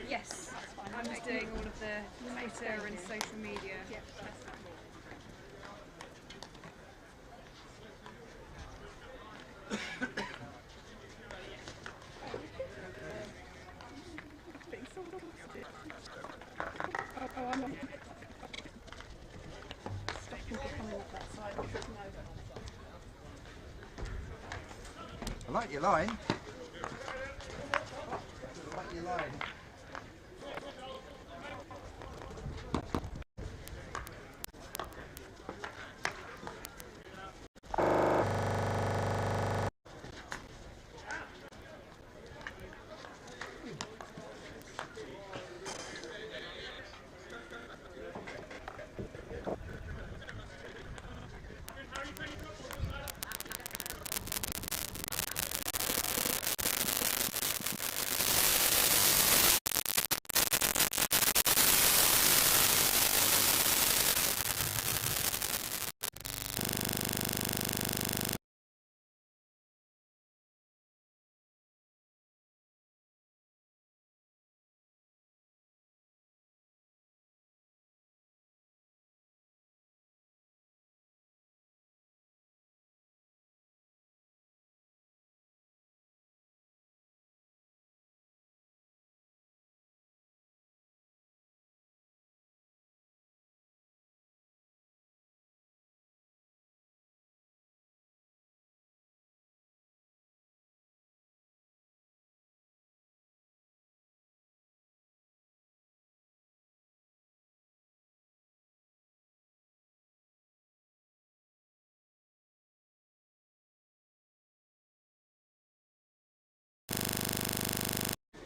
Yes, that's fine. I'm just doing all of the Twitter and social media. Yep. I'm on. Stopping for coming up that side and tripping over. I like your line. I like your line.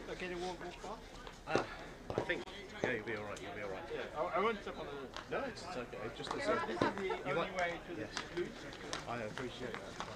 Okay to walk far? I think, yeah, you'll be alright, you'll be alright. Yeah, I won't step on the... No, it's okay, just as This is the only way to the loop. I appreciate that.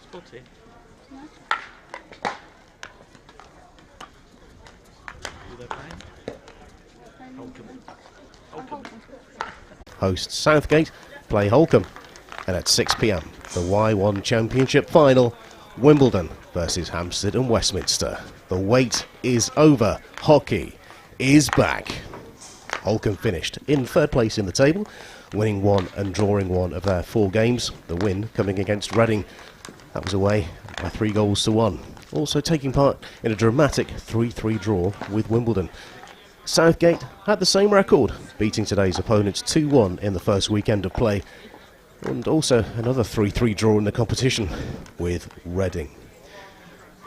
Spotty. No. Who they're playing? Holcombe. Holcombe. Host Southgate play Holcombe, and at 6 p.m. the Y1 Championship final, Wimbledon versus Hamstead and Westminster. The wait is over. Hockey is back. Holcombe finished in third place in the table, winning one and drawing one of their 4 games. The win coming against Reading. That was away by 3-1. Also taking part in a dramatic 3-3 draw with Wimbledon. Southgate had the same record, beating today's opponents 2-1 in the first weekend of play. And also another 3-3 draw in the competition with Reading.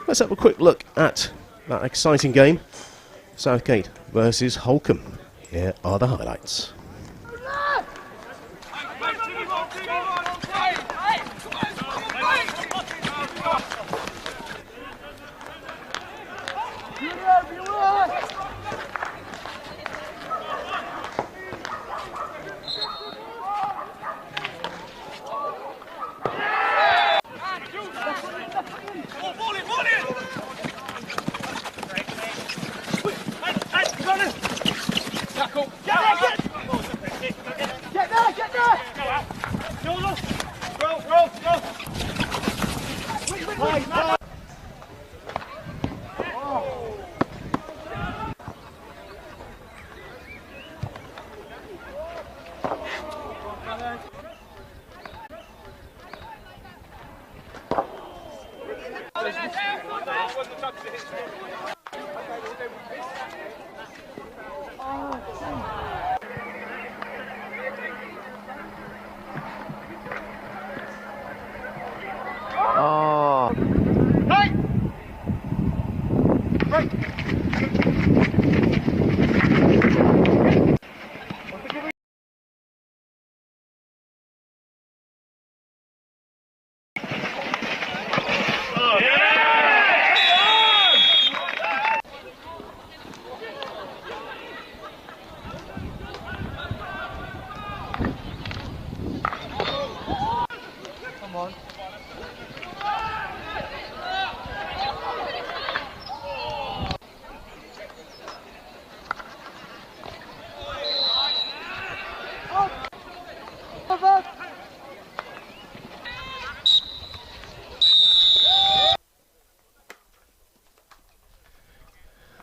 Let's have a quick look at that exciting game. Southgate versus Holcombe. Here are the highlights.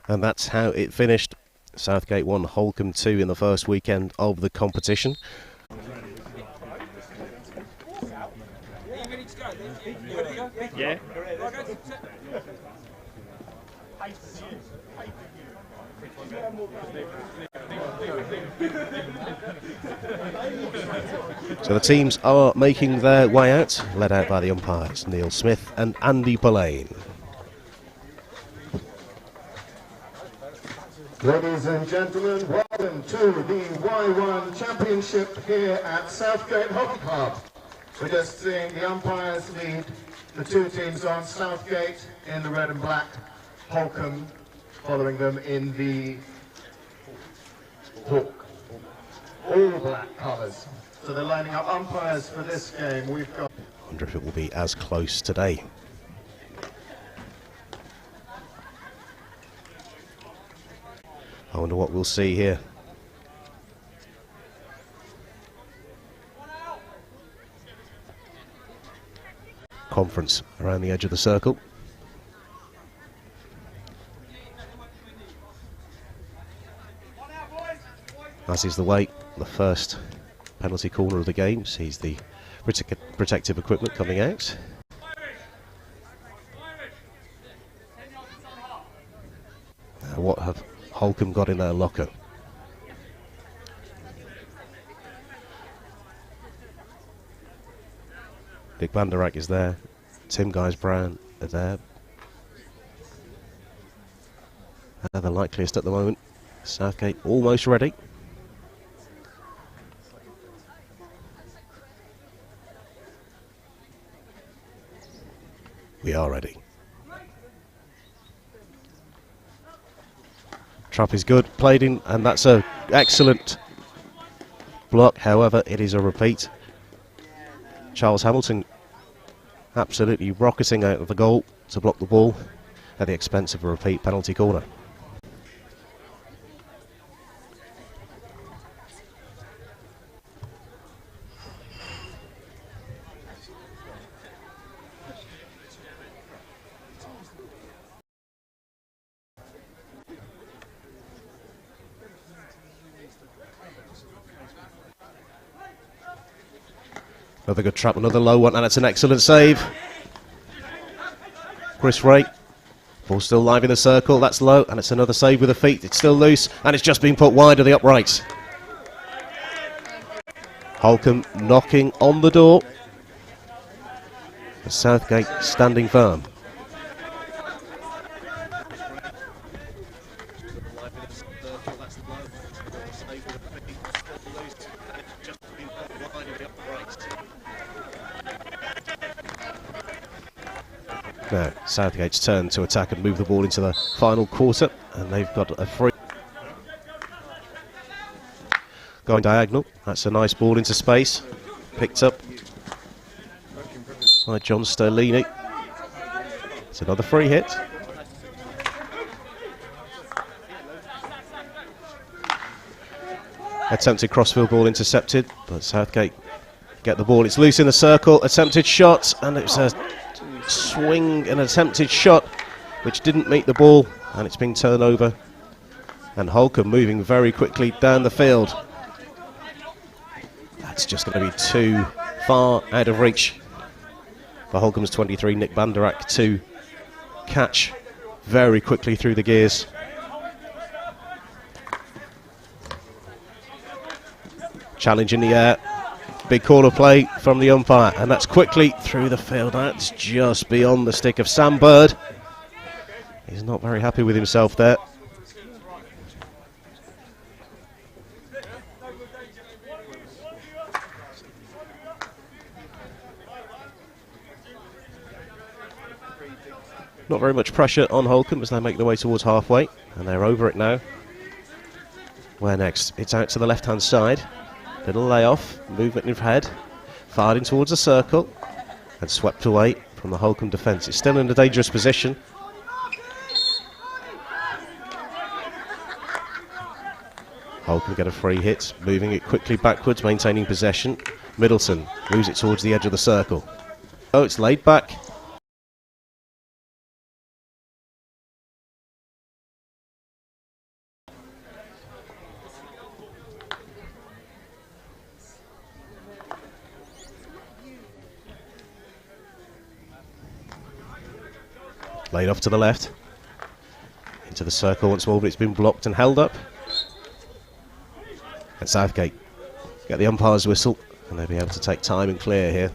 And that's how it finished. Southgate won, Holcombe 2 in the first weekend of the competition. Yeah. So the teams are making their way out, led out by the umpires Neil Smith and Andy Pillane. Ladies and gentlemen, welcome to the Y1 Championship here at Southgate Hockey Club. We're just seeing the umpires lead the 2 teams on. Southgate in the red and black, Holcombe following them in the all black colours. So they're lining up umpires for this game. We've got... I wonder if it will be as close today. I wonder what we'll see here. Conference around the edge of the circle. As is the way, the first penalty corner of the game sees the protective equipment coming out. What have Holcombe got in their locker? Dick Van der Eyck is there. Tim Guys-Brown are there. The likeliest at the moment. Southgate almost ready. We are ready. Trap is good, played in, and that's an excellent block. However, it is a repeat. Charles Hamilton absolutely rocketing out of the goal to block the ball at the expense of a repeat penalty corner. Another good trap, another low one, and it's an excellent save. Chris Ray. Ball still live in the circle, that's low, and it's another save with the feet. It's still loose, and it's just been put wide of the uprights. Holcombe knocking on the door. Southgate standing firm. Now, Southgate's turn to attack and move the ball into the final quarter, and they've got a free. Going diagonal, that's a nice ball into space. Picked up by John Sterlini. It's another free hit. Attempted crossfield ball intercepted, but Southgate get the ball. It's loose in the circle, attempted shot, and it's a swing, an attempted shot which didn't meet the ball, and it's been turned over, and Holcombe moving very quickly down the field. That's just going to be too far out of reach for Holcombe's 23 Nick Banderak to catch very quickly through the gears. Challenge in the air. Big corner play from the umpire, and that's quickly through the field. That's just beyond the stick of Sam Bird. He's not very happy with himself there. Not very much pressure on Holcombe as they make their way towards halfway, and they're over it now. Where next? It's out to the left-hand side. Little layoff, movement in head, fired in towards the circle, and swept away from the Holcombe defence. It's still in a dangerous position. Holcombe get a free hit, moving it quickly backwards, maintaining possession. Middleton moves it towards the edge of the circle. Oh, it's laid back. Laid off to the left. Into the circle once more, but it's been blocked and held up. And Southgate get the umpire's whistle, and they'll be able to take time and clear here.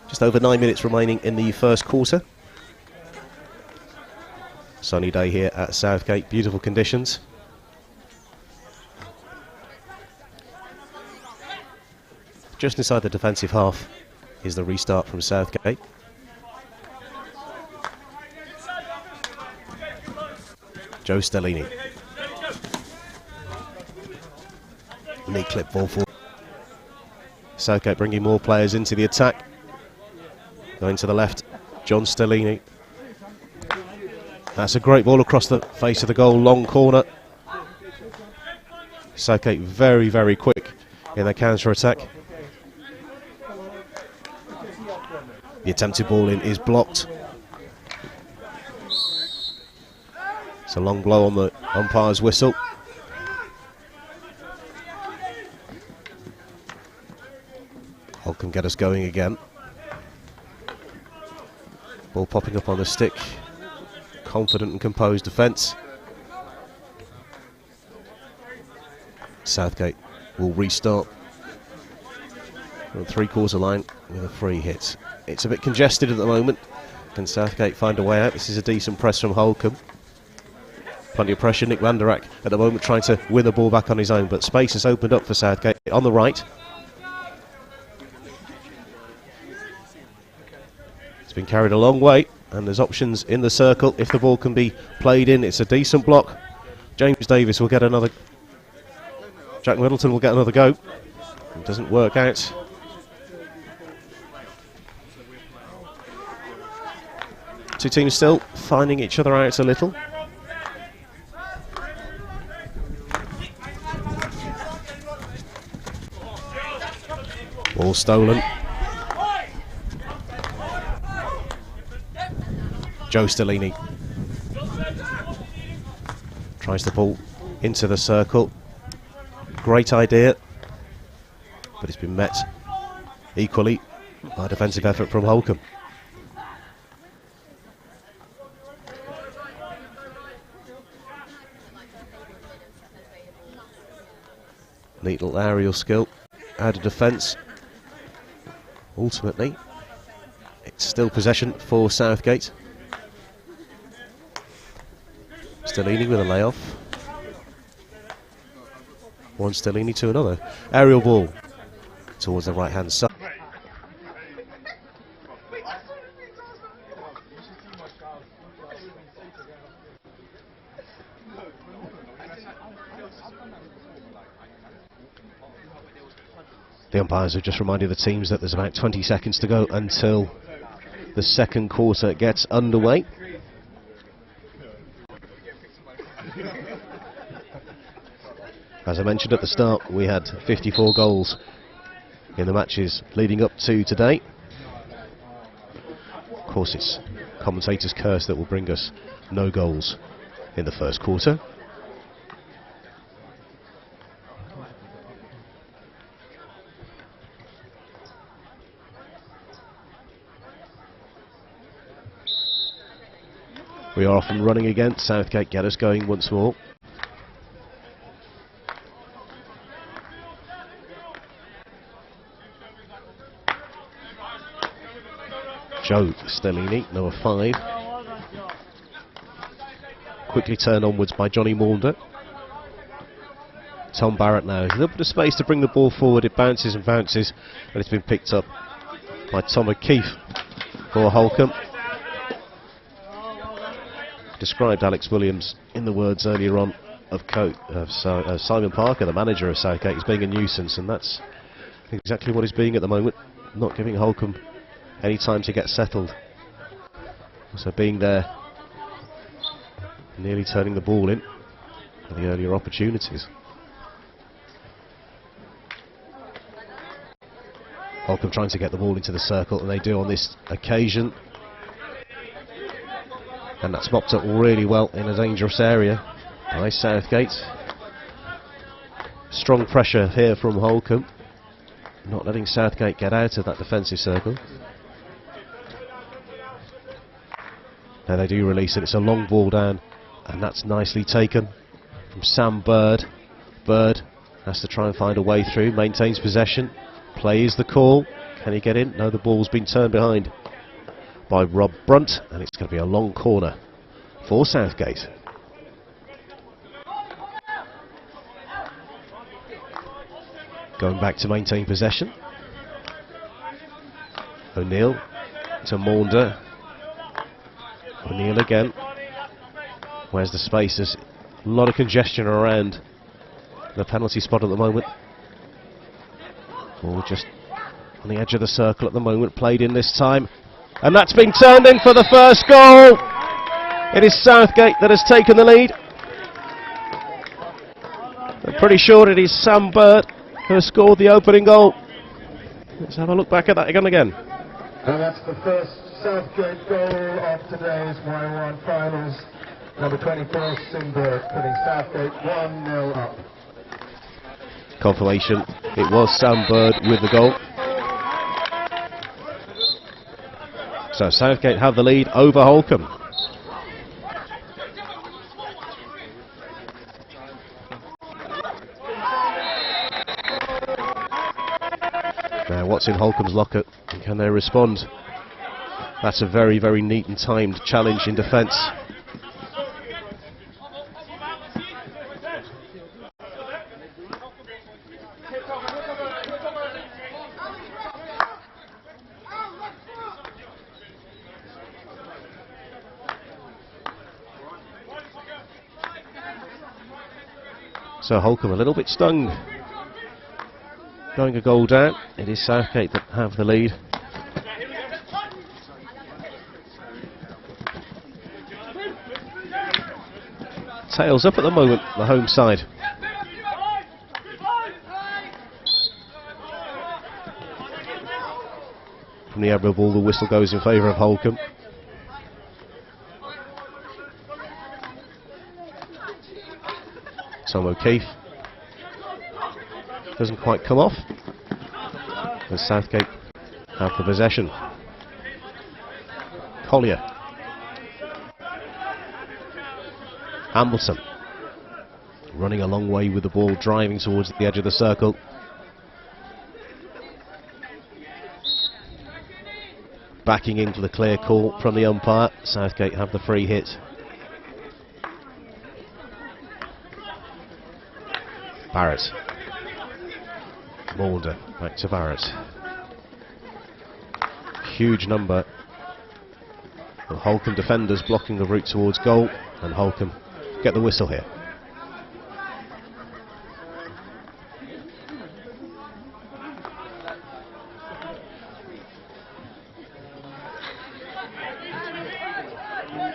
Just over 9 minutes remaining in the first quarter. Sunny day here at Southgate, beautiful conditions. Just inside the defensive half is the restart from Southgate. Joe Stellini. Knee clip ball for Southgate, bringing more players into the attack. Going to the left, John Stellini. That's a great ball across the face of the goal, long corner. Southgate very, very quick in their counter-attack. The attempted ball in is blocked. It's a long blow on the umpire's whistle. Holcombe get us going again. Ball popping up on the stick. Confident and composed defence. Southgate will restart from the three-quarter line with a free hit. It's a bit congested at the moment. Can Southgate find a way out? This is a decent press from Holcombe. Plenty of pressure. Nick Vanderak at the moment trying to win the ball back on his own, but space has opened up for Southgate on the right. It's been carried a long way, and there's options in the circle if the ball can be played in. It's a decent block. James Davis will get another. Jack Middleton will get another go. It doesn't work out. Two teams still finding each other out a little. Ball stolen. Joe Stellini tries the ball into the circle. Great idea. but it's been met equally by a defensive effort from Holcombe. Neat little aerial skill, out of defence. Ultimately, it's still possession for Southgate. Stellini with a layoff. One Stellini to another. Aerial ball towards the right hand side. The umpires have just reminded the teams that there's about 20 seconds to go until the second quarter gets underway. As I mentioned at the start, we had 54 goals in the matches leading up to today. Of course, it's commentator's curse that will bring us no goals in the first quarter. We are off and running again. Southgate get us going once more. Joe Stellini, number 5. Quickly turned onwards by Johnny Maunder. Tom Barrett now. A little bit of space to bring the ball forward. It bounces and bounces, and it's been picked up by Tom O'Keefe for Holcombe. Described Alex Williams in the words earlier on of Simon Parker, the manager of Southgate, as being a nuisance, and that's exactly what he's being at the moment, not giving Holcombe any time to get settled. So being there, nearly turning the ball in for the earlier opportunities. Holcombe trying to get the ball into the circle, and they do on this occasion. And that's mopped up really well in a dangerous area by Southgate. Strong pressure here from Holcombe, not letting Southgate get out of that defensive circle. Now they do release it. It's a long ball down, and that's nicely taken from Sam Bird. Bird has to try and find a way through, maintains possession. Play is the call. Can he get in? No, the ball's been turned behind by Rob Brunt, and it's going to be a long corner for Southgate. Going back to maintain possession. O'Neill to Maunder. O'Neill again. Where's the space? There's a lot of congestion around the penalty spot at the moment. Ball just on the edge of the circle at the moment, played in this time. And that's been turned in for the first goal. It is Southgate that has taken the lead. I'm pretty sure it is Sam Bird who has scored the opening goal. Let's have a look back at that again. And that's the first Southgate goal of today's Y1 finals. Number 24, Sim Bird, putting Southgate 1-0 up. Confirmation, it was Sam Bird with the goal. So Southgate have the lead over Holcombe. Now what's in Holcombe's locker, and can they respond? That's a very, very neat and timed challenge in defence. So Holcombe a little bit stung, going a goal down. It is Southgate that have the lead. Tails up at the moment, the home side. From the aerial ball, the whistle goes in favour of Holcombe. Tom O'Keefe doesn't quite come off. as Southgate have the possession. Collier. Hamilton. Running a long way with the ball, driving towards the edge of the circle. Backing into the clear call from the umpire. Southgate have the free hit. Barrett. Mulder back to Barrett. Huge number of Holcombe defenders blocking the route towards goal, and Holcombe get the whistle here.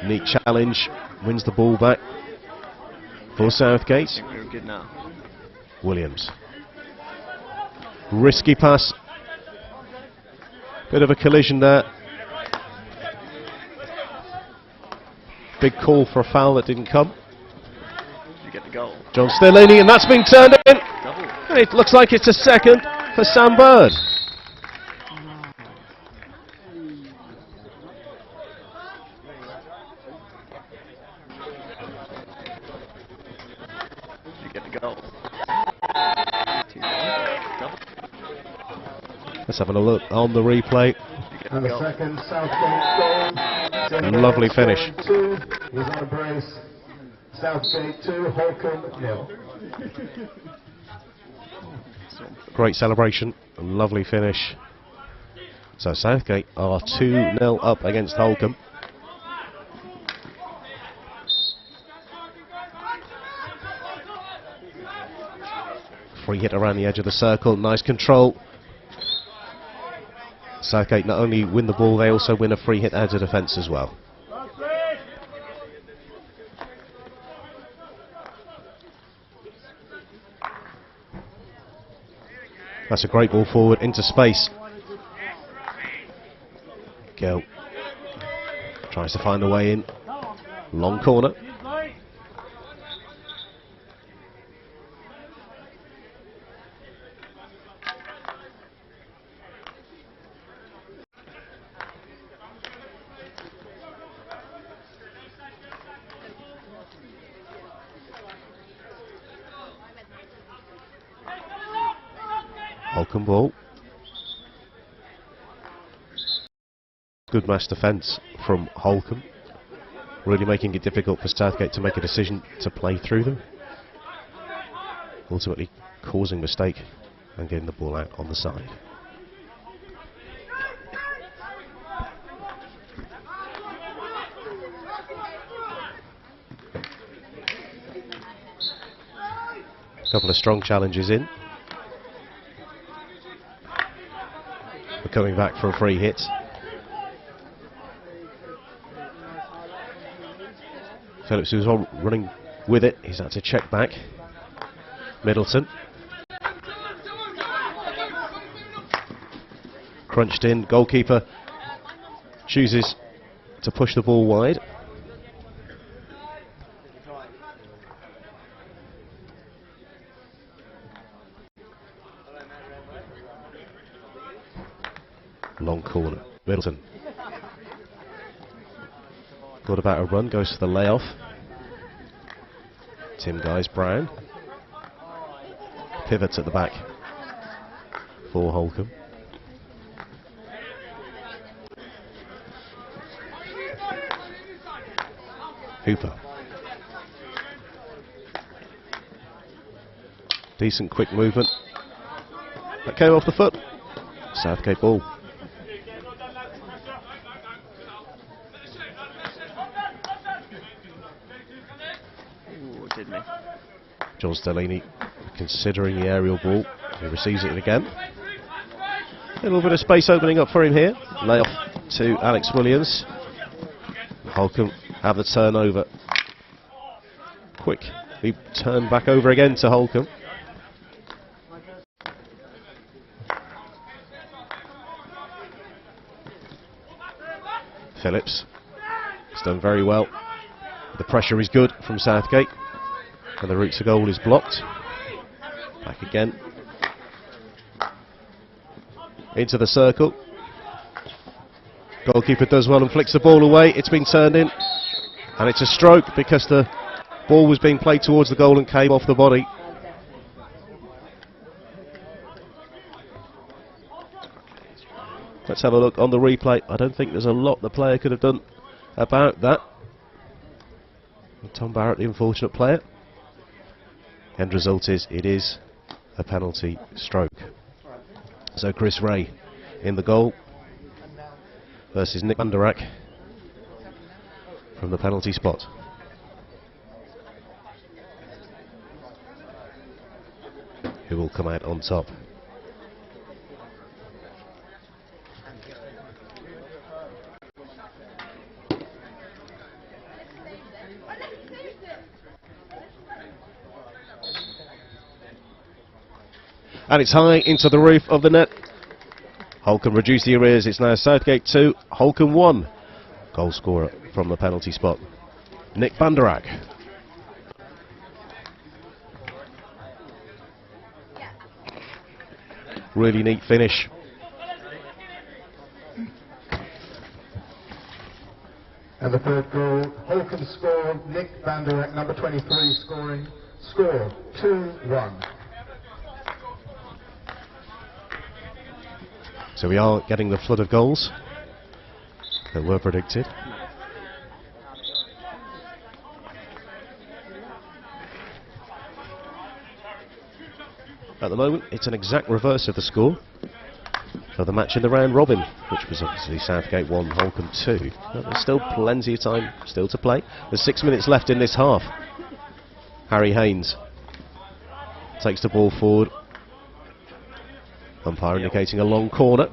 Neat challenge, wins the ball back for Southgate. I think we're good now. Williams. Risky pass. Bit of a collision there. Big call for a foul that didn't come. You get the goal. John Stellini, and that's been turned in. Double. And it looks like it's a second for Sam Bird. You get the goal. 2-1. Double. Let's have a look on the replay. You get And the the goal. second Southgate goal. Lovely finish. 2. He's on a brace. Southgate 2, Holcombe 0. Great celebration, a lovely finish. So Southgate are 2-0 up against Holcombe. Free hit around the edge of the circle, nice control. Southgate not only win the ball, they also win a free hit out of defence as well. That's a great ball forward into space. Gill tries to find a way in. Long corner. Holcombe ball. Good mass defence from Holcombe, really making it difficult for Southgate to make a decision to play through them, ultimately causing mistake and getting the ball out on the side. A couple of strong challenges in. We're coming back for a free hit. Phillips, who's on running with it, he's had to check back. Middleton. Crunched in, goalkeeper chooses to push the ball wide. Long corner, Middleton. Got about a run, goes to the layoff. Tim Guys-Brown. Pivots at the back for Holcombe. Hooper. Decent quick movement. That came off the foot. Southgate ball. Did me. John Stellini considering the aerial ball. He receives it again. A little bit of space opening up for him here. Lay off to Alex Williams. Holcombe have the turnover. Quick. We turn back over again to Holcombe. Phillips. He's done very well. The pressure is good from Southgate. And the route to goal is blocked. Back again. into the circle. Goalkeeper does well and flicks the ball away. It's been turned in, and it's a stroke because the ball was being played towards the goal and came off the body. Let's have a look on the replay. I don't think there's a lot the player could have done about that. Tom Barrett, the unfortunate player. End result is it is a penalty stroke. So Chris Ray in the goal versus Nick van der Rak from the penalty spot. Who will come out on top? And it's high into the roof of the net. Holcombe reduced the arrears. It's now Southgate 2, Holcombe 1. Goal scorer from the penalty spot, Nick van der Rak. Really neat finish. And the third goal, Holcombe score, Nick van der Rak, number 23, scoring, score 2-1. So we are getting the flood of goals that were predicted. At the moment, it's an exact reverse of the score for the match in the round robin, which was obviously Southgate 1, Holcombe 2. But there's still plenty of time still to play. There's 6 minutes left in this half. Harry Haynes takes the ball forward. Umpire indicating a long corner.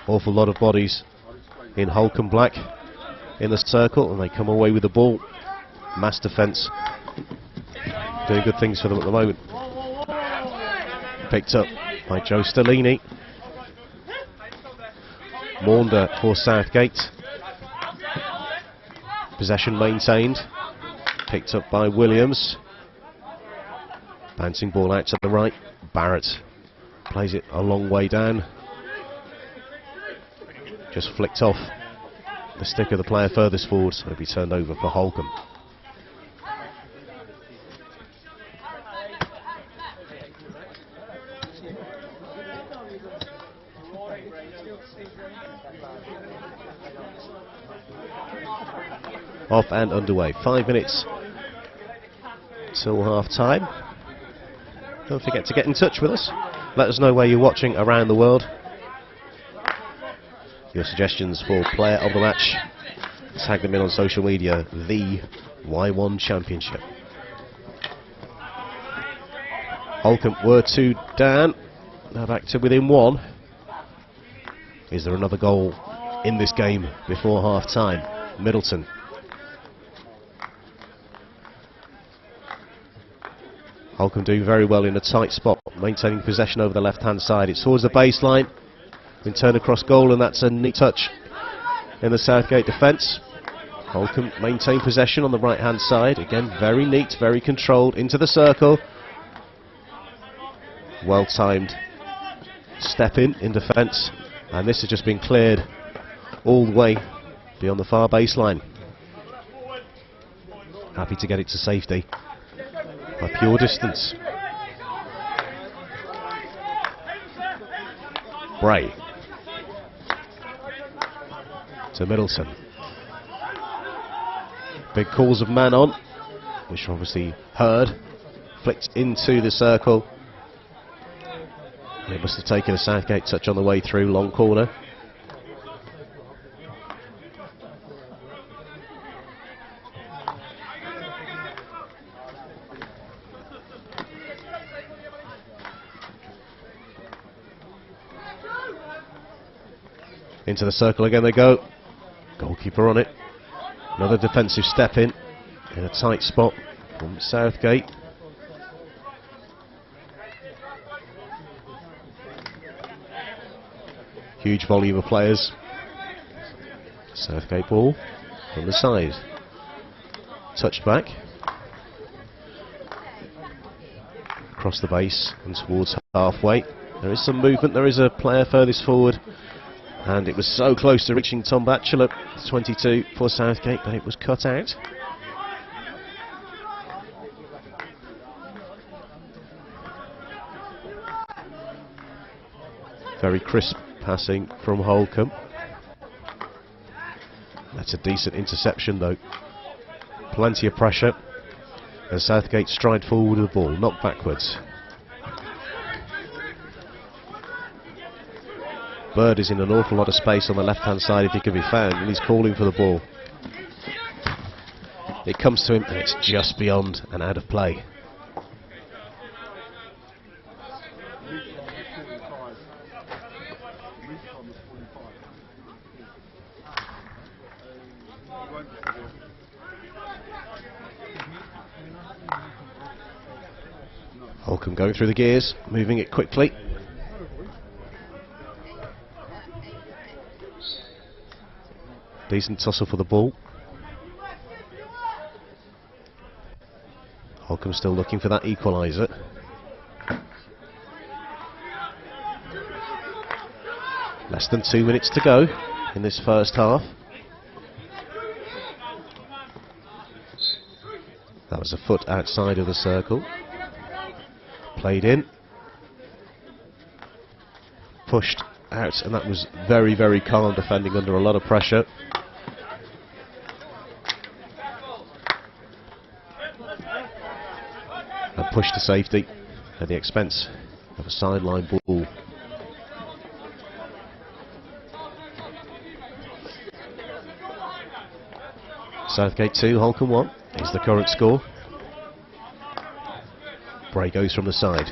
Awful lot of bodies in Holcombe black in the circle, and they come away with the ball. Mass defence doing good things for them at the moment. Picked up by Joe Stellini. Maunder for Southgate. Possession maintained. Picked up by Williams. Bouncing ball out to the right. Barrett plays it a long way down. Just flicked off the stick of the player furthest forward, so it'll be turned over for Holcombe. Off and underway. 5 minutes till half time. Don't forget to get in touch with us. Let us know where you're watching around the world. Your suggestions for player of the match, tag them in on social media. The Y1 Championship. Holcombe were 2 down, now back to within 1. Is there another goal in this game before half time? Middleton. Holcombe doing very well in a tight spot, maintaining possession over the left hand side. It's towards the baseline. Been turned across goal, and that's a neat touch in the Southgate defence. Holcombe maintain possession on the right hand side. Again, very neat, very controlled, into the circle. Well timed step in defence, and this has just been cleared all the way beyond the far baseline. Happy to get it to safety by pure distance. Bray to Middleton. Big calls of man on, which are obviously heard. Flicked into the circle. It must have taken a Southgate touch on the way through. Long corner. Into the circle again they go. Goalkeeper on it. Another defensive step in a tight spot from Southgate. Huge volume of players. Southgate ball from the side. touched back. Across the base and towards halfway. There is some movement, there is a player furthest forward. And it was so close to reaching Tom Batchelor, 22 for Southgate, but it was cut out. Very crisp passing from Holcombe. That's a decent interception though. Plenty of pressure. And Southgate stride forward with the ball, not backwards. Bird is in an awful lot of space on the left-hand side if he can be found, and he's calling for the ball. It comes to him, and it's just beyond and out of play. Holcombe going through the gears, moving it quickly. Decent tussle for the ball. Holcombe still looking for that equaliser. Less than 2 minutes to go in this first half. That was a foot outside of the circle. Played in. Pushed out, and that was very, very calm defending under a lot of pressure. And pushed to safety at the expense of a sideline ball. Southgate 2, Holcombe 1 is the current score. Bray goes from the side.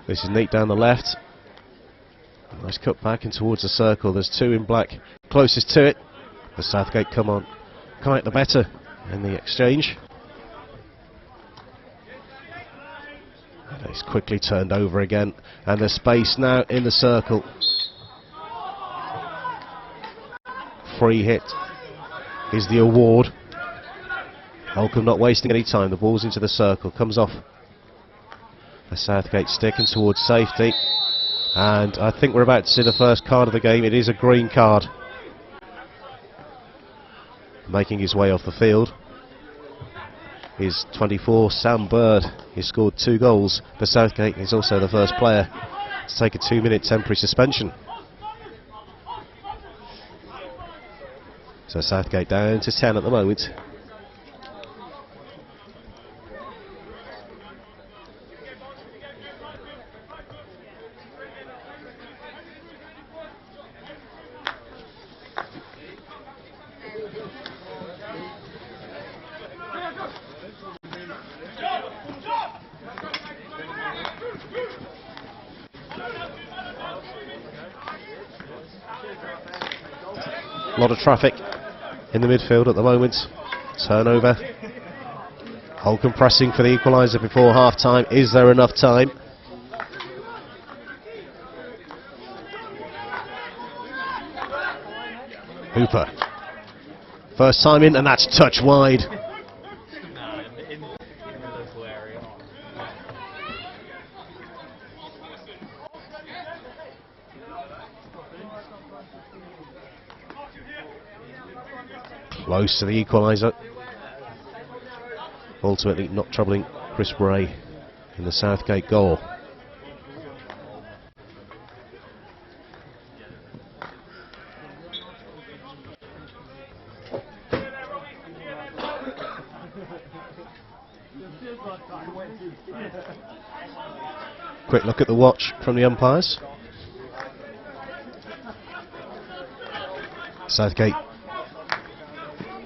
This is neat down the left. Nice cut back and towards the circle. There's two in black closest to it. The Southgate come on quite the better in the exchange. And it's quickly turned over again, and there's space now in the circle. Free hit is the award. Holcombe not wasting any time. The ball's into the circle, comes off the Southgate stick and towards safety. And I think we're about to see the first card of the game. It is a green card. Making his way off the field is 24, Sam Bird. He scored 2 goals for Southgate. He's also the first player to take a 2-minute temporary suspension. So Southgate down to 10 at the moment. A lot of traffic in the midfield at the moment. Turnover. Holcombe pressing for the equaliser before half time. Is there enough time? Hooper. First time in, and that's touch wide. Close to the equaliser. Ultimately not troubling Chris Bray in the Southgate goal. Quick look at the watch from the umpires. Southgate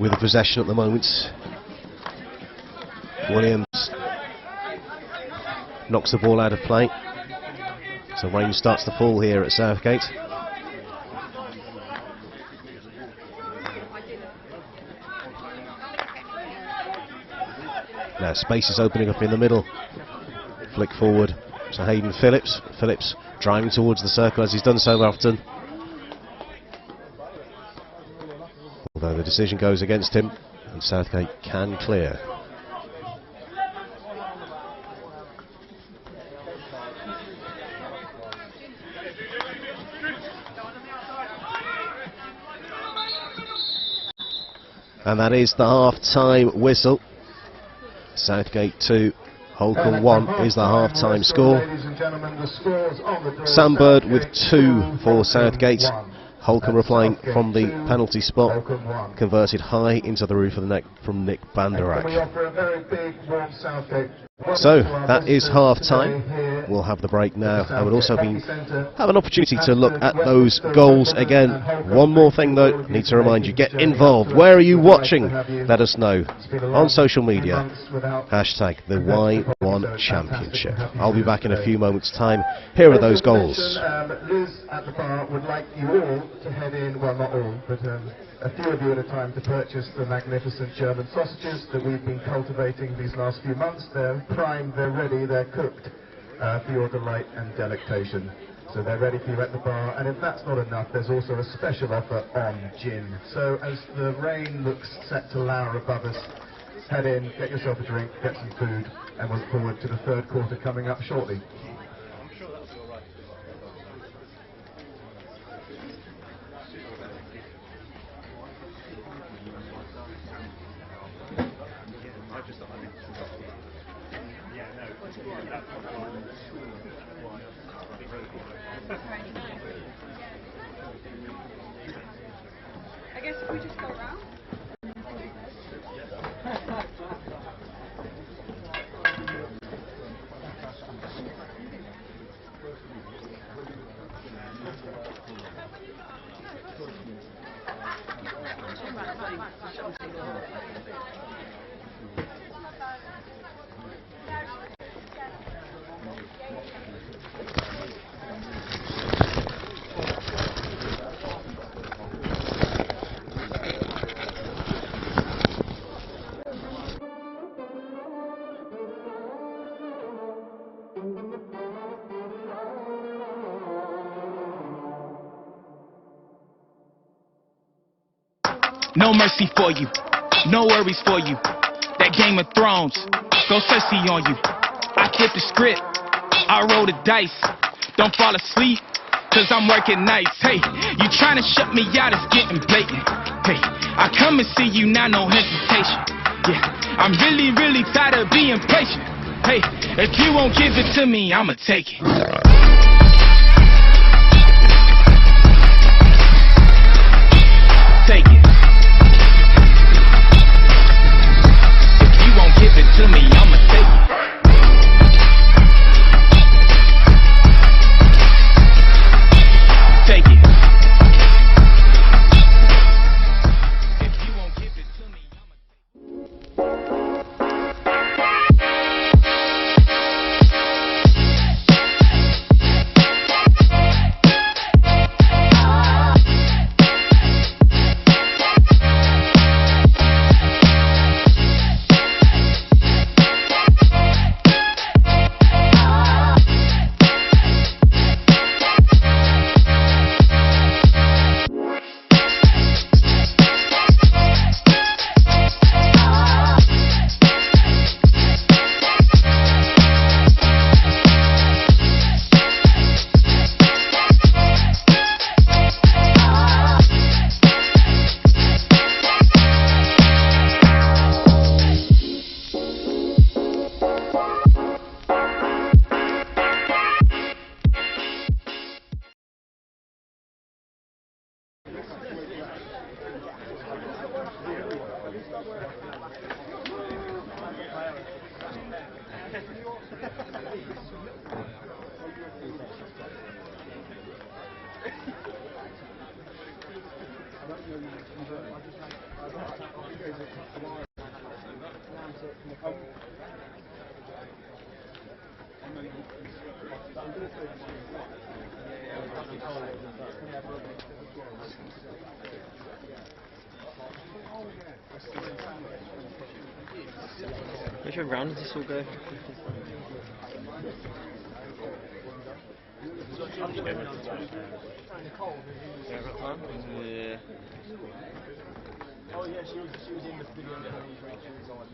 with the possession at the moment. Williams knocks the ball out of play. So rain starts to fall here at Southgate. Now space is opening up in the middle. Flick forward to Hayden Phillips. Phillips driving towards the circle as he's done so often. Although the decision goes against him, and Southgate can clear. And that is the half-time whistle. Southgate 2, Holcombe 1 is the half-time score. Sam Bird with 2 for Southgate. Holcombe replying from the penalty spot, converted high into the roof of the net from Nick Banderak. So that is half time. We'll have the break now. I would also have an opportunity to look at those goals again. One more thing though, need to remind you, get involved. Where are you watching? Let us know on social media. Hashtag the Y1 Championship. I'll be back in a few moments time. Here are those goals. Liz at the bar would like you all to head in, well not all, but a few of you at a time, to purchase the magnificent German sausages that we've been cultivating these last few months. They're primed, they're ready, they're cooked for your delight and delectation. So they're ready for you at the bar, and if that's not enough, there's also a special offer on gin. So as the rain looks set to lower above us, head in, get yourself a drink, get some food, and we'll look forward to the third quarter coming up shortly. I guess if we just go around. No mercy for you, no worries for you. That Game of Thrones, go Cersei on you. I hit the script, I roll the dice. Don't fall asleep, cause I'm working nights. Hey, you trying to shut me out, it's getting blatant. Hey, I come and see you now, no hesitation. Yeah, I'm really, really tired of being patient. Hey, if you won't give it to me, I'ma take it. Take it. Give it to me, I'ma take it. Take it. If you won't give it to me, Which round does this all go? Yeah. Oh yeah, she was in the video. She was on.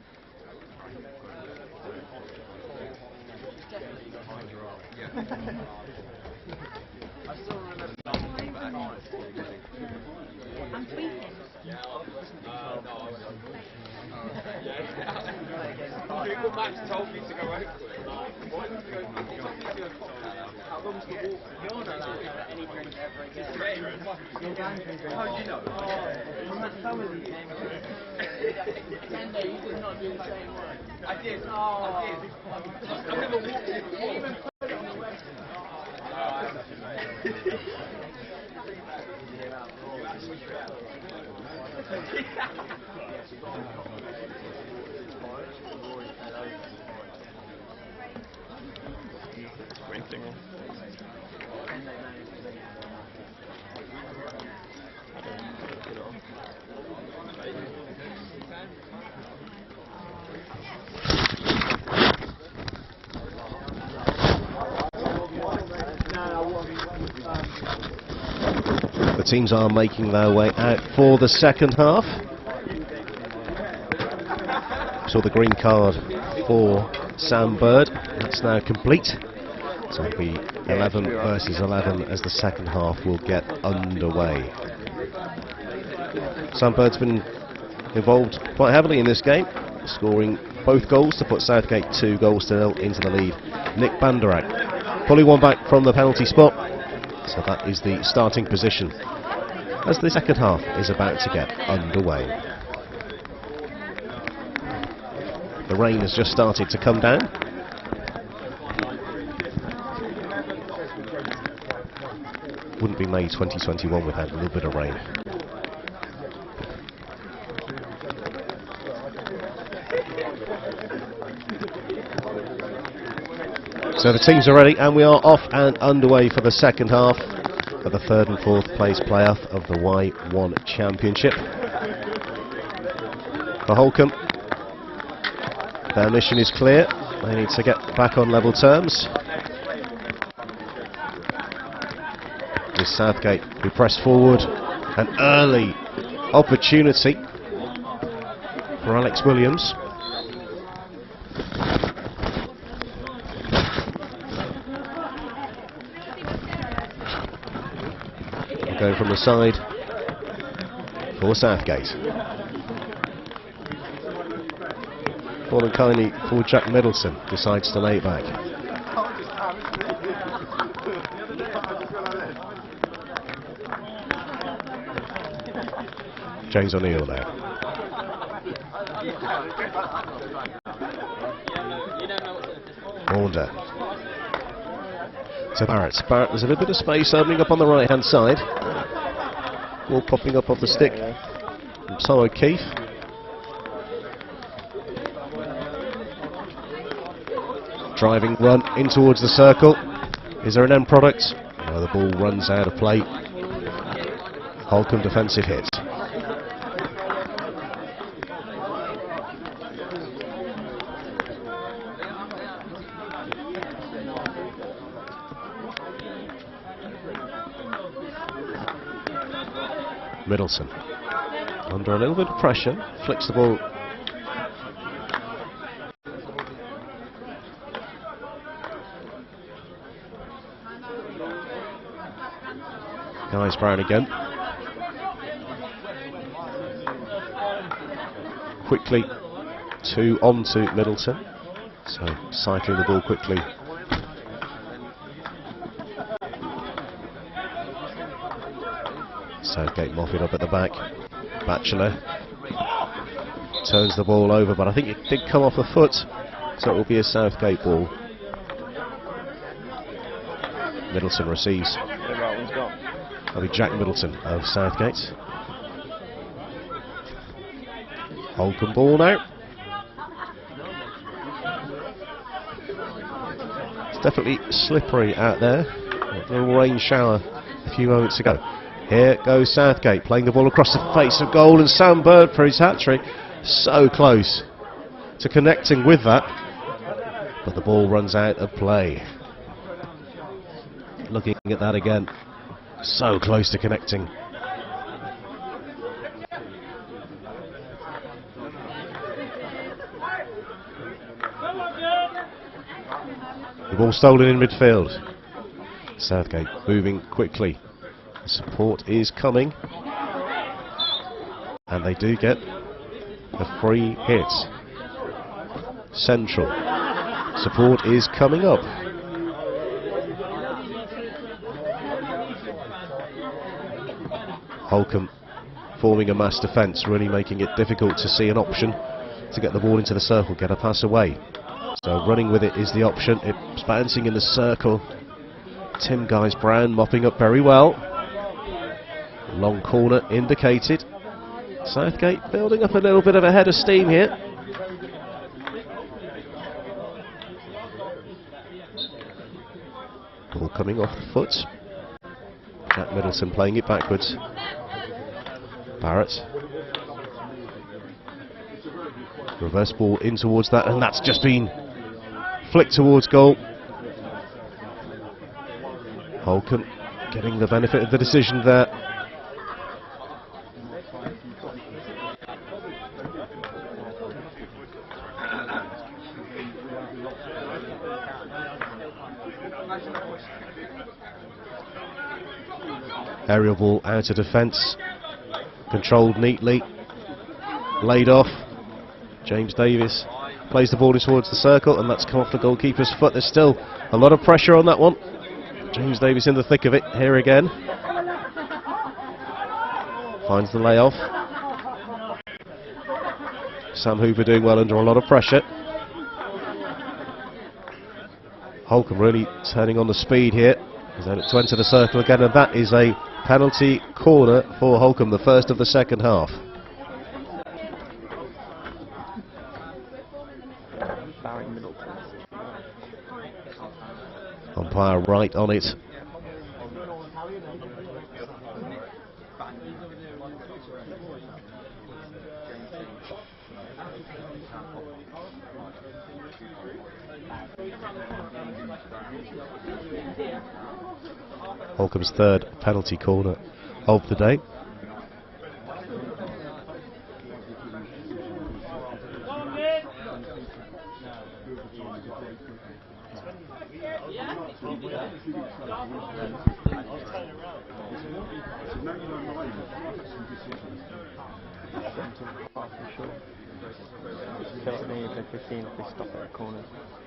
I still remember. I'm tweaking. Google Maps told me to go over. Why did you go? How long's the walk? You're not allowed to have any drink ever again. How do you know? I'm not telling you. Tender, you did not do the same word. I did. I did. I've never walked it before. You even put it on the website. The teams are making their way out for the second half. Saw the green card for Sam Bird. That's now complete. So it'll be 11 versus 11 as the second half will get underway. Sam Bird's been involved quite heavily in this game, scoring both goals to put Southgate 2 goals to 0 into the lead. Nick Banderak pulling one back from the penalty spot. So that is the starting position as the second half is about to get underway. The rain has just started to come down. Wouldn't be May 2021 without a little bit of rain. So the teams are ready and we are off and underway for the second half of the third and fourth place playoff of the Y1 Championship. For Holcombe, their mission is clear. They need to get back on level terms. With Southgate, who press forward. An early opportunity for Alex Williams. Going from the side for Southgate. Falling kindly for Jack Middleton, decides to lay it back. James O'Neill now. Maunder. To Barrett. Barrett, there's a little bit of space opening up on the right hand side. Ball popping up off the stick from Tom O'Keefe. Driving run in towards the circle. Is there an end product? No, the ball runs out of play. Holcombe defensive hit. Middleton under a little bit of pressure, flicks the ball. Guys Brown again. Quickly onto Middleton. So cycling the ball quickly. Southgate mopping up at the back. Batchelor turns the ball over, but I think it did come off the foot, so it will be a Southgate ball. Middleton receives. That'll be Jack Middleton of Southgate. Holcombe ball now. It's definitely slippery out there. A little rain shower a few moments ago. Here goes Southgate, playing the ball across the face of goal, and Sam Bird for his hat-trick. So close. to connecting with that, but the ball runs out of play. Looking at that again, so close to connecting. The ball stolen in midfield. Southgate moving quickly. The support is coming. And they do get a free hit. Central. Support is coming up. Holcombe forming a mass defence, really making it difficult to see an option to get the ball into the circle, get a pass away. So running with it is the option. It's bouncing in the circle. Tim Guys-Brown mopping up very well. Long corner indicated. Southgate building up a little bit of a head of steam here. Ball coming off the foot. Jack Middleton playing it backwards. Barrett. Reverse ball in towards that, and that's just been flicked towards goal. Holcombe getting the benefit of the decision there. Aerial ball out of defence, controlled neatly, laid off. James Davies plays the ball in towards the circle, and that's come off the goalkeeper's foot. There's still a lot of pressure on that one. James Davies in the thick of it here again. Finds the layoff. Sam Hooper doing well under a lot of pressure. Holcombe really turning on the speed here. He's able to enter the circle again, and that is a penalty corner for Holcombe, the first of the second half. Umpire right on it. Holcombe's third penalty corner of the day.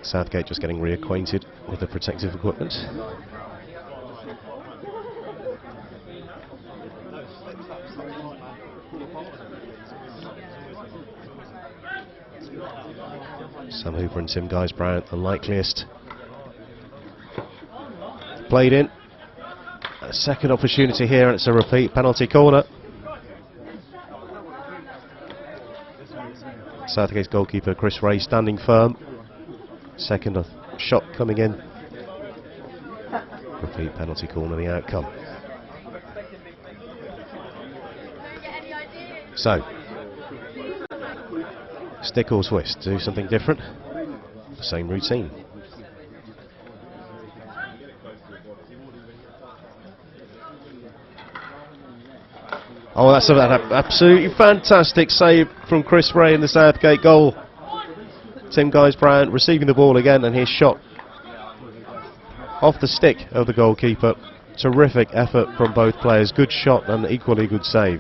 Southgate just getting reacquainted with the protective equipment. Sam Hooper and Tim Guys-Brown the likeliest. Played in. A second opportunity here, and it's a repeat penalty corner. Southgate's goalkeeper Chris Ray standing firm. Second shot coming in. Repeat penalty corner, the outcome. So, stick or twist, do something different. The same routine. Oh, that's an absolutely fantastic save from Chris Ray in the Southgate goal. Tim Guys-Brown receiving the ball again, and his shot off the stick of the goalkeeper. Terrific effort from both players. Good shot and equally good save.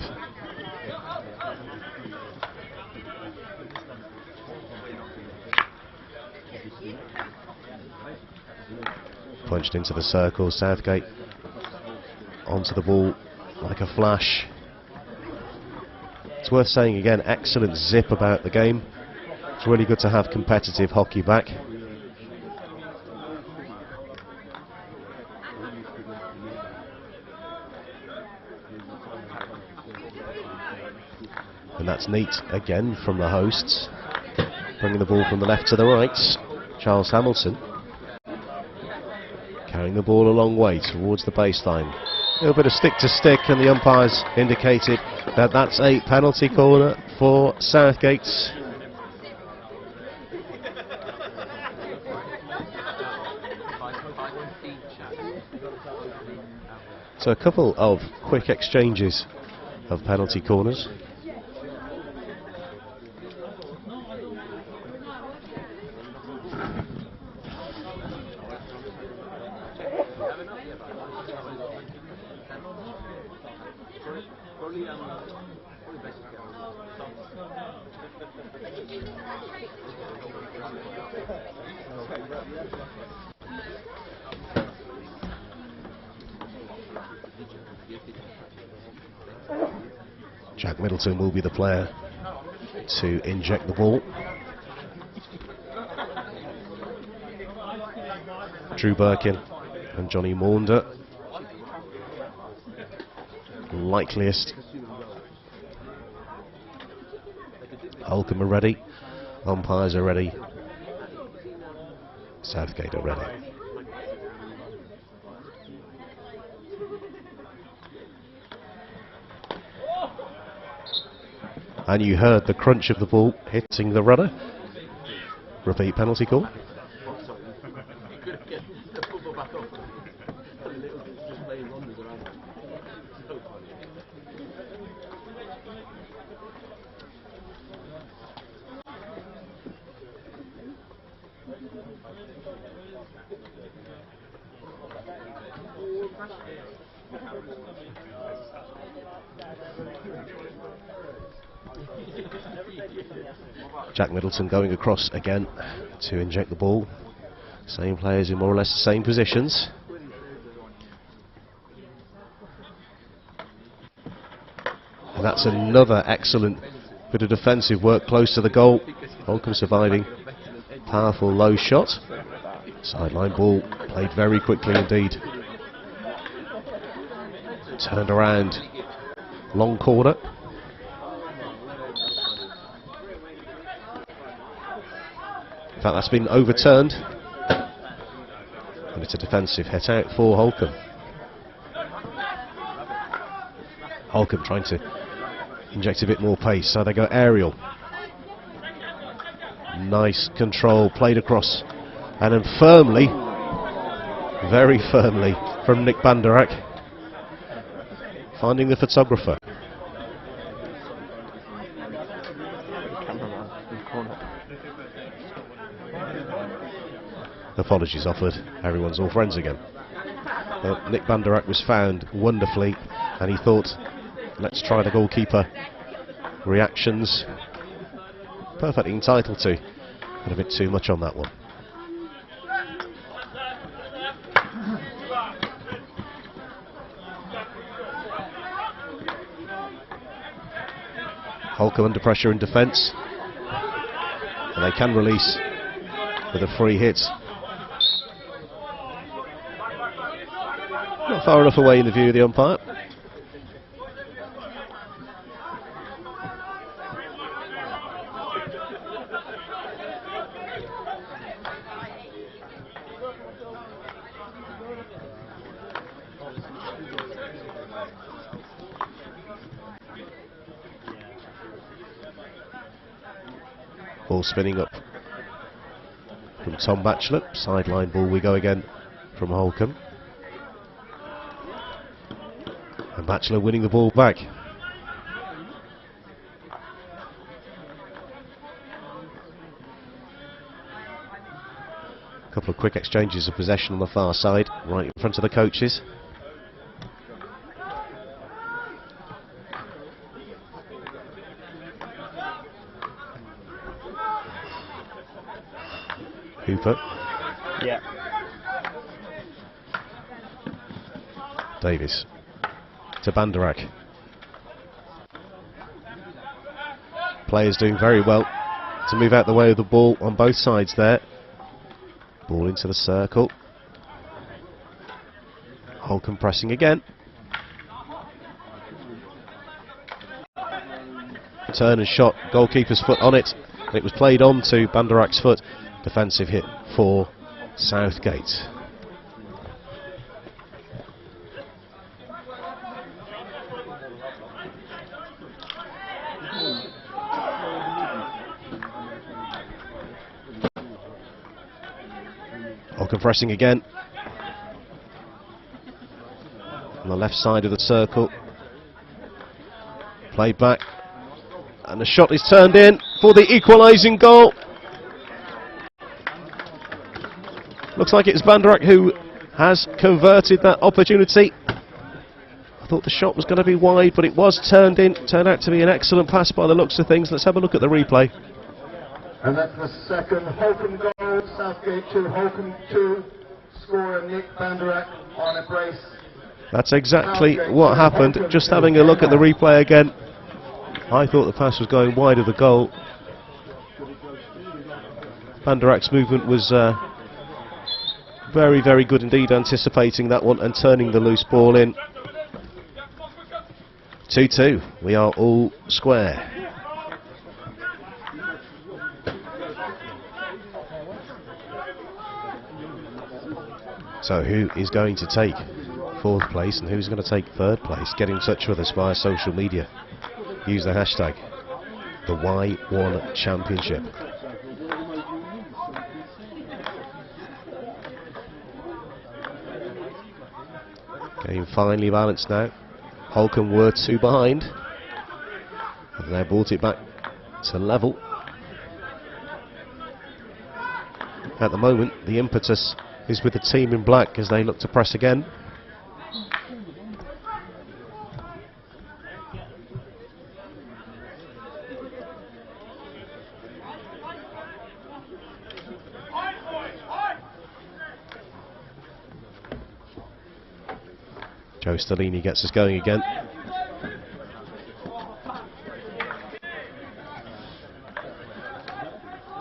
Punched into the circle. Southgate onto the ball like a flash. It's worth saying again, excellent zip about the game. It's really good to have competitive hockey back. And that's neat again from the hosts. Bringing the ball from the left to the right. Charles Hamilton carrying the ball a long way towards the baseline. A little bit of stick to stick, and the umpires indicated that that's a penalty corner for Southgate. So a couple of quick exchanges of penalty corners. Jack Middleton will be the player to inject the ball. Drew Birkin and Johnny Maunder likeliest. Holcombe are ready, umpires are ready, Southgate are ready. And you heard the crunch of the ball hitting the rudder. Repeat penalty call. Jack Middleton going across again to inject the ball. Same players in more or less the same positions. And that's another excellent bit of defensive work close to the goal. Holcombe surviving. Powerful low shot. Sideline ball played very quickly indeed. Turned around. Long corner. In fact, that's been overturned. And it's a defensive hit out for Holcombe. Holcombe trying to inject a bit more pace, so they go aerial. Nice control, played across. And then firmly, very firmly, from Nick Banderak, finding the photographer. Apologies offered, everyone's all friends again. But Nick Banderak was found wonderfully, and he thought, let's try the goalkeeper. Reactions, perfectly entitled to, but a bit too much on that one. Holcombe under pressure in defence, and they can release with a free hit. Not far enough away in the view of the umpire. Ball spinning up from Tom Batchelor. Sideline ball we go again from Holcombe. And Batchelor winning the ball back. A couple of quick exchanges of possession on the far side, right in front of the coaches. Hooper. Yeah. Davis to Banderak. Players doing very well to move out the way of the ball on both sides there. Ball into the circle. Holcombe pressing again. Turn and shot, goalkeeper's foot on it. It was played on to Banderak's foot. Defensive hit for Southgate. Holcombe pressing again. on the left side of the circle. Played back, and the shot is turned in for the equalising goal. Looks like it's Banderak who has converted that opportunity. I thought the shot was going to be wide, but it was turned in. Turned out to be an excellent pass by the looks of things. Let's have a look at the replay. And that's the second Holcombe goal. Southgate 2, Holcombe 2. Scorer Nick Banderak on a brace. That's exactly what happened. Just having a look at the replay again. I thought the pass was going wide of the goal. Banderak's movement was very, very good indeed, anticipating that one and turning the loose ball in. 2-2. We are all square. So who is going to take 4th place and who's going to take 3rd place? Get in touch with us via social media. Use the hashtag the Y1 Championship. Game finely balanced now. Holcombe were 2 behind, and they brought it back to level. At the moment, the impetus is with the team in black as they look to press again. Joe Stellini gets us going again.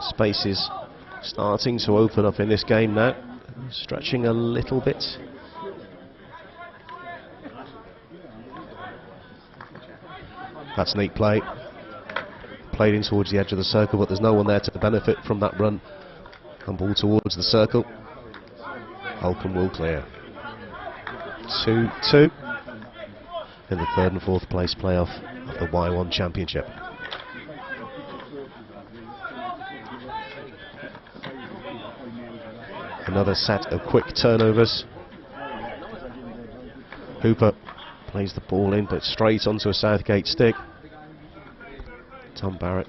Space is starting to open up in this game now, stretching a little bit. That's neat play. Played in towards the edge of the circle, but there's no one there to benefit from that run. And ball towards the circle. Holcombe will clear. 2-2 in the 3rd and 4th place playoff of the Y1 Championship. Another set of quick turnovers. Hooper plays the ball in, but straight onto a Southgate stick. Tom Barrett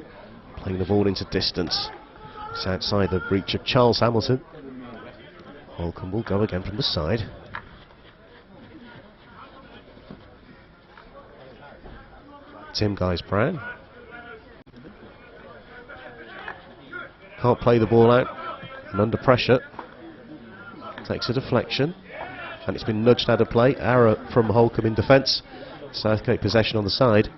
playing the ball into distance. It's outside the reach of Charles Hamilton. Holcombe will go again from the side. Tim Guys-Brown can't play the ball out, and under pressure takes a deflection, and it's been nudged out of play. Error from Holcombe in defence. Southgate possession on the side.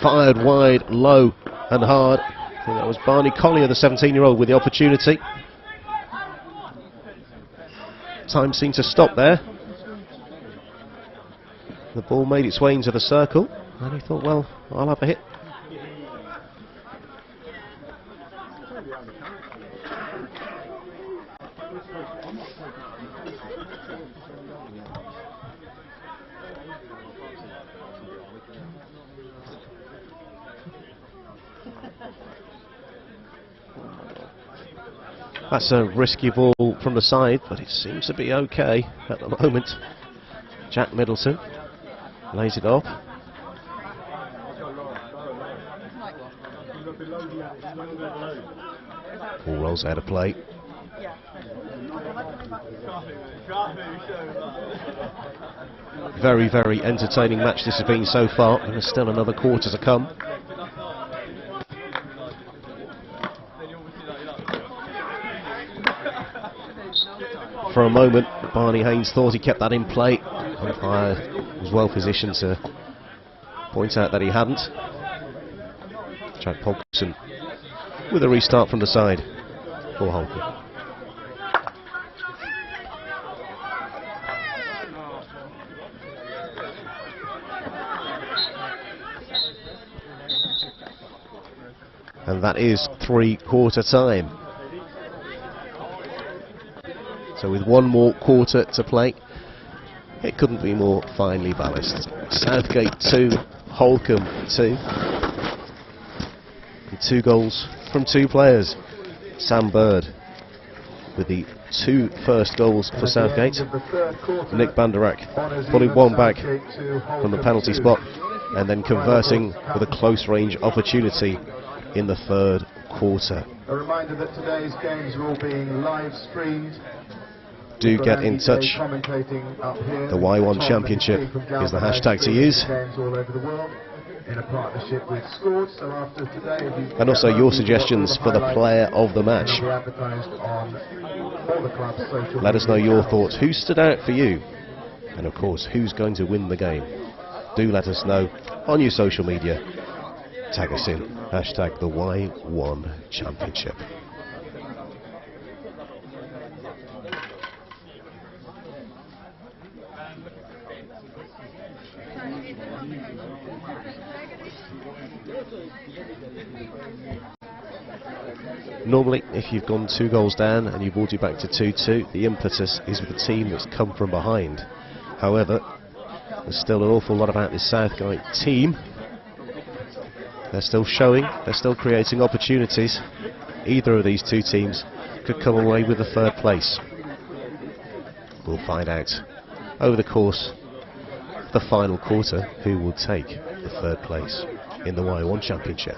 Fired wide, low and hard. I think that was Barney Collier, the 17-year-old, with the opportunity. Time seemed to stop there. The ball made its way into the circle, and he thought, well, I'll have a hit. That's a risky ball from the side, but it seems to be okay at the moment. Jack Middleton lays it off. Ball rolls out of play. Very, very entertaining match this has been so far, and there's still another quarter to come. For a moment, Barney Haynes thought he kept that in play. Umpire was well positioned to point out that he hadn't. Chad Pogson with a restart from the side for Holcombe. And that is 3/4 time. So with one more quarter to play, it couldn't be more finely balanced. Southgate 2, Holcombe 2. 2 goals from 2 players. Sam Bird with the 2 first goals for Southgate. Nick Banderak pulling one back from the penalty spot and then converting with a close range opportunity in the 3rd quarter. A reminder that today's games are all being live streamed. Do get in touch. The Y1 Championship is the hashtag to use. In a partnership with Scored, so after today, and also your suggestions for the player of the match. Let us know your thoughts. Who stood out for you? And of course, who's going to win the game? Do let us know on your social media. Tag us in. Hashtag the Y1 Championship. Normally, if you've gone 2 goals down and you've brought it back to 2-2, the impetus is with the team that's come from behind. However, there's still an awful lot about this Southgate team. They're still showing, they're still creating opportunities. Either of these 2 teams could come away with the 3rd place. We'll find out over the course of the final quarter who will take the 3rd place in the Y1 Championship.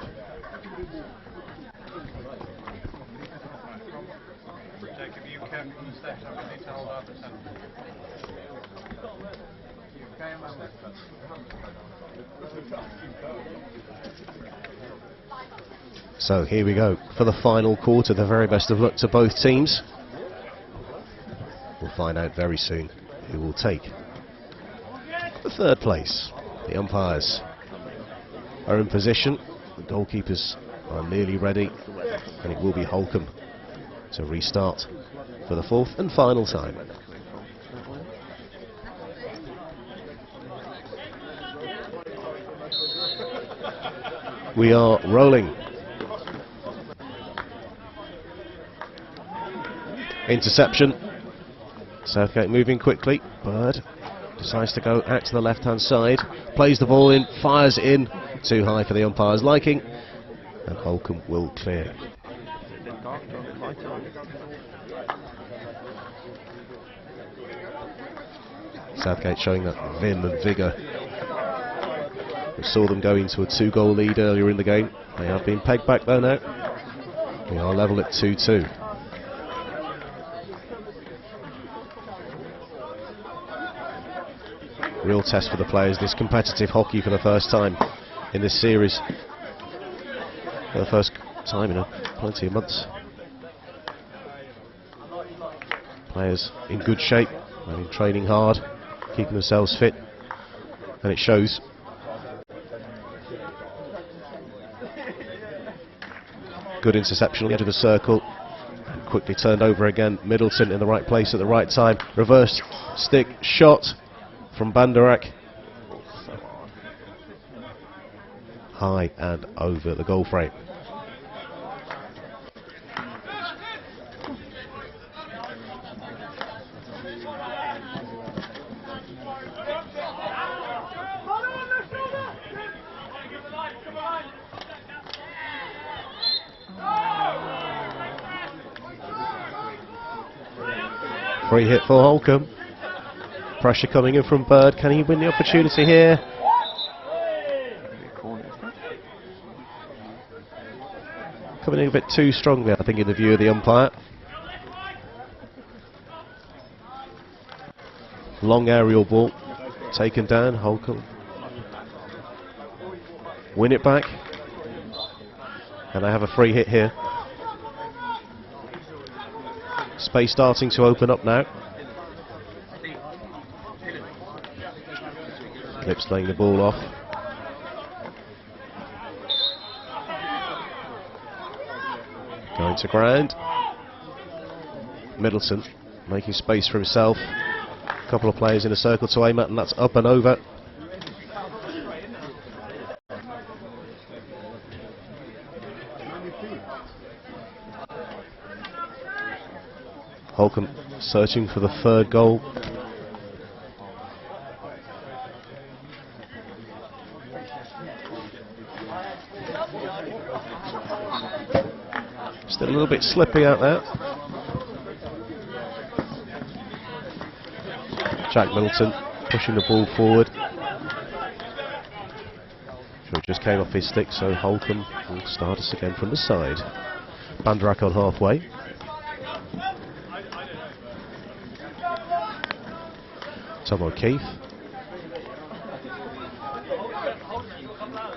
So here we go for the final quarter. The very best of luck to both teams. We'll find out very soon who will take the 3rd place. The umpires are in position. The goalkeepers are nearly ready, and it will be Holcombe to restart for the 4th and final time. We are rolling. Interception. Southgate moving quickly. Bird decides to go out to the left-hand side. Plays the ball in, fires in. Too high for the umpire's liking. And Holcombe will clear. Southgate showing that vim and vigour. We saw them go into a 2-goal lead earlier in the game. They have been pegged back though now. We are level at 2-2. Real test for the players, this competitive hockey for the first time in this series. For the first time in plenty of months. Players in good shape, training hard, keeping themselves fit, and it shows. Good interception on the edge of the circle, and quickly turned over again. Middleton in the right place at the right time. Reversed stick shot from Banderak. High and over the goal frame. Free hit for Holcombe. Pressure coming in from Bird. Can he win the opportunity here? Coming in a bit too strongly, I think, in the view of the umpire. Long aerial ball taken down. Holcombe win it back, and they have a free hit here. Space starting to open up now. Lips laying the ball off. Going to ground. Middleton making space for himself. A couple of players in a circle to aim at, and that's up and over. Holcombe searching for the 3rd goal. little bit slippy out there. Jack Middleton pushing the ball forward. Sure, it just came off his stick, so Holcombe will start us again from the side. Banderak on halfway. Tom O'Keefe.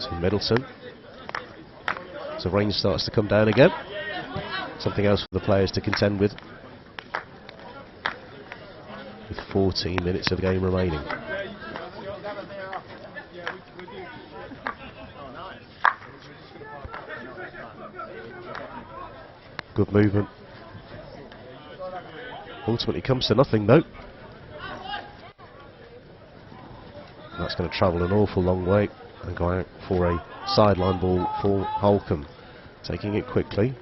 To Middleton. So rain starts to come down again. Something else for the players to contend with. With 14 minutes of the game remaining. Good movement. Ultimately comes to nothing though. That's going to travel an awful long way and go out for a sideline ball for Holcombe. Taking it quickly.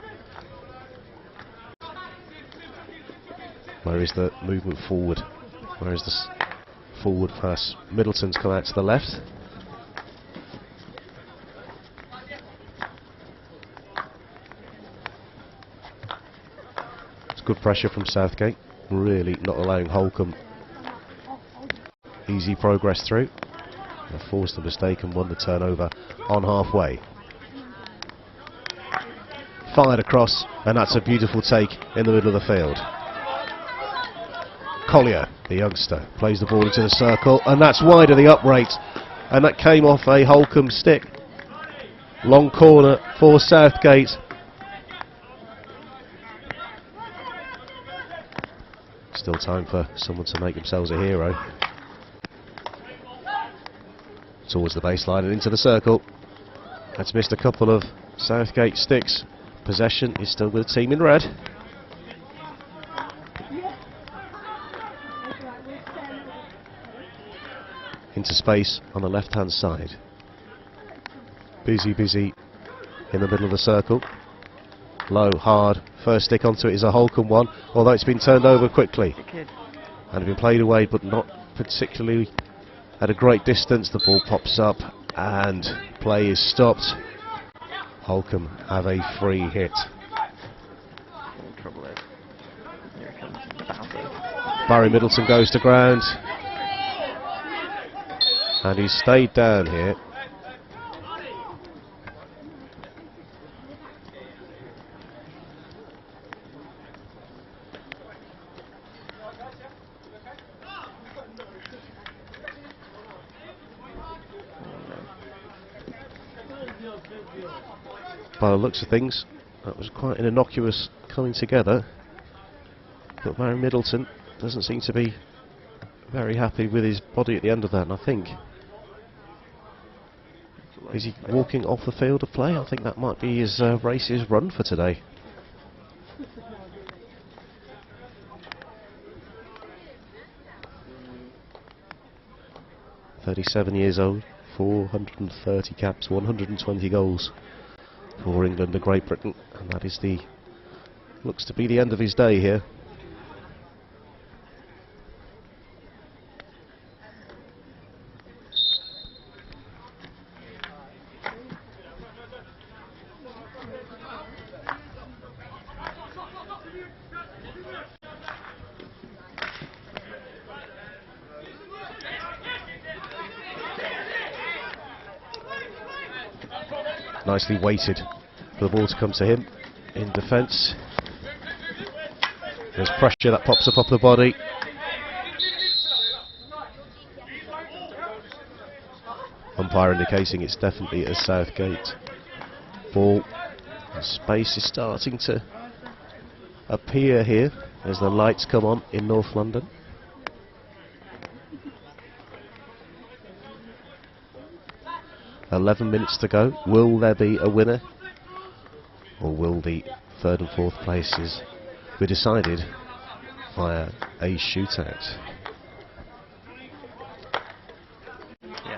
Where is the movement forward? Where is this forward pass? Middleton's come out to the left. It's good pressure from Southgate. Really not allowing Holcombe easy progress through. They forced a mistake and won the turnover on halfway. Fired across, and that's a beautiful take in the middle of the field. Collier, the youngster, plays the ball into the circle, and that's wide of the upright, and that came off a Holcombe stick. Long corner for Southgate. Still time for someone to make themselves a hero. Towards the baseline and into the circle. That's missed a couple of Southgate sticks. Possession is still with the team in red. Into space on the left hand side. Busy in the middle of the circle. Low, hard, first stick onto it is a Holcombe one, although it's been turned over quickly and been played away, but not particularly at a great distance. The ball pops up and play is stopped. Holcombe have a free hit. Trouble is, here comes Bowser. Barry Middleton goes to ground, and he's stayed down here. By the looks of things, that was quite an innocuous coming together, but Barry Middleton doesn't seem to be very happy with his body at the end of that, and I think, is he walking off the field of play? I think that might be his race's run for today. "37 years old, 430 caps, 120 goals for England and Great Britain, and that is looks to be the end of his day here." Nicely weighted for the ball to come to him in defence. There's pressure that pops up off the body. Umpire indicating it's definitely a Southgate ball. The space is starting to appear here as the lights come on in North London. "11 minutes to go. Will there be a winner? Or will the third and fourth places be decided via a shootout?" Yeah.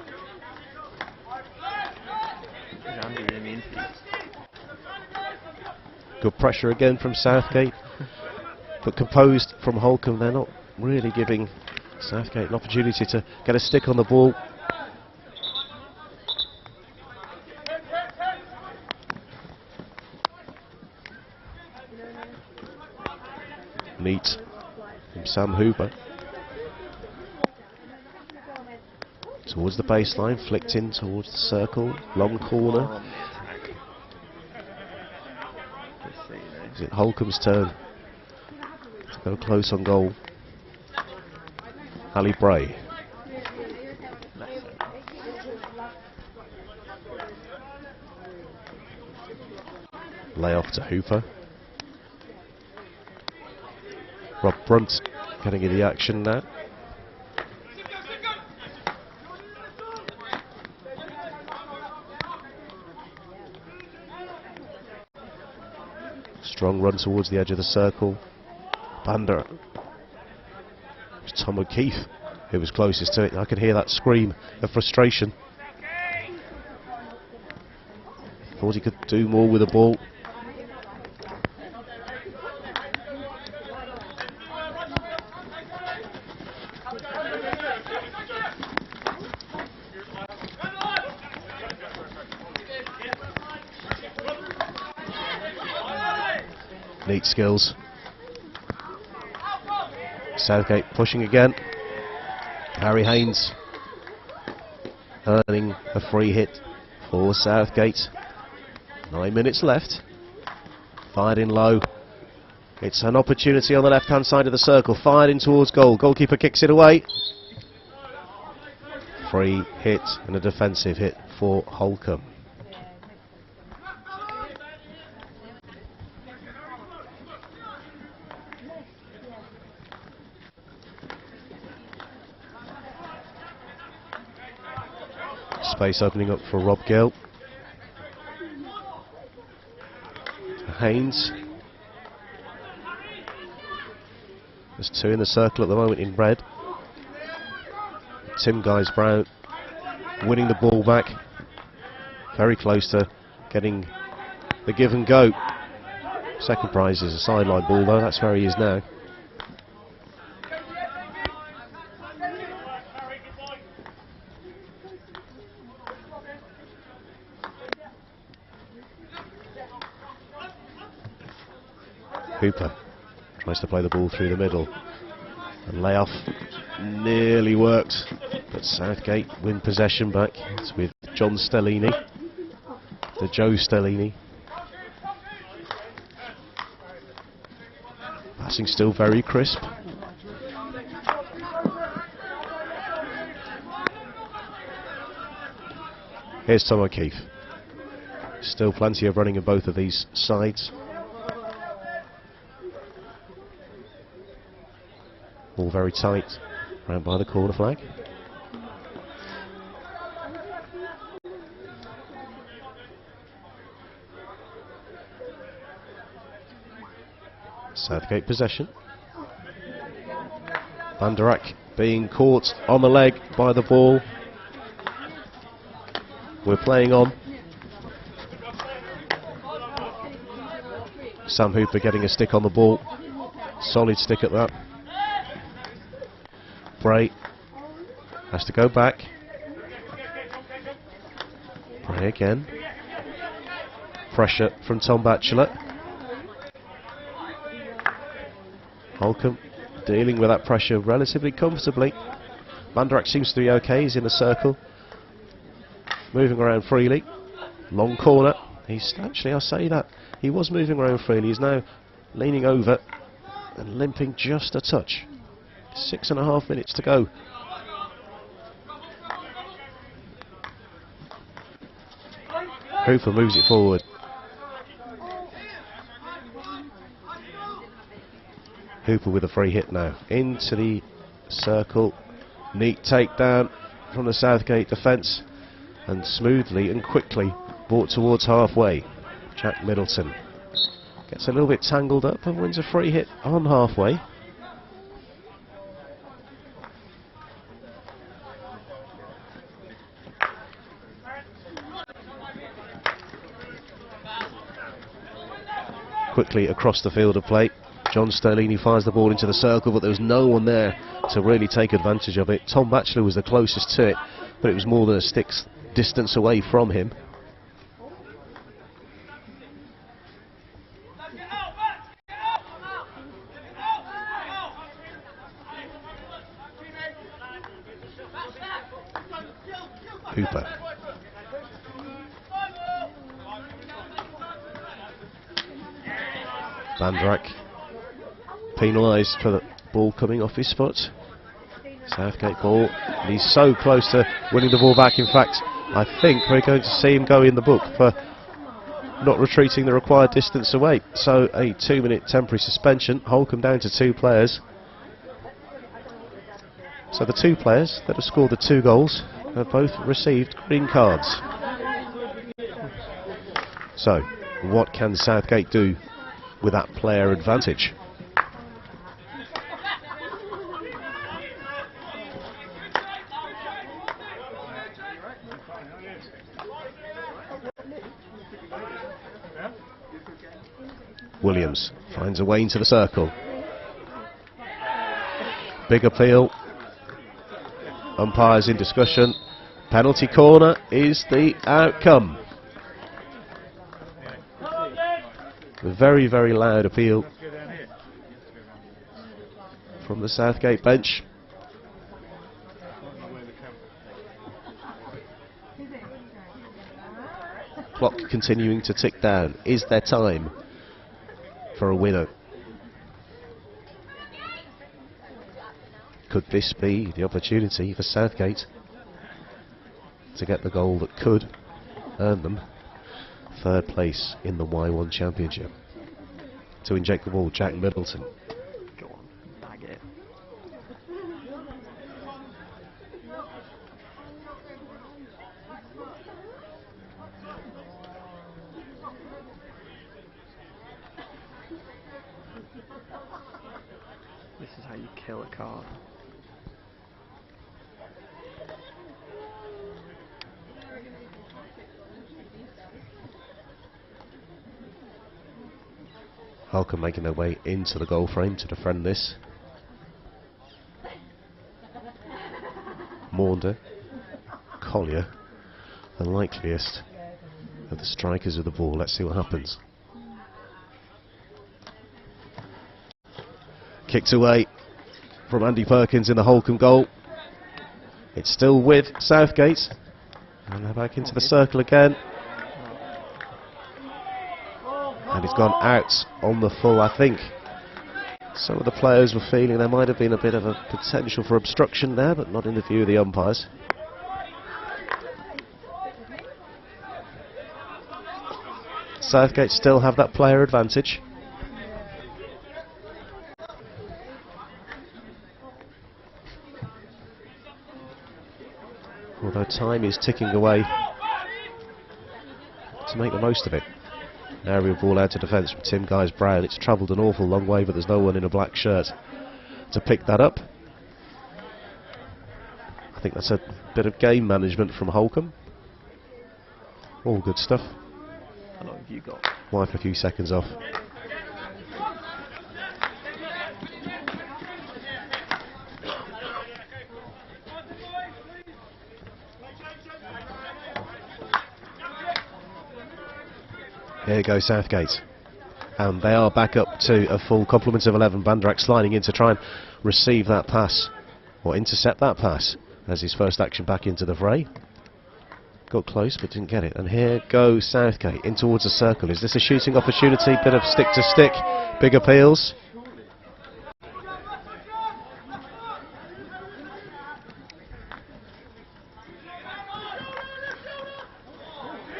Is Andy in the mean seats? Good pressure again from Southgate, but composed from Holcombe. They're not really giving Southgate an opportunity to get a stick on the ball. Neat from Sam Hooper. Towards the baseline, flicked in towards the circle, long corner. Is it Holcombe's turn to go close on goal? Ali Bray. Lay off to Hooper. Rob Brunt getting in the action now. Strong run towards the edge of the circle. Bander. It was Tom O'Keefe who was closest to it. I could hear that scream of frustration. Thought he could do more with the ball. Neat skills. Southgate pushing again. Harry Haynes earning a free hit for Southgate. 9 minutes left. Fired in low. It's an opportunity on the left hand side of the circle. Fired in towards goal. Goalkeeper kicks it away. Free hit and a defensive hit for Holcombe. Space opening up for Rob Gill. Haynes. There's two in the circle at the moment in red. Tim Guys-Brown winning the ball back. Very close to getting the give and go. Second prize is a sideline ball though, that's where he is now. Hooper tries to play the ball through the middle. And layoff nearly worked, but Southgate win possession back. It's with John Stellini, the Joe Stellini. Passing still very crisp. Here's Tom O'Keefe. Still plenty of running in both of these sides. All very tight, round by the corner flag. Southgate possession. Van der Eyck being caught on the leg by the ball. We're playing on. Sam Hooper getting a stick on the ball. Solid stick at that. Bray has to go back. Bray again. Pressure from Tom Batchelor. Holcombe dealing with that pressure relatively comfortably. Van der Eyck seems to be okay, he's in the circle. Moving around freely. Long corner. He's actually, I'll say that, he was moving around freely. He's now leaning over and limping just a touch. 6.5 minutes to go. Hooper moves it forward. Hooper with a free hit now. Into the circle. Neat takedown from the Southgate defence. And smoothly and quickly brought towards halfway. Jack Middleton gets a little bit tangled up and wins a free hit on halfway. Quickly across the field of play. John Sterlini fires the ball into the circle, but there was no one there to really take advantage of it. Tom Batchelor was the closest to it, but it was more than a stick's distance away from him. Hooper. Van Dijk penalised for the ball coming off his foot. Southgate ball, and he's so close to winning the ball back. In fact, I think we're going to see him go in the book for not retreating the required distance away. So a 2-minute temporary suspension. Holcombe down to 2 players. So the 2 players that have scored the 2 goals have both received green cards. So what can Southgate do with that player advantage? Williams finds a way into the circle. Big appeal. Umpires in discussion. Penalty corner is the outcome. A very, very loud appeal from the Southgate bench. Clock continuing to tick down. Is there time for a winner? Could this be the opportunity for Southgate to get the goal that could earn them 3rd place in the Y1 Championship? To inject the ball, Jack Middleton. Go on, bag it. This is how you kill a card. Holcombe making their way into the goal frame to defend this. Maunder, Collier, the likeliest of the strikers of the ball. Let's see what happens. Kicked away from Andy Perkins in the Holcombe goal. It's still with Southgate. And they're back into the circle again. And he's gone out on the full. I think some of the players were feeling there might have been a bit of a potential for obstruction there, but not in the view of the umpires. Southgate still have that player advantage. Although time is ticking away to make the most of it. Aerial ball out to defence from Tim Guys-Brown. It's travelled an awful long way, but there's no one in a black shirt to pick that up. I think that's a bit of game management from Holcombe. All good stuff. How long have you got? Wipe a few seconds off. Here goes Southgate. And they are back up to a full complement of 11. Van Dijk sliding in to try and receive that pass, or intercept that pass, as his first action back into the fray. Got close but didn't get it. And here goes Southgate in towards the circle. Is this a shooting opportunity? Bit of stick to stick. Big appeals.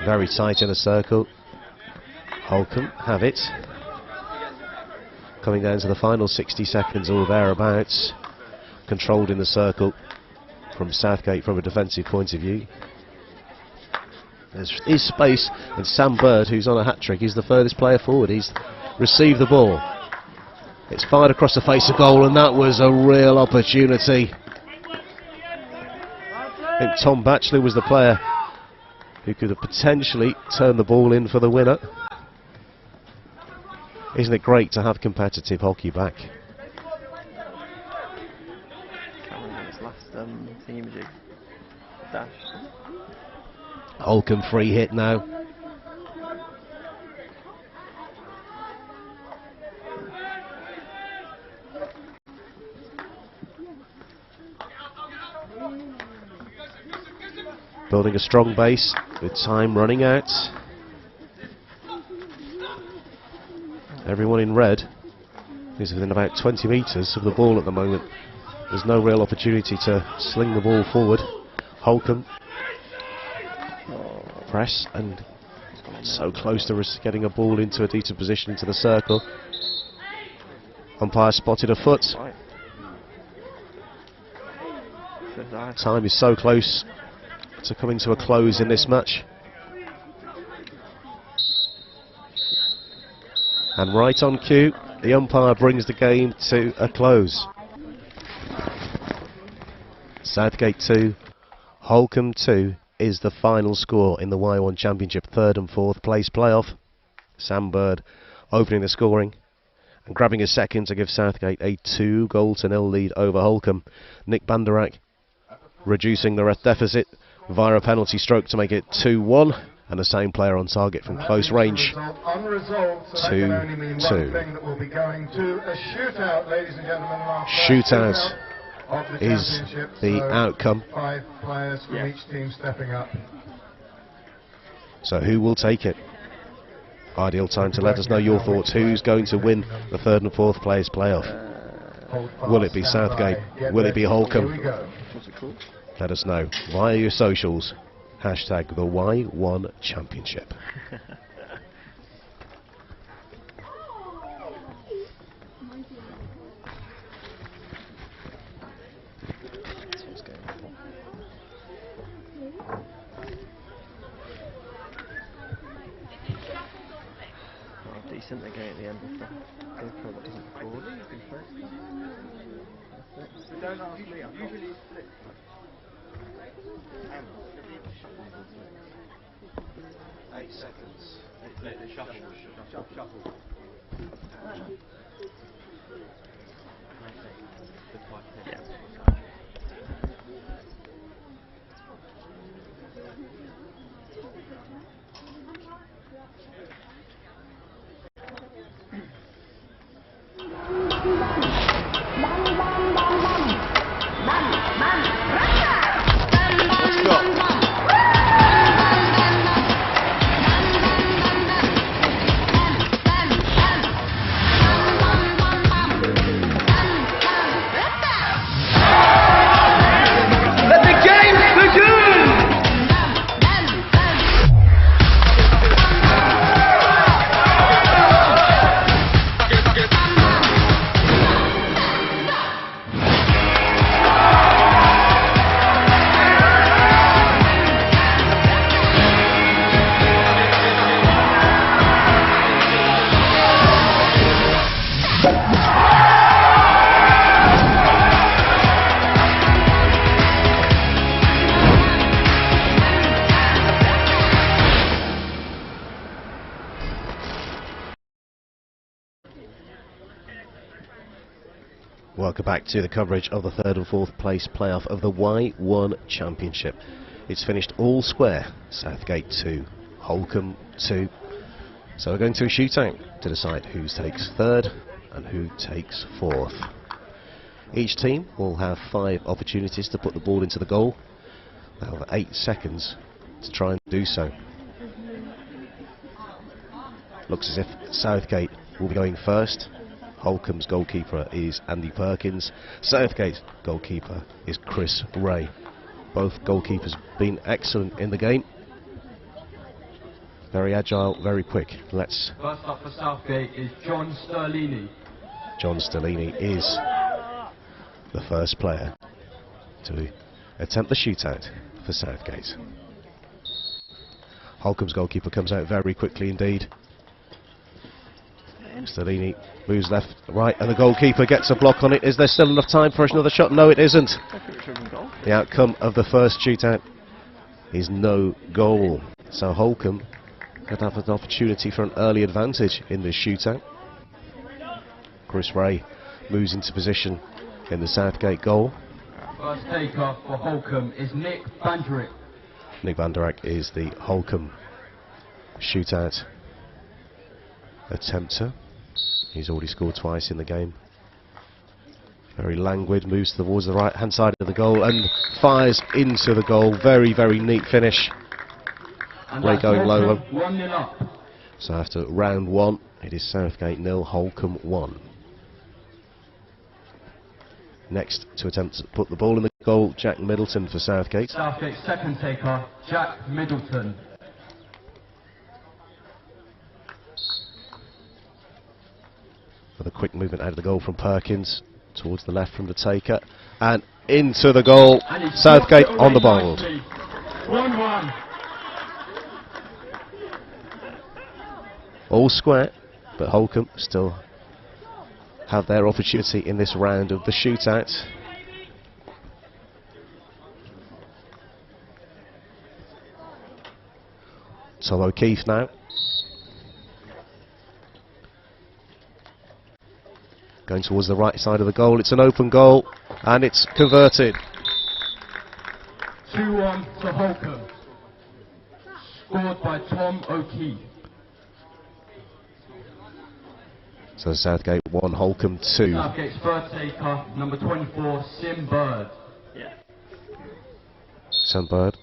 Very tight in the circle. Holcombe have it. Coming down to the final 60 seconds or thereabouts. Controlled in the circle from Southgate from a defensive point of view. There is space, and Sam Bird, who's on a hat-trick, is the furthest player forward. He's received the ball. It's fired across the face of goal, and that was a real opportunity. I think Tom Batchelor was the player who could have potentially turned the ball in for the winner. Isn't it great to have competitive hockey back? Can't remember his last thingamajig. Dash. Holcombe free hit now. building a strong base with time running out. Everyone in red is within about 20 metres of the ball at the moment. There's no real opportunity to sling the ball forward. Holcombe press and so close to getting a ball into a decent position into the circle. Umpire spotted a foot. Time is so close to coming to a close in this match. And right on cue, the umpire brings the game to a close. Southgate 2, Holcombe 2 is the final score in the Y1 Championship 3rd and 4th place playoff. Sam Bird opening the scoring and grabbing a second to give Southgate a 2-0 lead over Holcombe. Nick Banderak reducing the deficit via a penalty stroke to make it 2-1, and the same player on target from close range. 2-2. Shootout is the outcome. 5 players from each team stepping up. So who will take it? Ideal time to let us know your thoughts. Who's going to win the 3rd and 4th place playoff? Will it be Southgate? Will it be Holcombe? Let us know via your socials. Hashtag the Y1 Championship. Decent again at the end of the GoPro that doesn't record. Don't ask me, I'm usually split. 8 seconds. Let it shuffle. Shuffle. Yeah. Welcome back to the coverage of the 3rd and 4th place playoff of the Y1 Championship. It's finished all square. Southgate 2, Holcombe 2. So we're going to a shootout to decide who takes 3rd and who takes 4th. Each team will have 5 opportunities to put the ball into the goal. They'll have 8 seconds to try and do so. Looks as if Southgate will be going first. Holcombe's goalkeeper is Andy Perkins. Southgate's goalkeeper is Chris Ray. Both goalkeepers been excellent in the game. Very agile, very quick. Let's. First up for Southgate is John Sterlini. John Sterlini is the first player to attempt the shootout for Southgate. Holcombe's goalkeeper comes out very quickly indeed. Sterlini moves left, right, and the goalkeeper gets a block on it. Is there still enough time for another shot? No, it isn't. The outcome of the first shootout is no goal. So Holcombe could have an opportunity for an early advantage in this shootout. Chris Ray moves into position in the Southgate goal. First taker for Holcombe is Nick Banderak. Nick Banderak is the Holcombe shootout attempter. He's already scored twice in the game. Very languid, moves towards the right hand side of the goal and fires into the goal. Very, very neat finish. Play going low. 1-0 up. So after round 1, it is Southgate 0, Holcombe 1. Next to attempt to put the ball in the goal, Jack Middleton for Southgate. Southgate's second taker, Jack Middleton. With a quick movement out of the goal from Perkins, towards the left from the taker, and into the goal. Southgate on the board. 1-1. All square, but Holcombe still have their opportunity in this round of the shootout. Tom O'Keefe now. Going towards the right side of the goal. It's an open goal, and it's converted. 2-1 to Holcombe. Scored by Tom O'Keefe. So Southgate 1, Holcombe 2. Southgate's third taker, number 24, Sim Bird. Yeah. Sam Bird.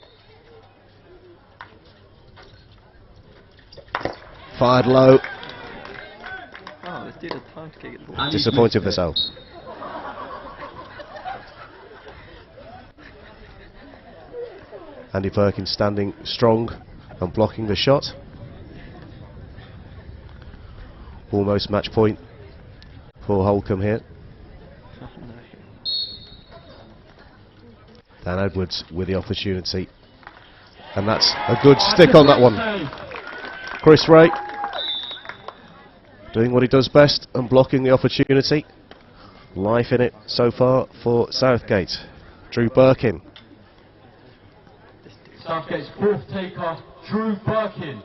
Fired low. Oh, this dude had time to kick it the ball. Disappointed with herself. Andy Perkins standing strong and blocking the shot. Almost match point for Holcombe here. Dan Edwards with the opportunity. And that's a good stick on that one. Chris Ray doing what he does best and blocking the opportunity. Life in it so far for Southgate. Drew Birkin. Southgate's fourth taker, Drew Birkin.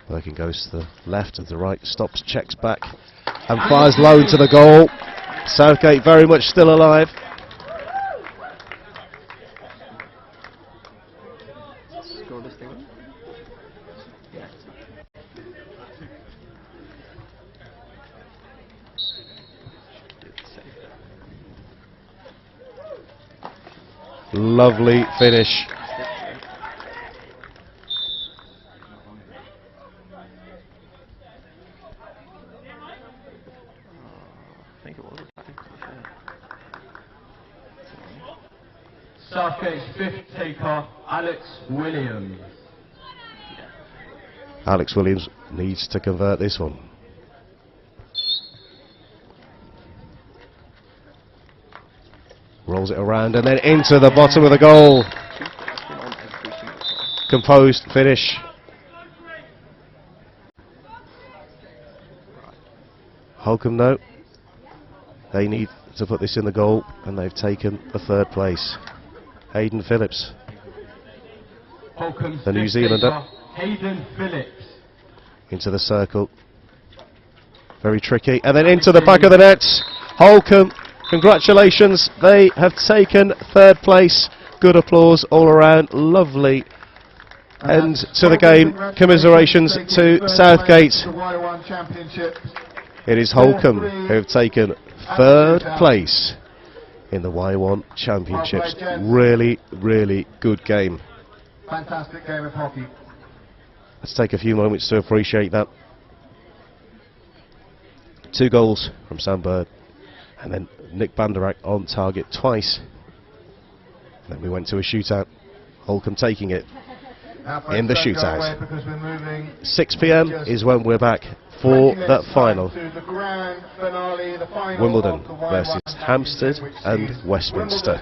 Birkin goes to the left and the right, stops, checks back and fires low into the goal. Southgate very much still alive. Score this thing. Yeah. Lovely finish. I think it was a tackle, to be fair. Southgate's fifth taker, Alex Williams. Alex Williams needs to convert this one. Rolls it around and then into the bottom of the goal. Composed finish. Holcombe though, they need to put this in the goal and they've taken the third place. Hayden Phillips, Holcombe's the New fifth Zealander, taker, Hayden Phillips. into the circle. Very tricky. And then into the back of the net. Holcombe, congratulations. They have taken third place. Good applause all around. Lovely end to the game. Commiserations to Southgate. It is Holcombe who have taken third place in the Y1 Championships. Really, really good game. Fantastic game of hockey. Let's take a few moments to appreciate that. 2 goals from Sam Bird, and then Nick Banderak on target twice. And then we went to a shootout. Holcombe taking it in the shootout. 6 p.m. is when we're back for that final. Wimbledon versus Hamstead and Westminster.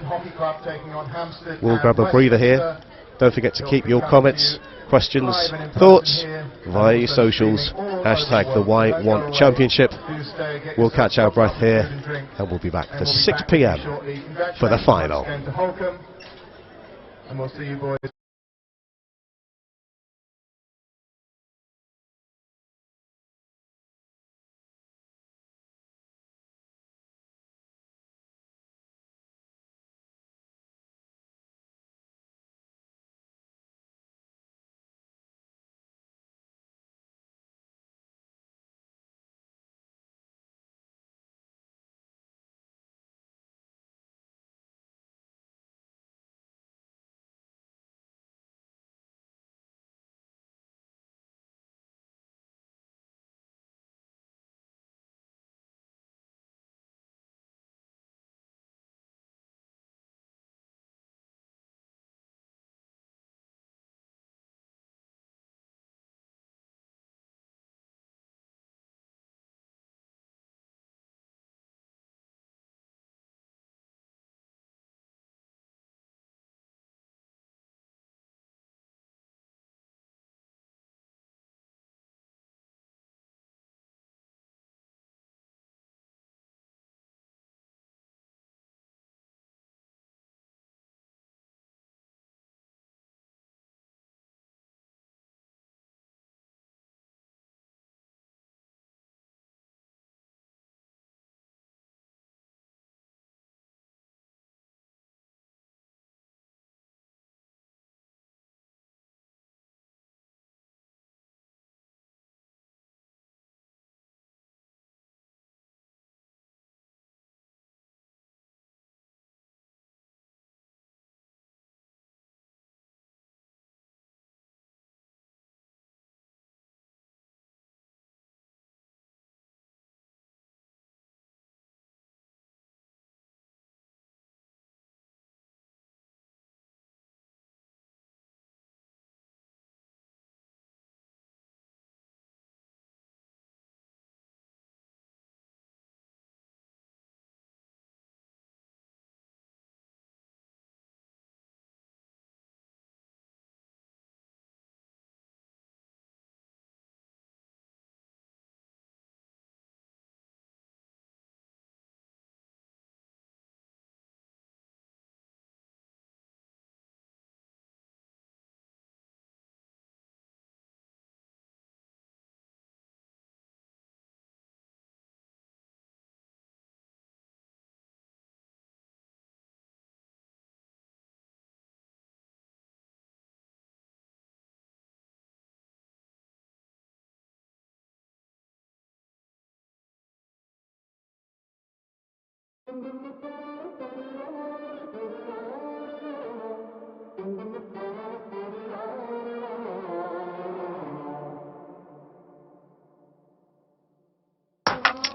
We'll grab a breather here. Don't forget to keep your comments, questions, thoughts via your socials. Hashtag the Y1 Championship. We'll catch our breath here and we'll be back for 6 p.m. for the final. And we'll see you boys.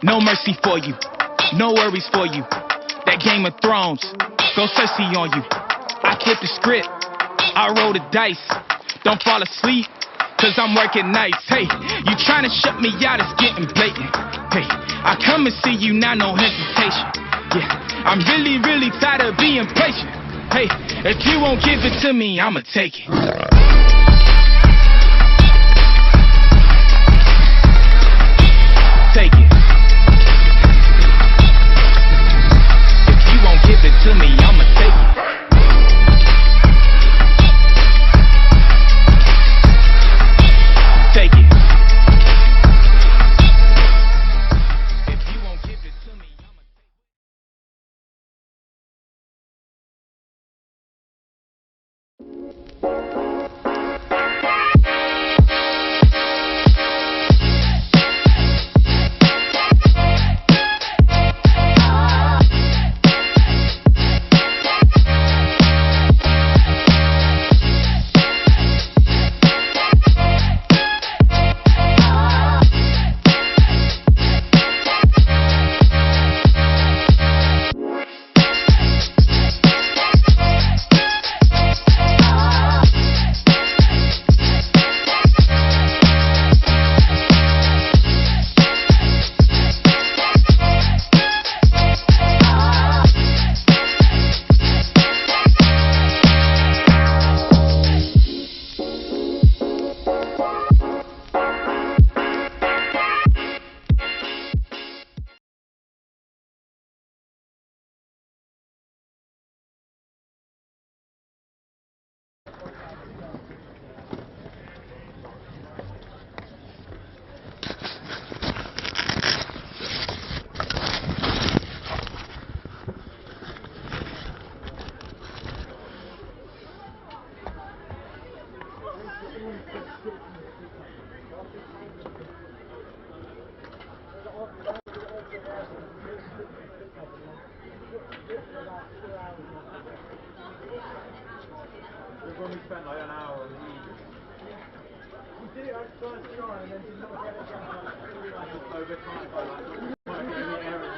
No mercy for you, no worries for you. That Game of Thrones, go Cersei on you. I flip the script, I roll the dice. Don't fall asleep, cause I'm working nights. Hey, you trying to shut me out, it's getting blatant. Hey, I come and see you now, no hesitation. Yeah, I'm really, really tired of being patient. Hey, if you won't give it to me, I'ma take it. Take it. Give it to me, I'ma take it. Take it. If you won't give it to me, I'ma take it. We've only spent like an hour on the We did it at first try and then did not get it over time by like working in the area.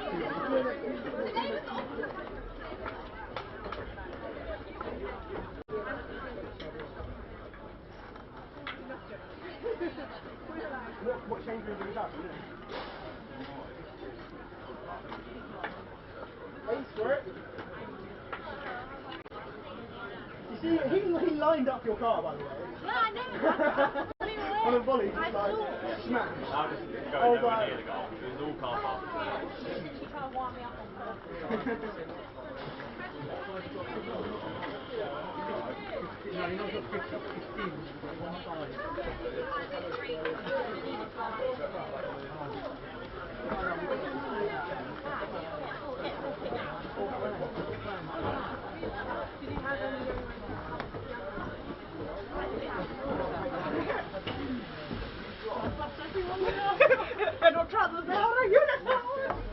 What change have you done? Ace for it. You see, he lined up your car, by the way. Yeah, I know. On a volley, just like smash. I just go nowhere near the goal. It was all car park. She can't wind me up on purpose. No, you're not got 15, one side. And I'll try to down a uniform.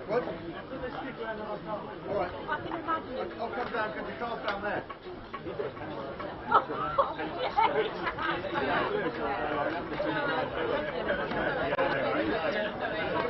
What? Alright. I'll come down because the car's down there. Oh, yes.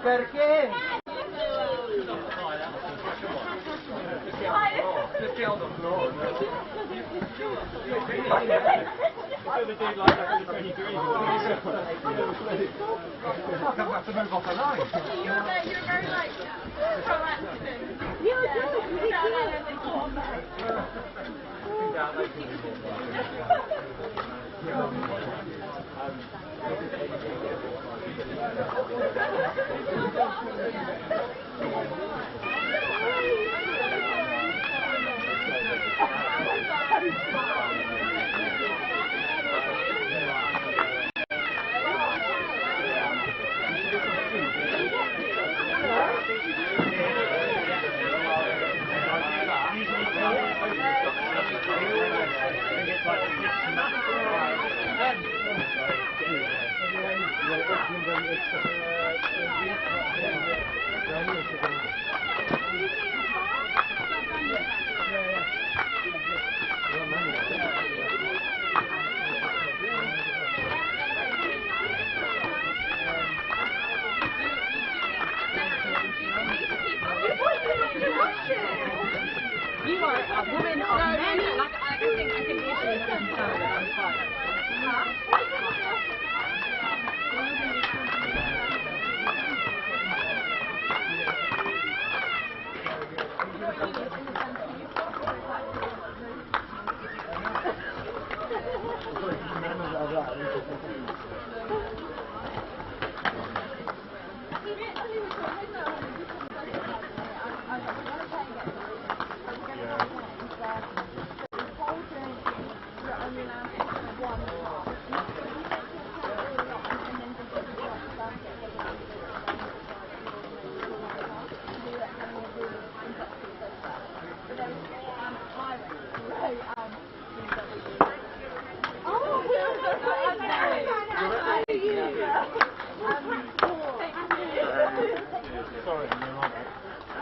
Perché? You're very like proactive. You are a woman of many. I think the issue is concerned that I'm fine.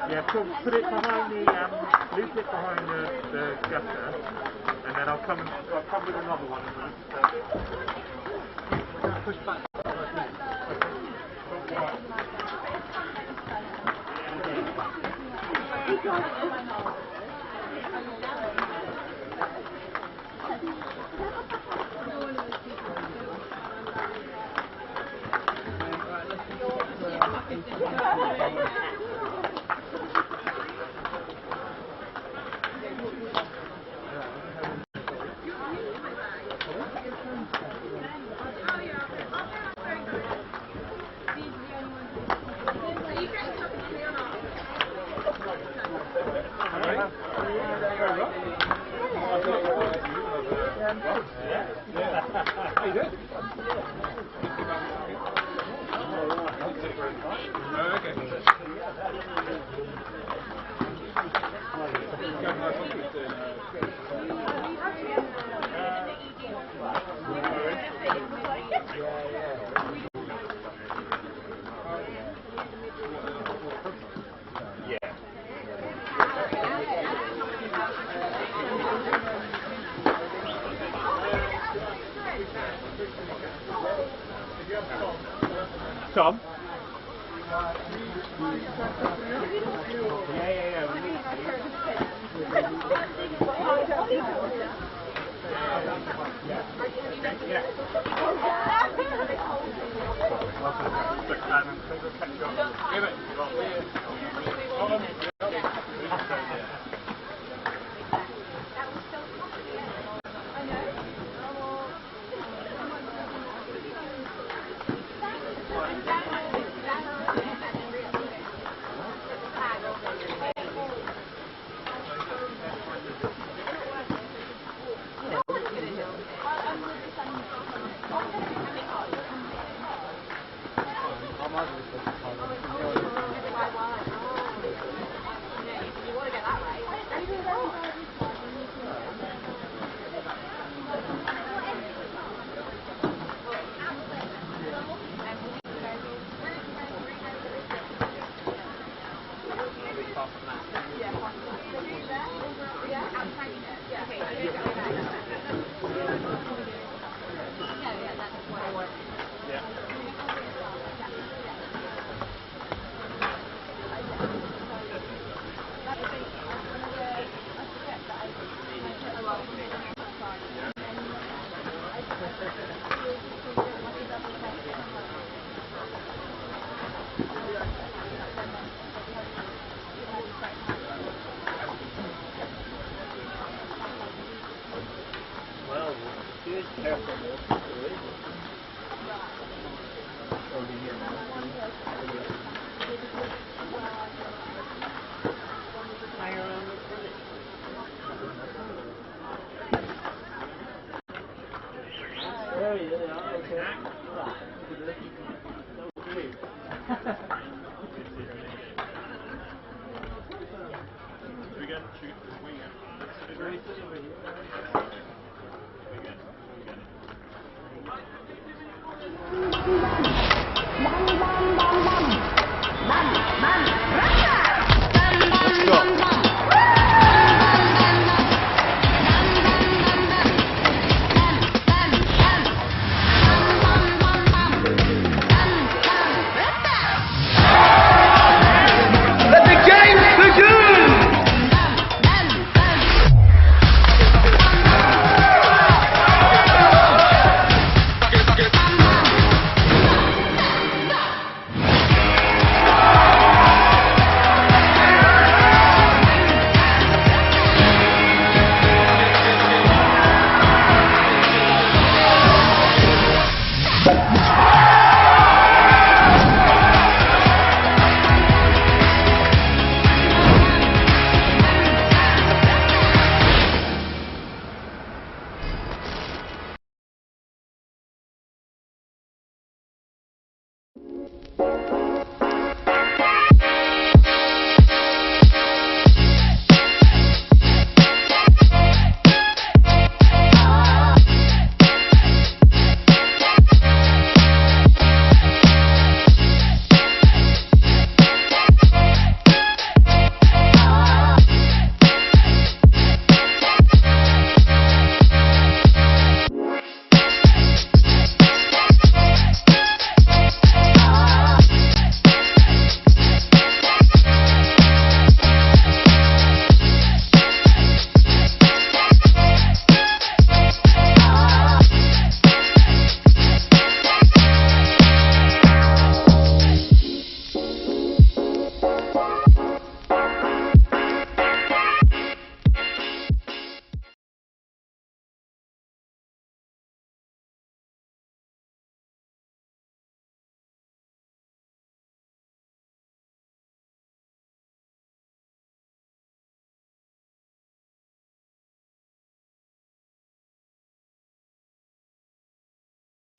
Yeah, so put it behind the, loop it behind the gutter, and then I'll come with another one and push back. Tom?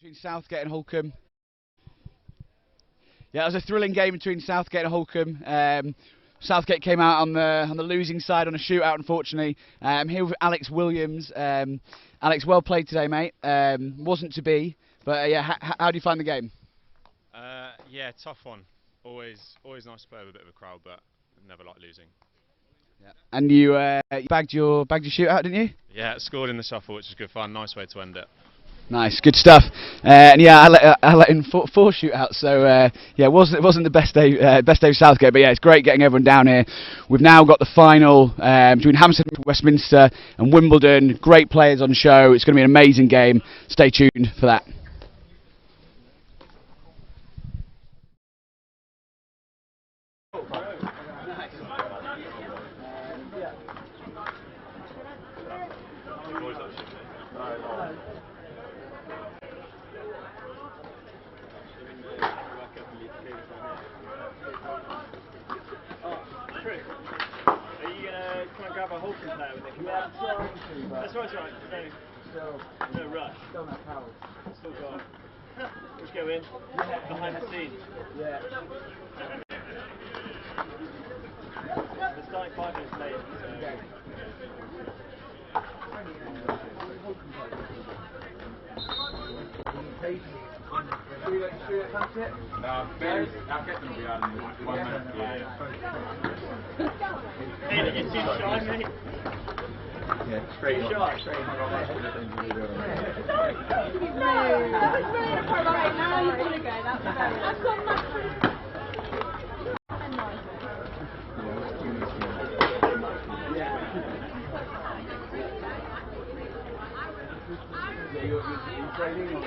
Between Southgate and Holcombe. Yeah, it was a thrilling game between Southgate and Holcombe. Southgate came out on the losing side on a shootout, unfortunately. Here with Alex Williams. Alex, well played today, mate. Wasn't to be, but yeah, how do you find the game? Yeah, tough one. Always nice to play with a bit of a crowd, but never like losing. Yeah. And you bagged your shootout, didn't you? Yeah, scored in the shuffle, which was good fun. Nice way to end it. Nice, good stuff. And yeah, I let in four shootouts. So yeah, it wasn't the best day of Southgate, but yeah, it's great getting everyone down here. We've now got the final between Hamstead, Westminster, and Wimbledon. Great players on show. It's going to be an amazing game. Stay tuned for that. Grab a Holcombe player when they come back. That's right. No rush. Still got. Let's go in. Behind the scenes. Yeah. They're starting 5 minutes late. No, I'll get them to be out in 1 minute. Hey, you're too shy, mate. Yeah, straight on. That was really appropriate. Now you want to go. That's great. I've got my You're training or?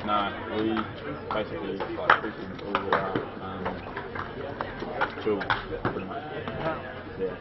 No, we basically like briefings all about chill pretty much. Yeah.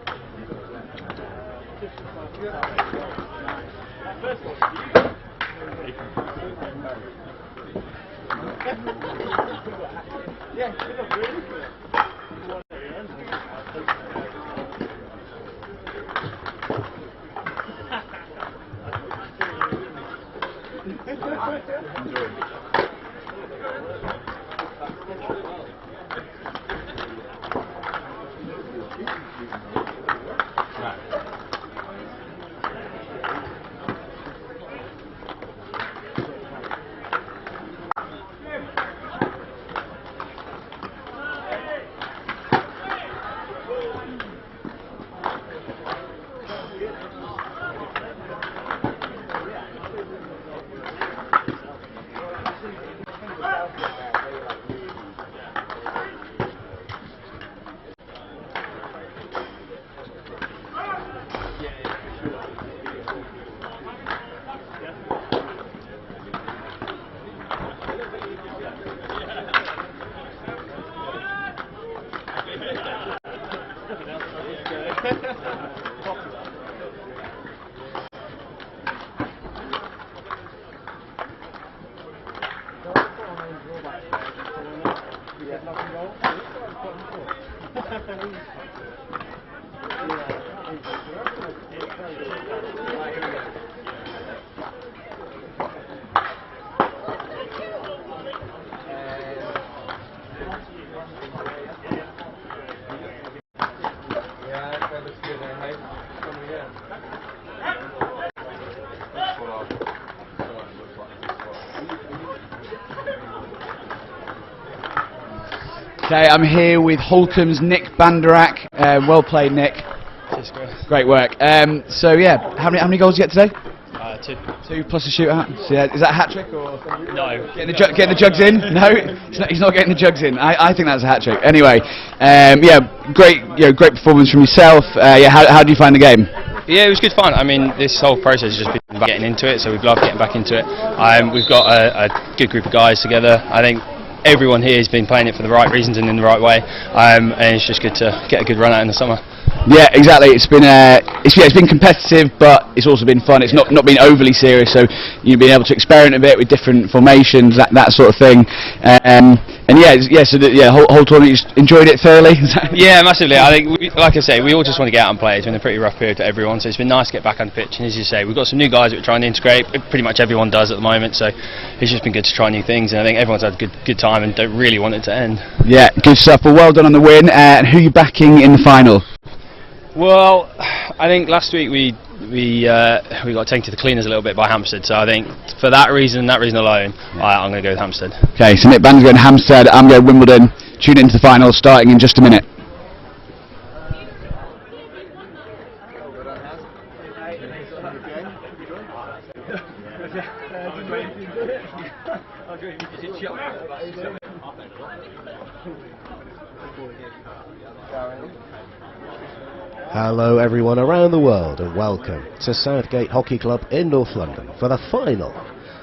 Okay, I'm here with Holcombe's Nick Banderak. Well played, Nick. Cheers, great work. So yeah, how many goals did you get today? 2. 2 plus a shootout. So yeah, is that a hat trick or? No. Getting the jugs in? No, he's not getting the jugs in. I think that's a hat trick. Anyway, yeah, great performance from yourself. Yeah, how do you find the game? Yeah, it was good fun. I mean, this whole process has just been about getting into it, so we've loved getting back into it. We've got a good group of guys together. I think everyone here has been playing it for the right reasons and in the right way, and it's just good to get a good run out in the summer. Yeah, exactly. It's been competitive, but it's also been fun. It's not been overly serious, so you've been able to experiment a bit with different formations, that sort of thing. And whole tournament, you enjoyed it thoroughly. Yeah, massively. I think, like I say, we all just want to get out and play. It's been a pretty rough period for everyone, so it's been nice to get back on the pitch. And as you say, we've got some new guys that we're trying to integrate. Pretty much everyone does at the moment, so it's just been good to try new things. And I think everyone's had a good time and don't really want it to end. Yeah, good stuff. Well done on the win. And who are you backing in the final? Well, I think last week we got taken to the cleaners a little bit by Hamstead, so I think for that reason alone, I'm going to go with Hamstead. Okay, so Nick Band's going Hamstead, I'm going Wimbledon. Tune into the final starting in just a minute. Hello everyone around the world and welcome to Southgate Hockey Club in North London for the final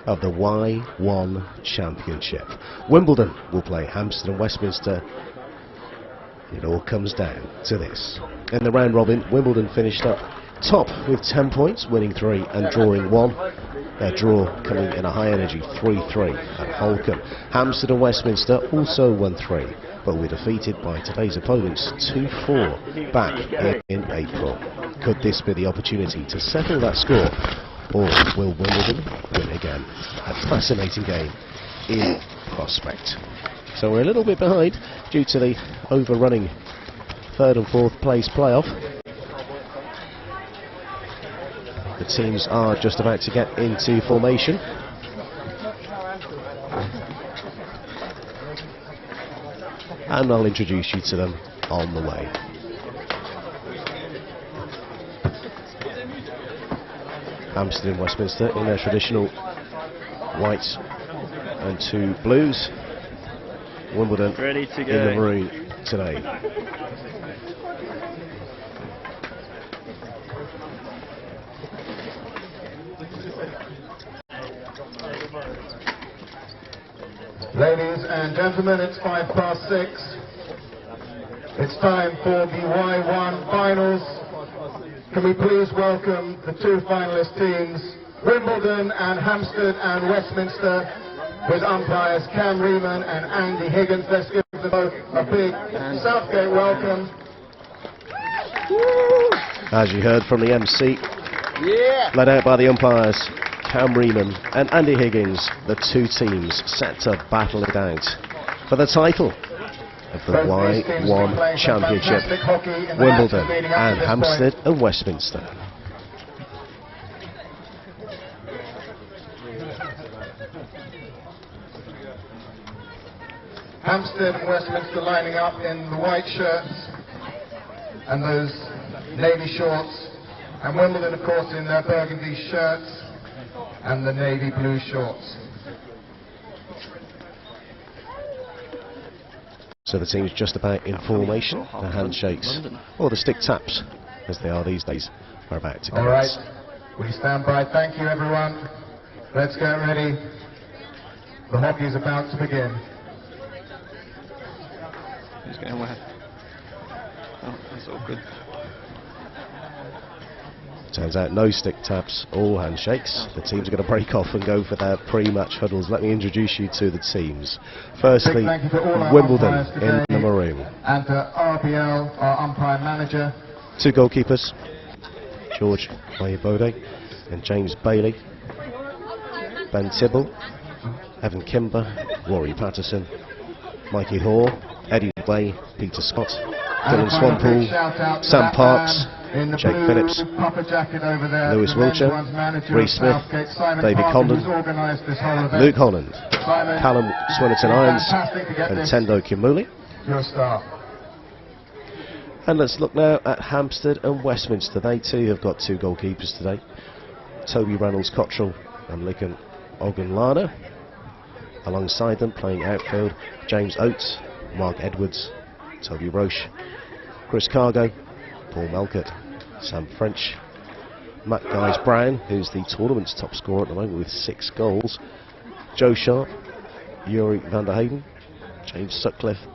of the Y1 Championship. Wimbledon will play Hamstead and Westminster. It all comes down to this. In the round robin, Wimbledon finished up top with 10 points, winning 3 and drawing 1. Their draw coming in a high energy 3-3 at Holcombe. Hamstead and Westminster also won 3, but were defeated by today's opponents 2-4 back in April. Could this be the opportunity to settle that score, or will Wimbledon win again? A fascinating game in prospect. So we're a little bit behind due to the overrunning 3rd and 4th place playoff. The teams are just about to get into formation. And I'll introduce you to them on the way. Hamstead and Westminster in their traditional white and 2 blues. Wimbledon ready to go in the maroon today. Ladies and gentlemen, it's 6:05. It's time for the Y1 finals. Can we please welcome the 2 finalist teams, Wimbledon and Hamstead and Westminster, with umpires Cam Reeman and Andy Higgins. Let's give them both a big Southgate welcome. As you heard from the MC, led out by the umpires Cam Reeman and Andy Higgins, the 2 teams set to battle it out for the title of the Y1 Championship, Wimbledon and Hamstead and Westminster. Hamstead and Westminster lining up in the white shirts and those navy shorts, and Wimbledon of course in their burgundy shirts and the navy blue shorts. So the team's just about in formation. The handshakes, or the stick taps as they are these days, are about to commence. Alright, we stand by. Thank you everyone. Let's get ready. The hockey is about to begin. Who's going where? Oh, that's all good. Turns out no stick taps, all handshakes. The teams are going to break off and go for their pre-match huddles. Let me introduce you to the teams. Firstly, Wimbledon in the maroon. And RBL, our umpire manager. 2 goalkeepers, George Oyebode and James Bailey. Ben Tibble, Evan Kimber, Rory Patterson, Mikey Hoare, Eddie Way, Peter Scott, Dylan Swanpool, Sam Parks, Jake Phillips, Lewis Wiltshire, Reece Smith, David Condon, Luke Holland, Callum Swinnerton Irons and Tendo Kimuli. And let's look now at Hamstead and Westminster. They too have got 2 goalkeepers today. Toby Reynolds Cottrell and Lincoln Ogunlana. Alongside them playing outfield, James Oates, Mark Edwards, Toby Roche, Chris Cargo, Paul Melkert, Sam French, Matt Guys-Brown, who's the tournament's top scorer at the moment with 6 goals, Joe Sharp, Yuri van der Hayden, James Sutcliffe,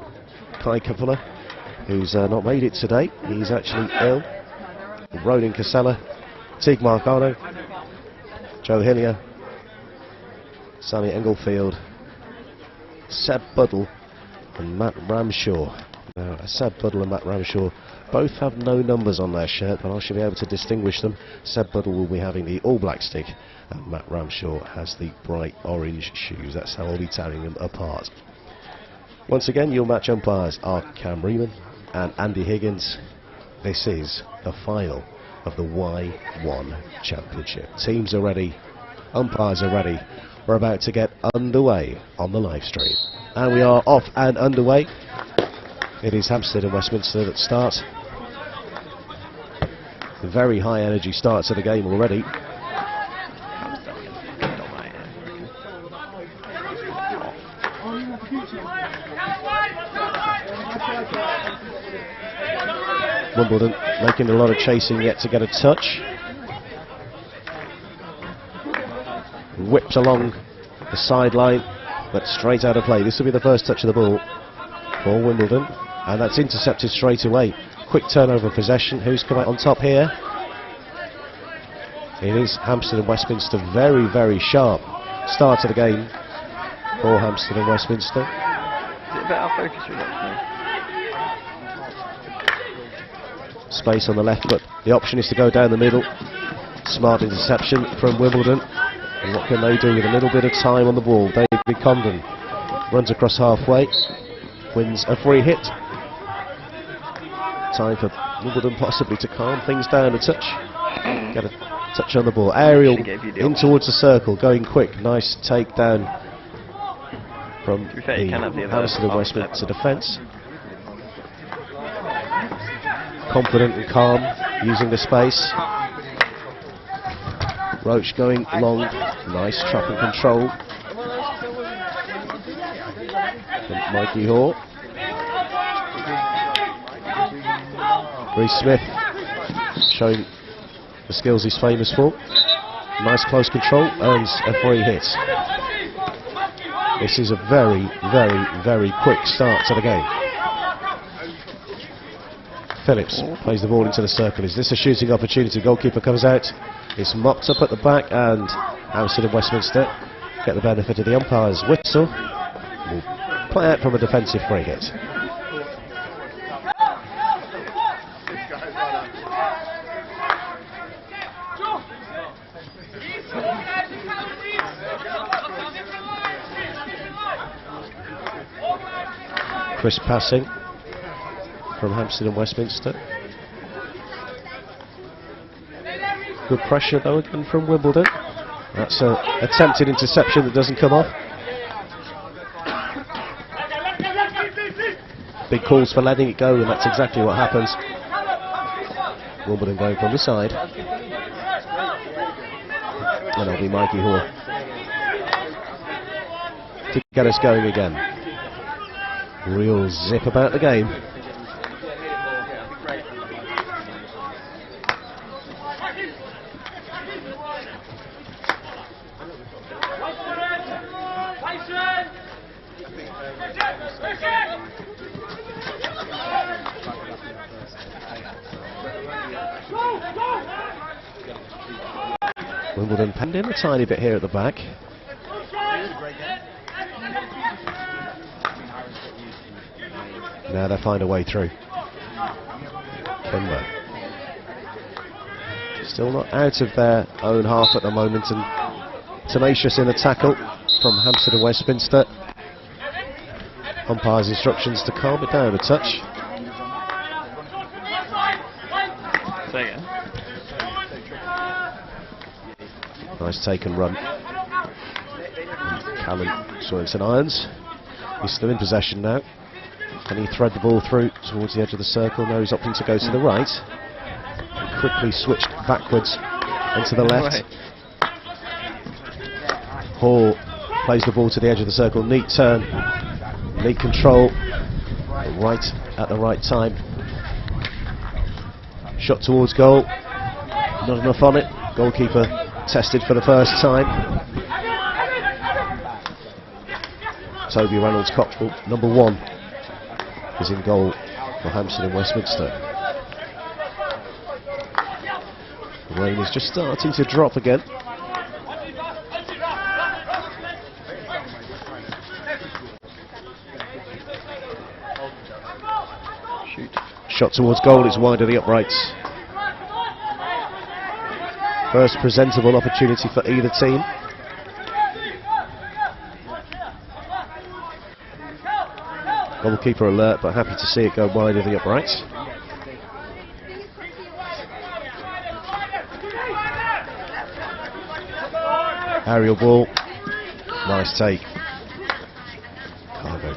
Kai Kavala, who's not made it today, he's actually ill, Ronan Casella, Teague Marcano, Joe Hillier, Sammy Englefield, Seb Buddle and Matt Ramshaw. Now, Seb Buddle and Matt Ramshaw both have no numbers on their shirt, but I should be able to distinguish them. Seb Buddle will be having the all black stick and Matt Ramshaw has the bright orange shoes. That's how I'll be telling them apart. Once again, your match umpires are Cam Riemann and Andy Higgins. This is the final of the Y1 Championship. Teams are ready, umpires are ready. We're about to get underway on the live stream. And we are off and underway. It is Hamstead and Westminster that start. Very high energy start to the game already. Wimbledon making a lot of chasing yet to get a touch. Whipped along the sideline, but straight out of play. This will be the first touch of the ball for Wimbledon, and that's intercepted straight away. Quick turnover of possession. Who's come out on top here? It is Hamstead and Westminster. Very, very sharp start to the game for Hamstead and Westminster. Is it a bit out of focus reduction? Space on the left, but the option is to go down the middle. Smart interception from Wimbledon. And what can they do with a little bit of time on the ball? David Condon runs across halfway, wins a free hit. Time for Wimbledon possibly to calm things down a touch. Get a touch on the ball. Aerial in towards the circle, going quick. Nice takedown from the Hamstead and Westminster defence. Confident and calm, using the space. Roach going long, nice trap and control from Mikey Hoare. Reece Smith showing the skills he's famous for. Nice close control, earns a free hit. This is a very, very, very quick start to the game. Phillips plays the ball into the circle. Is this a shooting opportunity? Goalkeeper comes out. It's mopped up at the back, and Hamstead and Westminster get the benefit of the umpire's whistle. Will play out from a defensive free hit. Crisp passing from Hamstead and Westminster. Good pressure though again from Wimbledon. That's an attempted interception that doesn't come off. Big calls for letting it go, and that's exactly what happens. Wimbledon going from the side. And that'll be Mikey Hoare to get us going again. Real zip about the game. Wimbledon penned in a tiny bit here at the back. Now they find a way through. Kimber. Still not out of their own half at the moment, and tenacious in the tackle from Hamstead and Westminster. Umpire's instructions to calm it down a touch. Nice take and run. Callum Swinton irons. He's still in possession now. Can he thread the ball through towards the edge of the circle? No, he's opting to go to the right. And quickly switched backwards and to the left. Hall plays the ball to the edge of the circle. Neat turn. Neat control. Right at the right time. Shot towards goal. Not enough on it. Goalkeeper tested for the first time. Toby Reynolds Cockful, number 1, is in goal for Hamstead and Westminster. The rain is just starting to drop again. Shot towards goal, it's wide of the uprights. First presentable opportunity for either team. Goalkeeper alert, but happy to see it go wide of the uprights. Aerial ball. Nice take. Cargo.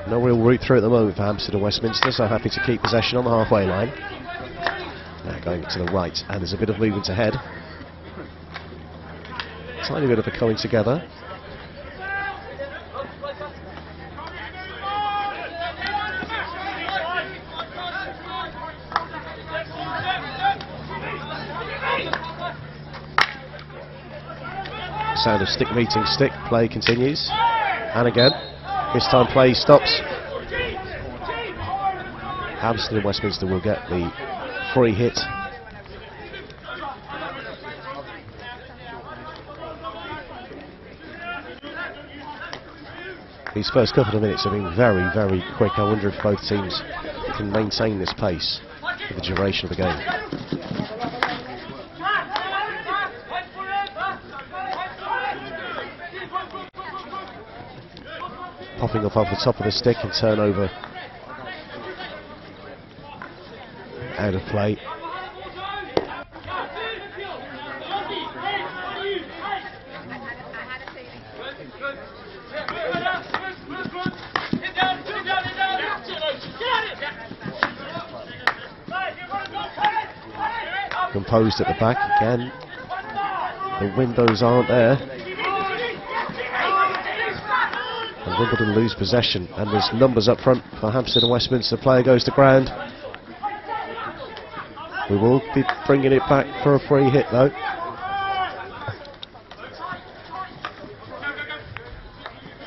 No real route through at the moment for Hamstead and Westminster, so happy to keep possession on the halfway line. Now going to the right, and there's a bit of movement ahead. Tiny bit of a coming together. Sound of stick meeting stick, play continues. And again. This time play stops. Hamstead and Westminster will get the free hit. These first couple of minutes have been very, very quick. I wonder if both teams can maintain this pace for the duration of the game. Popping up off the top of the stick and turn over. Out of play. Composed at the back again. The windows aren't there. And Wimbledon lose possession, and there's numbers up front for Hamstead and Westminster. Player goes to ground. We will be bringing it back for a free hit though.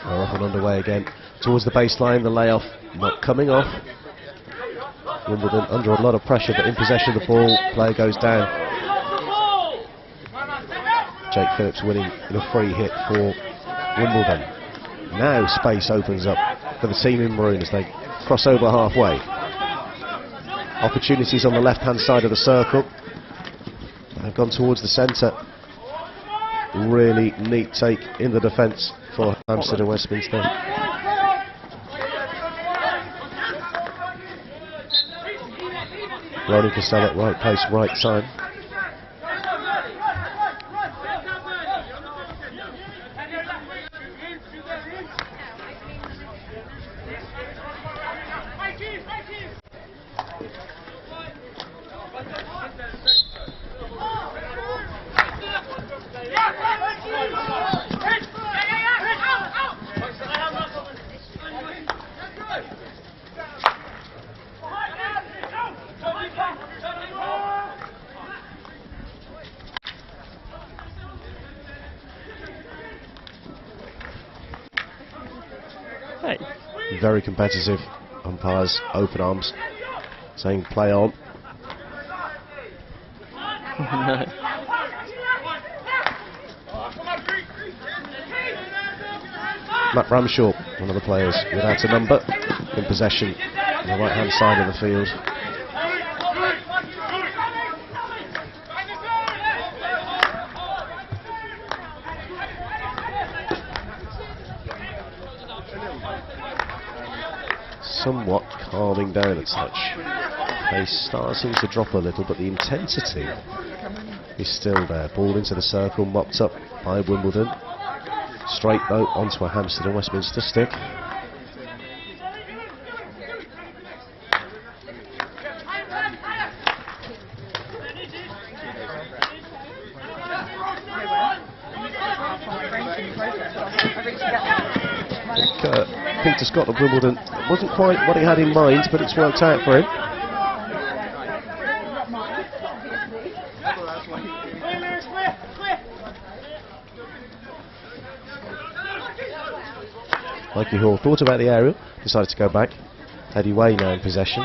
We're up and underway again. Towards the baseline, the layoff not coming off. Wimbledon under a lot of pressure, but in possession of the ball. Player goes down. Jake Phillips winning in a free hit for Wimbledon. Now space opens up for the team in maroon as they cross over halfway. Opportunities on the left hand side of the circle. They've gone towards the centre. Really neat take in the defence for Hamstead and Westminster. Ronnie Costello, right place, right time. very competitive. Umpires, open arms, saying play on. Matt Ramshaw, one of the players without a number, in possession on the right hand side of the field. Somewhat calming down a touch. Pace starting to drop a little, but the intensity is still there. Ball into the circle, mopped up by Wimbledon. Straight though onto a Hamstead and Westminster stick. Peter Scott of Wimbledon wasn't quite what he had in mind, but it's worked out for him. Mikey Hall thought about the aerial, decided to go back. Eddie Way now in possession.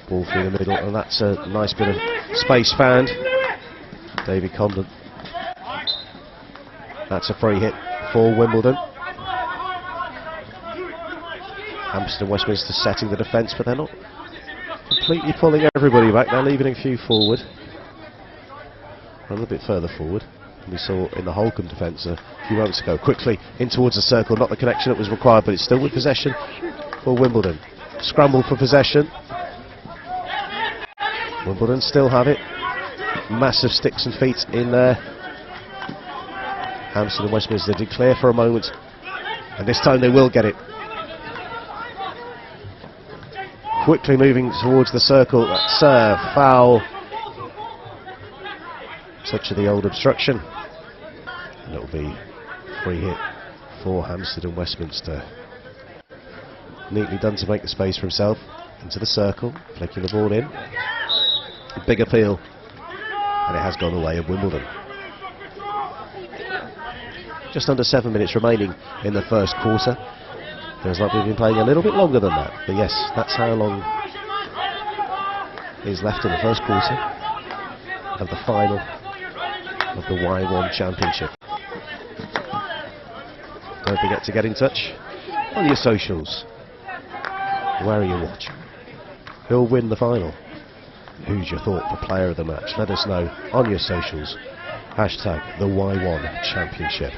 Ball through the middle, and that's a nice bit of space found. Davy Condon. That's a free hit for Wimbledon. Hamstead and Westminster setting the defence, but they're not completely pulling everybody back. They're leaving a few forward. A little bit further forward. We saw in the Holcombe defence a few moments ago. Quickly in towards the circle, not the connection that was required, but it's still with possession for Wimbledon. Scramble for possession. Wimbledon still have it. Massive sticks and feet in there. Hamstead and Westminster declare for a moment, and this time they will get it. Quickly moving towards the circle. That's foul. Touch of the old obstruction. And it'll be free hit for Hamstead and Westminster. Neatly done to make the space for himself. Into the circle, flicking the ball in. A big appeal, and it has gone away of Wimbledon. Just under 7 minutes remaining in the first quarter. Feels like we've been playing a little bit longer than that, but yes, that's how long is left in the first quarter of the final of the Y1 Championship. Don't forget to get in touch on your socials. Where are you watching? Who'll win the final? Who's your thought for player of the match? Let us know on your socials. Hashtag the Y1 Championship.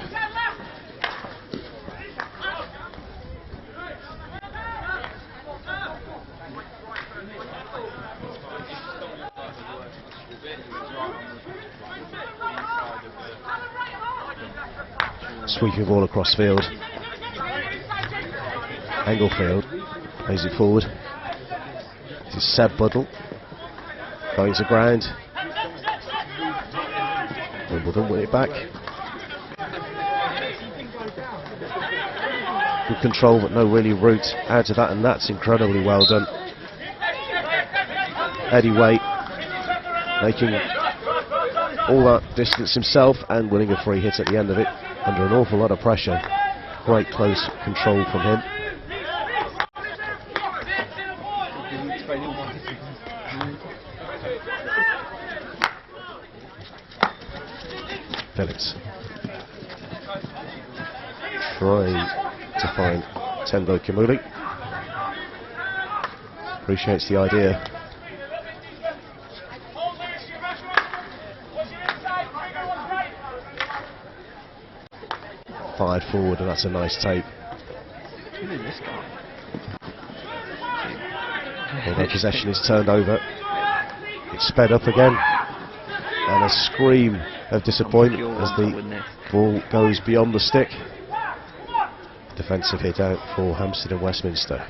Sweeping ball across field. Englefield plays it forward. This is Seb Buddle going to ground. Wimbledon win it back. Good control, but no really route out of that, and that's incredibly well done. Eddie Way making all that distance himself and winning a free hit at the end of it under an awful lot of pressure. Great close control from him. Phillips trying to find Tendo Kimuli. Appreciates the idea. Fired forward, and that's a nice tape. Although possession is turned over, it's sped up again, and a scream of disappointment as the ball goes beyond the stick. Defensive hit out for Hamstead and Westminster.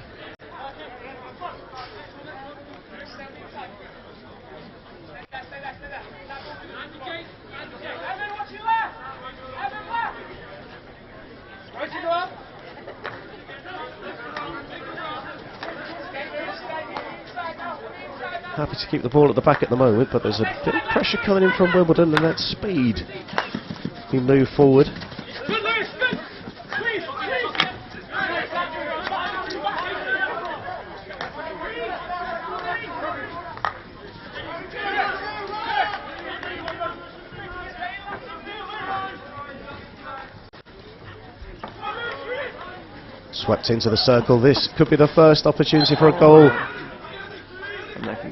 Happy to keep the ball at the back at the moment, but there's a bit of pressure coming in from Wimbledon, and that speed. We move forward. Swept into the circle. This could be the first opportunity for a goal.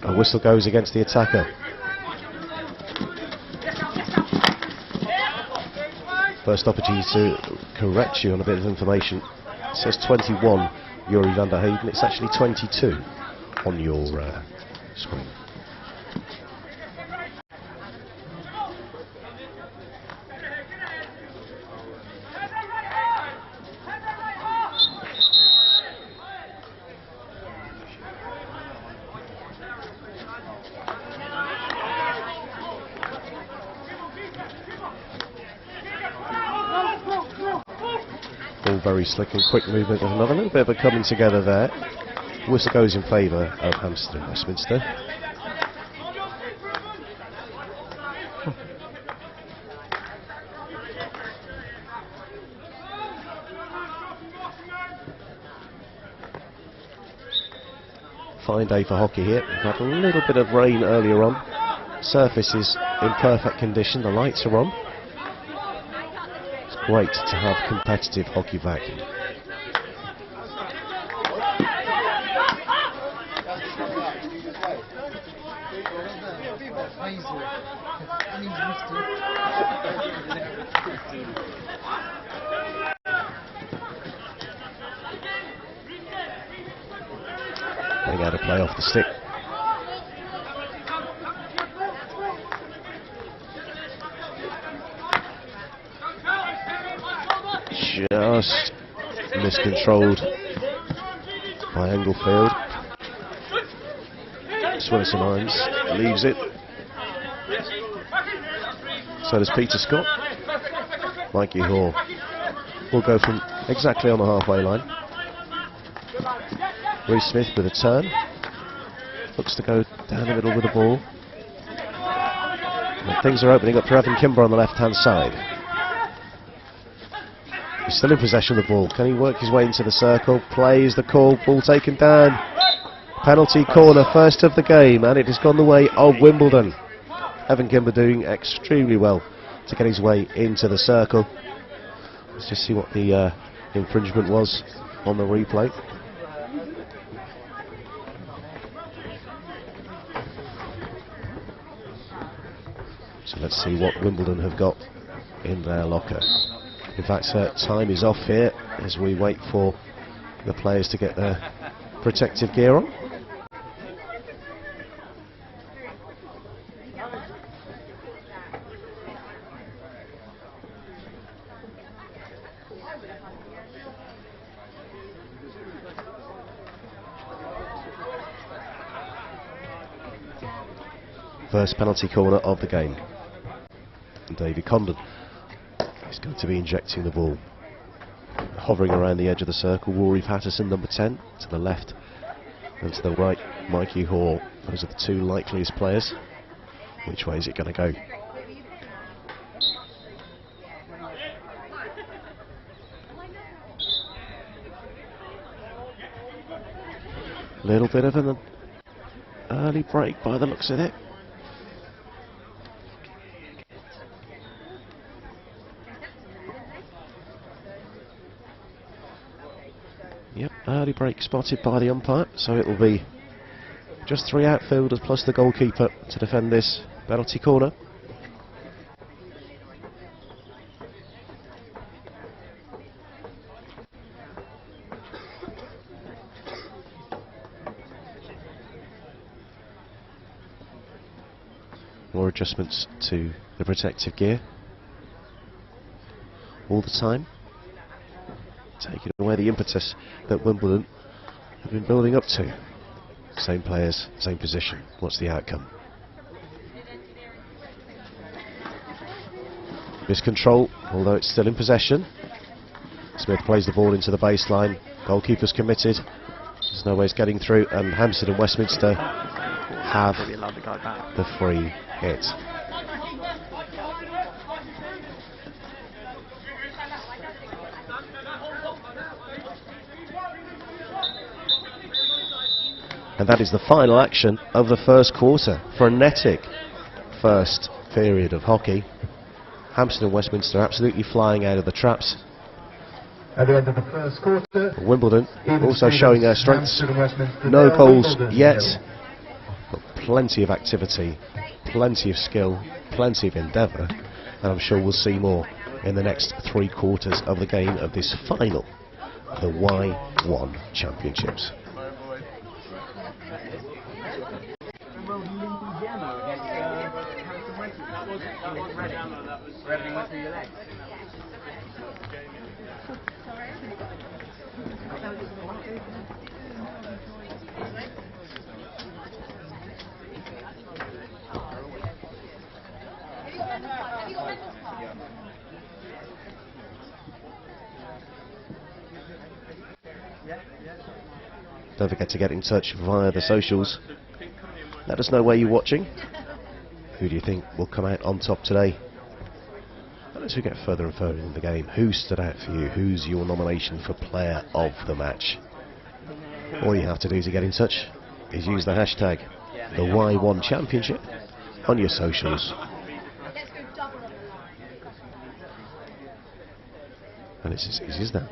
A whistle goes against the attacker. First opportunity to correct you on a bit of information. It says 21, Yuri van der Heyden. It's actually 22 on your screen. All very slick and quick movement, and another little bit of a coming together there. Whistle goes in favour of Hamstead and Westminster. Fine day for hockey here. We've had a little bit of rain earlier on. Surface is in perfect condition, the lights are on. Great to have competitive hockey back. They got to play off the stick. Just miscontrolled by Englefield. Swillison Hines leaves it. So does Peter Scott. Mikey Hoare will go from exactly on the halfway line. Reece Smith with a turn. Looks to go down the middle with the ball. And things are opening up for Evan Kimber on the left hand side. He's still in possession of the ball. Can he work his way into the circle? Plays the call. Ball taken down. Penalty corner, first of the game, and it has gone the way of Wimbledon. Evan Kimber doing extremely well to get his way into the circle. Let's just see what the infringement was on the replay. So let's see what Wimbledon have got in their locker. In fact, time is off here as we wait for the players to get their protective gear on. First penalty corner of the game. And David Condon is going to be injecting the ball. Hovering around the edge of the circle, Rory Patterson, number 10, to the left, and to the right, Mikey Hoare. Those are the two likeliest players. Which way is it going to go? Little bit of an early break by the looks of it. Yep, early break spotted by the umpire, so it will be just 3 outfielders plus the goalkeeper to defend this penalty corner. More adjustments to the protective gear all the time, taking away the impetus that Wimbledon have been building up to. Same players, same position. What's the outcome? Miscontrol, although it's still in possession. Smith plays the ball into the baseline. Goalkeeper's committed. There's no way it's getting through, and Hamstead and Westminster have the free hit. And that is the final action of the first quarter. Frenetic first period of hockey. Hamstead and Westminster absolutely flying out of the traps. At the end of the first quarter, Wimbledon also showing their strengths. No goals yet, but plenty of activity, plenty of skill, plenty of endeavour, and I'm sure we'll see more in the next 3 quarters of the game of this final of the Y1 Championships. Don't forget to get in touch via the socials. Let us know where you're watching. Who do you think will come out on top today? And as we get further and further in the game, who stood out for you? Who's your nomination for player of the match? All you have to do to get in touch is use the hashtag the Y1 Championship on your socials. And it's as easy as that.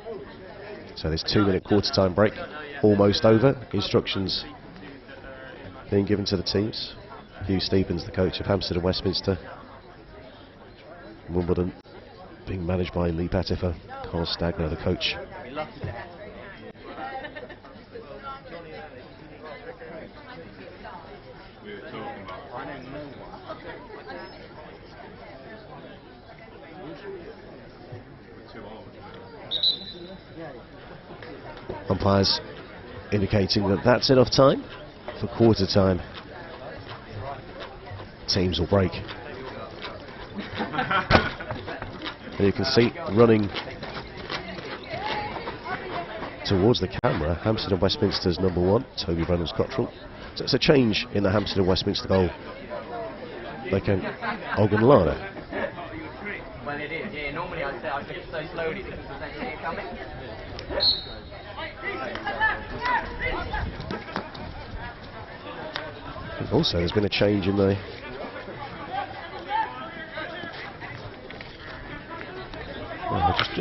So this 2-minute quarter-time break almost over. Instructions being given to the teams. Hugh Stephens, the coach of Hamstead and Westminster. Wimbledon being managed by Lee Pettifer. Carl Stagner, the coach. Umpires indicating that that's enough time for quarter time. Teams will break. And you can see running towards the camera, Hamstead and Westminster's number 1, Toby Reynolds-Cottrell. So it's a change in the Hamstead and Westminster goal. They can Ogunlana. Well, it is, yeah. Normally I'd say I'd do it so slowly because I don't see it coming. Also, there's been a change in the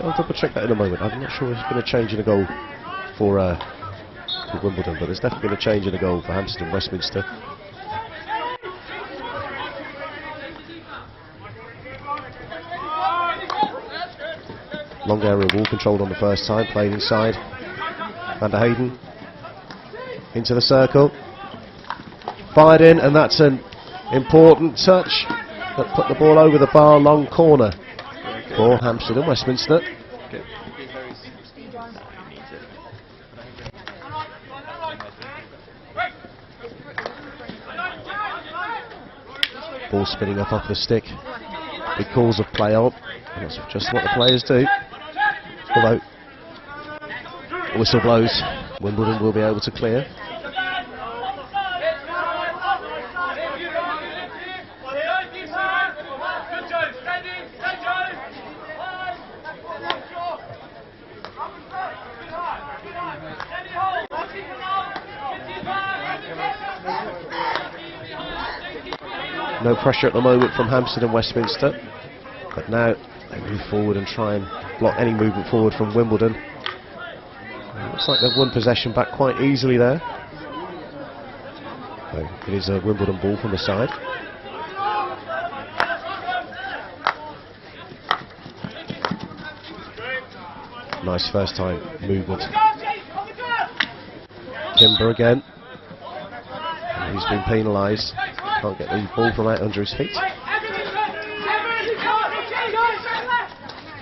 I'll double check that in a moment. I'm not sure if there's been a change in the goal for Wimbledon, but there's definitely been a change in the goal for Hamstead and Westminster. Long area ball controlled on the first time, played inside. Van der Hayden into the circle. Fired in, and that's an important touch that put the ball over the bar, long corner for Hamstead and Westminster. Ball spinning up off the stick. Big calls of play on, and that's just what the players do. Although whistle blows, Wimbledon will be able to clear. No pressure at the moment from Hamstead and Westminster, but now they move forward and try and block any movement forward from Wimbledon. Looks like they've won possession back quite easily there. So it is a Wimbledon ball from the side. Nice first time movement. Kimber again. He's been penalised. Can't get the ball from out under his feet.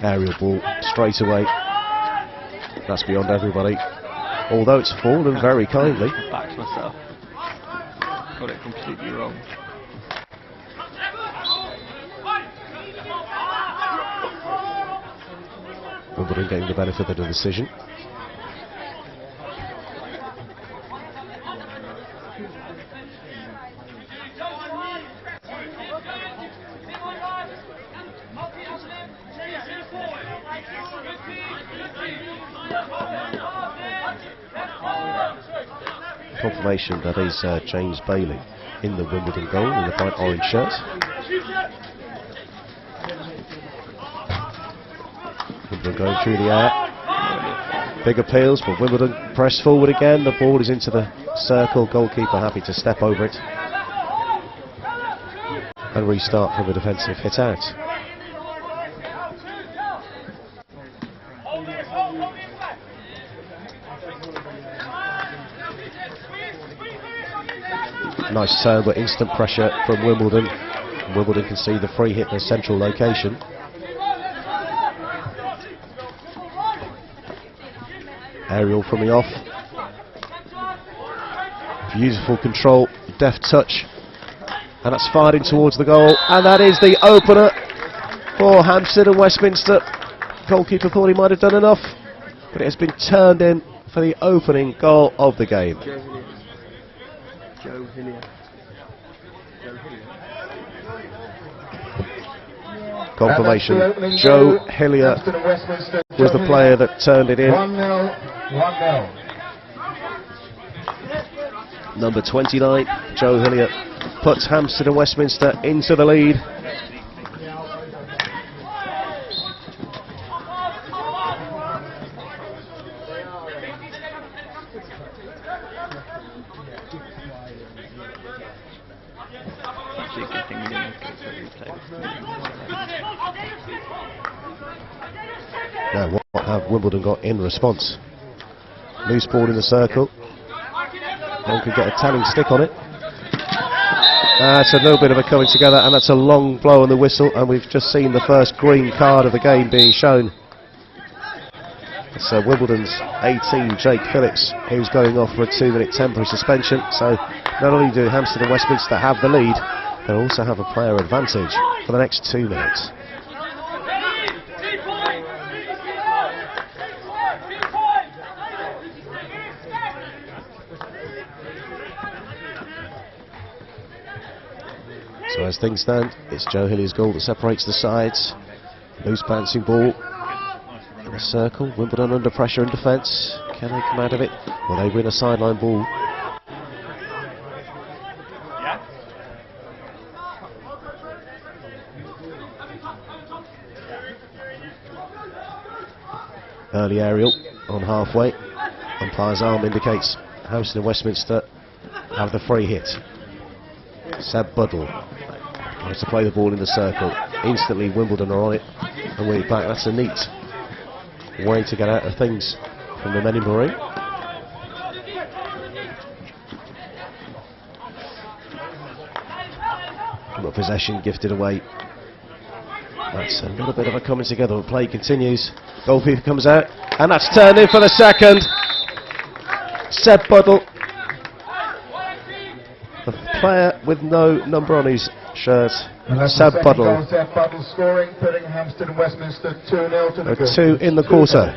Aerial ball straight away. That's beyond everybody. Although it's fallen very kindly. Back to myself. Got it completely wrong. Wimbledon getting the benefit of the decision. confirmation that is James Bailey in the Wimbledon goal in the bright orange shirt. Wimbledon going through the air. Big appeals, but Wimbledon press forward again. The ball is into the circle. Goalkeeper happy to step over it and restart from a defensive hit out. Nice turn, but instant pressure from Wimbledon. Wimbledon can see the free hit in a central location. Aerial from the off. Beautiful control, deft touch. And that's fired in towards the goal. And that is the opener for Hamstead and Westminster. Goalkeeper thought he might have done enough, but it has been turned in for the opening goal of the game. Joe Hillier. Confirmation. Joe Hillier was the player that turned it in. 1-0, 1-0. Number 29, Joe Hillier, puts Hamstead and Westminster into the lead. Now, what have Wimbledon got in response? Loose ball in the circle. One could get a telling stick on it. That's a little bit of a coming together, and that's a long blow on the whistle, and we've just seen the first green card of the game being shown. It's Wimbledon's 18, Jake Phillips, who's going off for a 2-minute temporary suspension. So not only do Hamstead and Westminster have the lead, they also have a player advantage for the next 2 minutes. So as things stand, it's Joe Hillier's goal that separates the sides. Loose bouncing ball in the circle. Wimbledon under pressure in defence. Can they come out of it? Will they win a sideline ball? Early aerial on halfway. Umpire's arm indicates Hamstead and Westminster have the free hit. Seb Buddle tries to play the ball in the circle. Instantly Wimbledon are on it and win it back. That's a neat way to get out of things from the men in Marine. But possession gifted away. That's a little bit of a coming together, but play continues. Goalkeeper comes out, and that's turned in for the second. Seb Buddle, the player with no number on his shirt. Seb Buddle. Seb Buddle scoring, putting Hamstead and Westminster 2-0 to the good. 2 in the quarter.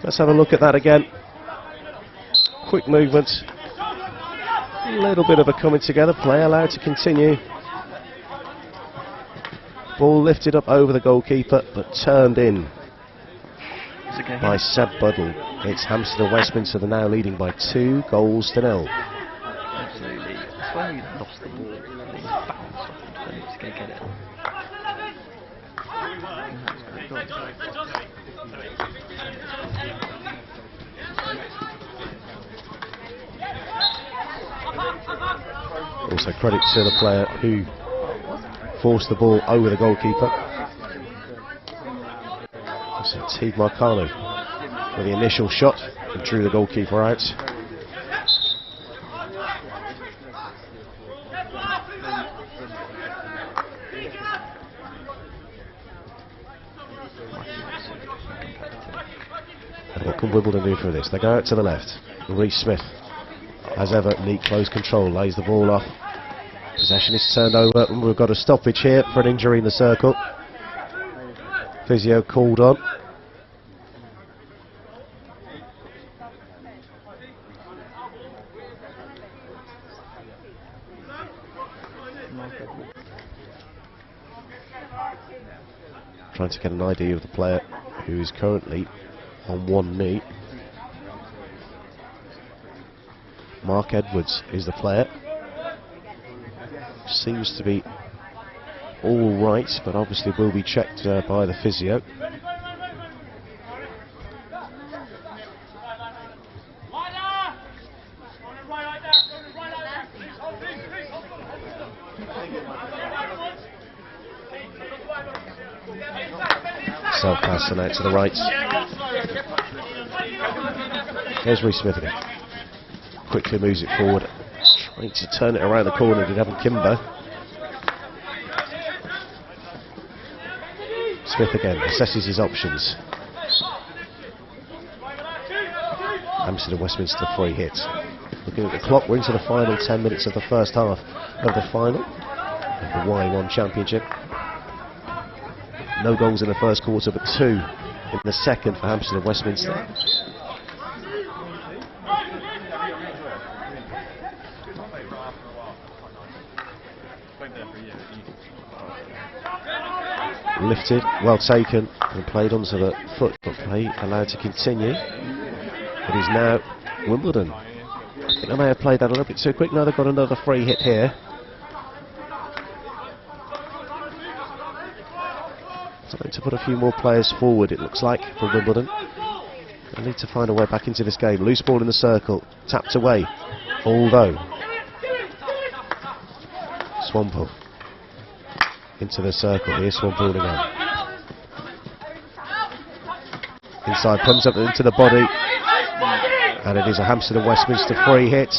Let's have a look at that again. Quick movement. A little bit of a coming together. Play allowed to continue. Ball lifted up over the goalkeeper, but turned in by Seb Buddle. It's Hamstead and Westminster, they're now leading by 2-0. Absolutely. I swear he lost the ball. He bounced off the defender to go get it. Also credit to the player who forced the ball over the goalkeeper. So Teague Marcano with the initial shot and drew the goalkeeper out. And what can Wimbledon do for this? They go out to the left. Reece Smith, as ever, neat close control, lays the ball off. Possession is turned over, and we've got a stoppage here for an injury in the circle. Physio called on. Trying to get an idea of the player who is currently on one knee. Mark Edwards is the player. Seems to be all right, but obviously will be checked by the physio. Self-pass and out to the right. Here's Reece Smith again. Quickly moves it forward. Trying to turn it around the corner, did Evan Kimber. Smith again, assesses his options. Hamstead and Westminster free hit. Looking at the clock, we're into the final 10 minutes of the first half of the final of the Y1 Championship. No goals in the first quarter, but 2 in the second for Hamstead and Westminster. Lifted, well taken, and played onto the foot, but play allowed to continue. It is now Wimbledon. I think they may have played that a little bit too quick. Now they've got another free hit here. Trying to put a few more players forward, it looks like, for Wimbledon. They need to find a way back into this game. Loose ball in the circle, tapped away. Although Swampole into the circle. Here's Swampole again. Inside, comes up into the body, and it is a Hamstead and Westminster free hit.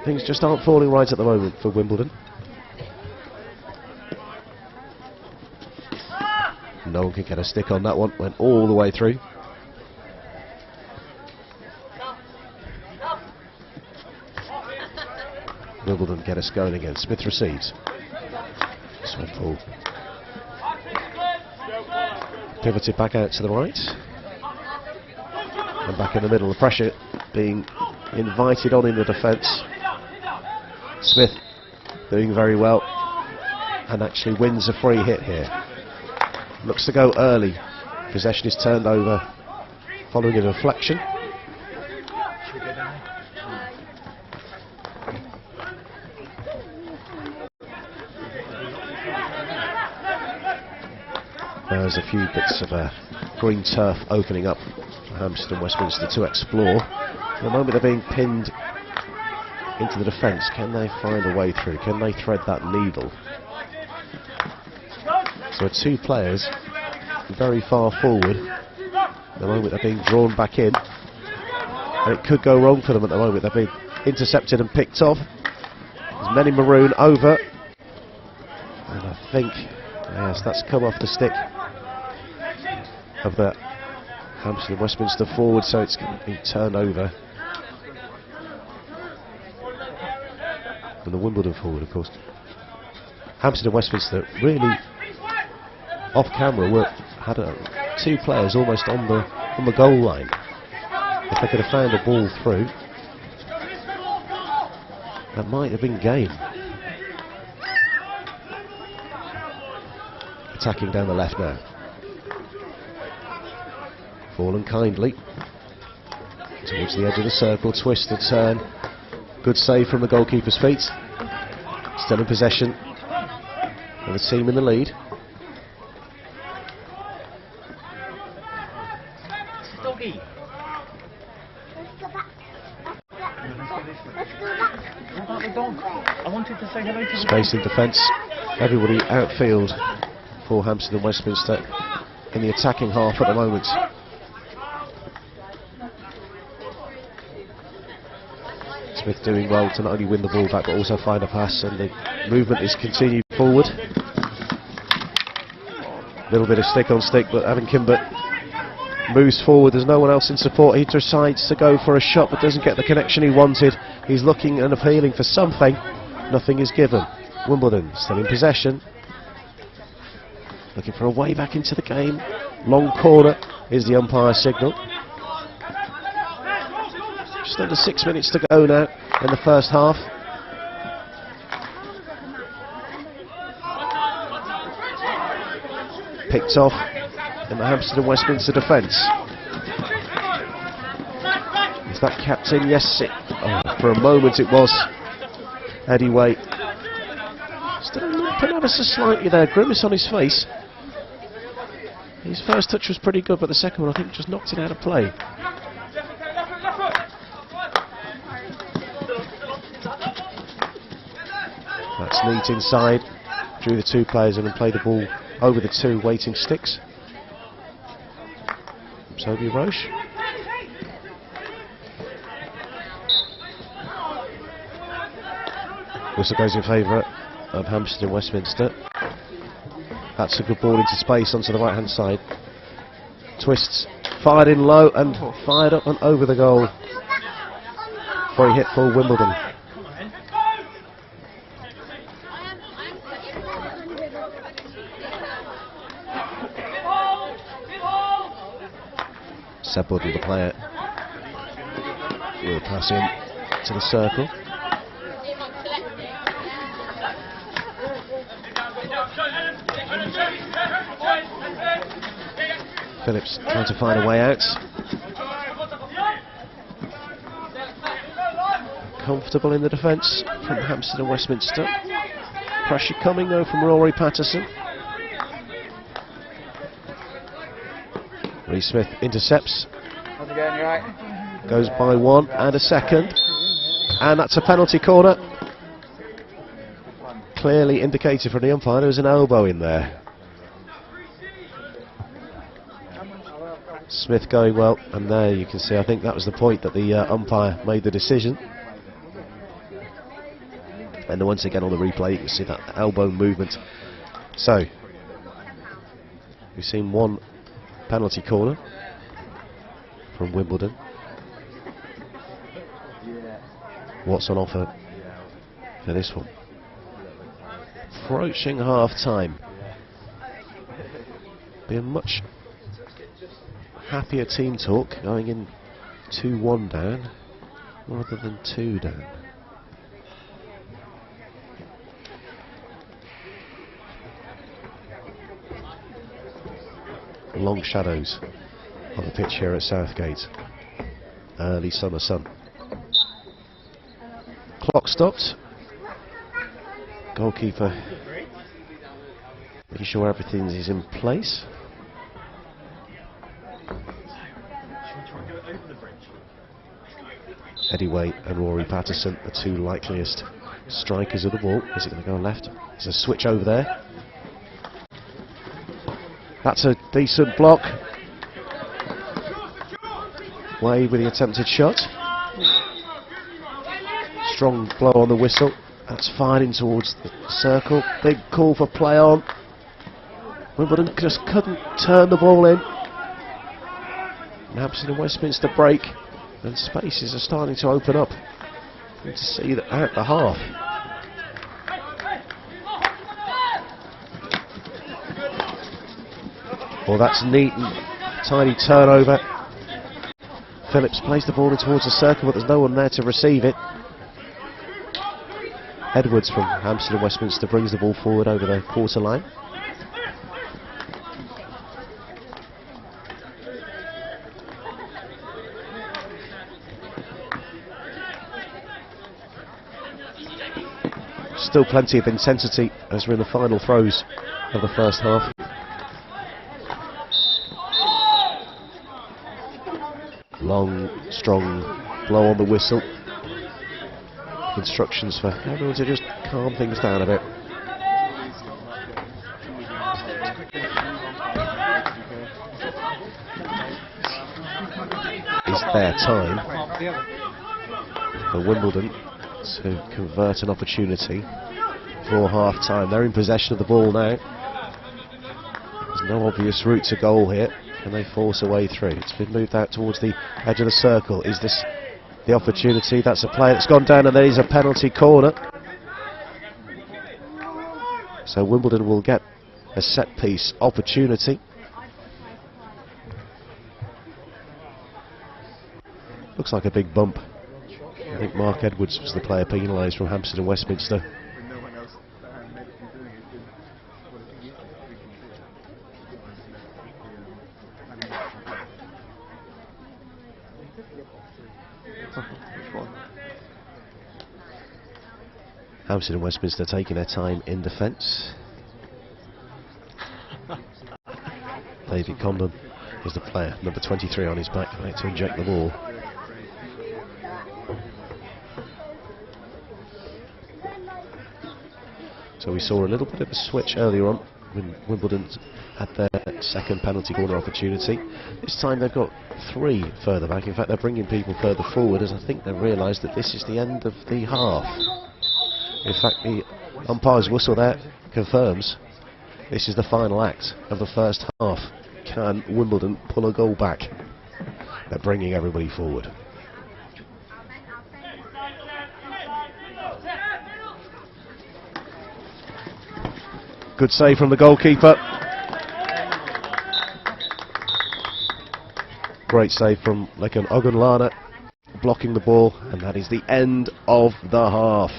Things just aren't falling right at the moment for Wimbledon. No one can get a stick on that one. Went all the way through. Wimbledon get us going again. Smith receives. Swampole pivoted back out to the right. And back in the middle. The pressure being invited on in the defence. Smith doing very well and actually wins a free hit here. Looks to go early. Possession is turned over following a deflection. There's a few bits of green turf opening up for Hamstead and Westminster to explore. At the moment they're being pinned into the defence. Can they find a way through? Can they thread that needle? So 2 players very far forward. At the moment they're being drawn back in. And it could go wrong for them at the moment. They're being intercepted and picked off. There's men in maroon over. And I think, yes, that's come off the stick of the Hamstead and Westminster forward, so it's going to be turned over. And the Wimbledon forward, of course. Hamstead and Westminster really off camera had 2 players almost on the goal line. If they could have found the ball through, that might have been game. Attacking down the left now. Fallen kindly towards the edge of the circle, twist and turn. Good save from the goalkeeper's feet. Still in possession, and the team in the lead. Doggy. I wanted to say hello to Space in defence. Everybody outfield for Hamstead and Westminster in the attacking half at the moment. Smith doing well to not only win the ball back but also find a pass, and the movement is continued forward. Little bit of stick on stick, but Evan Kimber moves forward. There's no one else in support. He decides to go for a shot but doesn't get the connection he wanted. He's looking and appealing for something. Nothing is given. Wimbledon still in possession, looking for a way back into the game. Long corner is the umpire signal. Just under 6 minutes to go now in the first half. Picked off in the Hamstead and Westminster defence. Is that kept in? Yes, for a moment it was. Eddie Waite still limping ever so slightly there, grimace on his face. His first touch was pretty good, but the second one I think just knocked it out of play. That's neat inside. Drew the two players in and played the ball over the two waiting sticks. Sobi Roche. Whistle goes in favour of Hamstead and Westminster. That's a good ball into space onto the right hand side. Twists, fired in low and fired up and over the goal. Free hit for Wimbledon. Seb Buddle, the player, will pass in to the circle. Phillips trying to find a way out. Comfortable in the defence from Hamstead and Westminster. Pressure coming though from Rory Patterson. Reece Smith intercepts. How's it going, you right? Goes by one and a second. And that's a penalty corner. Clearly indicated from the umpire there was an elbow in there. Smith going well, and there you can see, I think that was the point that the umpire made the decision. And then once again on the replay you can see that elbow movement. So, we've seen one penalty corner from Wimbledon. What's on offer for this one? Approaching half time. Be a much happier team talk going in 2-1 down rather than 2 down. Long shadows on the pitch here at Southgate. Early summer sun. Clock stopped. Goalkeeper making sure everything is in place. Eddie Waite and Rory Patterson, the two likeliest strikers of the ball. Is it going to go left? There's a switch over there. That's a decent block. Way with the attempted shot. Strong blow on the whistle. That's fired in towards the circle. Big call for play on. Wimbledon just couldn't turn the ball in. Hamstead and Westminster break. And spaces are starting to open up. Good to see that at the half. Well, that's neat and tidy turnover. Phillips plays the ball in towards the circle, but there's no one there to receive it. Edwards from Hamstead and Westminster brings the ball forward over the quarter line. Still plenty of intensity as we're in the final throes of the first half. Long, strong blow on the whistle. Instructions for everyone to just calm things down a bit. Is their time for Wimbledon to convert an opportunity for half time. They're in possession of the ball now. There's no obvious route to goal here. Can they force a way through? It's been moved out towards the edge of the circle. Is this the opportunity? That's a play that's gone down, and there is a penalty corner. So Wimbledon will get a set piece opportunity. Looks like a big bump. I think Mark Edwards was the player penalised from Hamstead and Westminster. Hamstead and Westminster taking their time in defence. David Holcombe is the player, number 23 on his back, ready to inject the ball. So we saw a little bit of a switch earlier on when Wimbledon had their second penalty corner opportunity. This time they've got 3 further back. In fact, they're bringing people further forward, as I think they've realised that this is the end of the half. In fact, the umpire's whistle there confirms this is the final act of the first half. Can Wimbledon pull a goal back? They're bringing everybody forward. Good save from the goalkeeper. Great save from Lekan Ogunlana, blocking the ball, and that is the end of the half.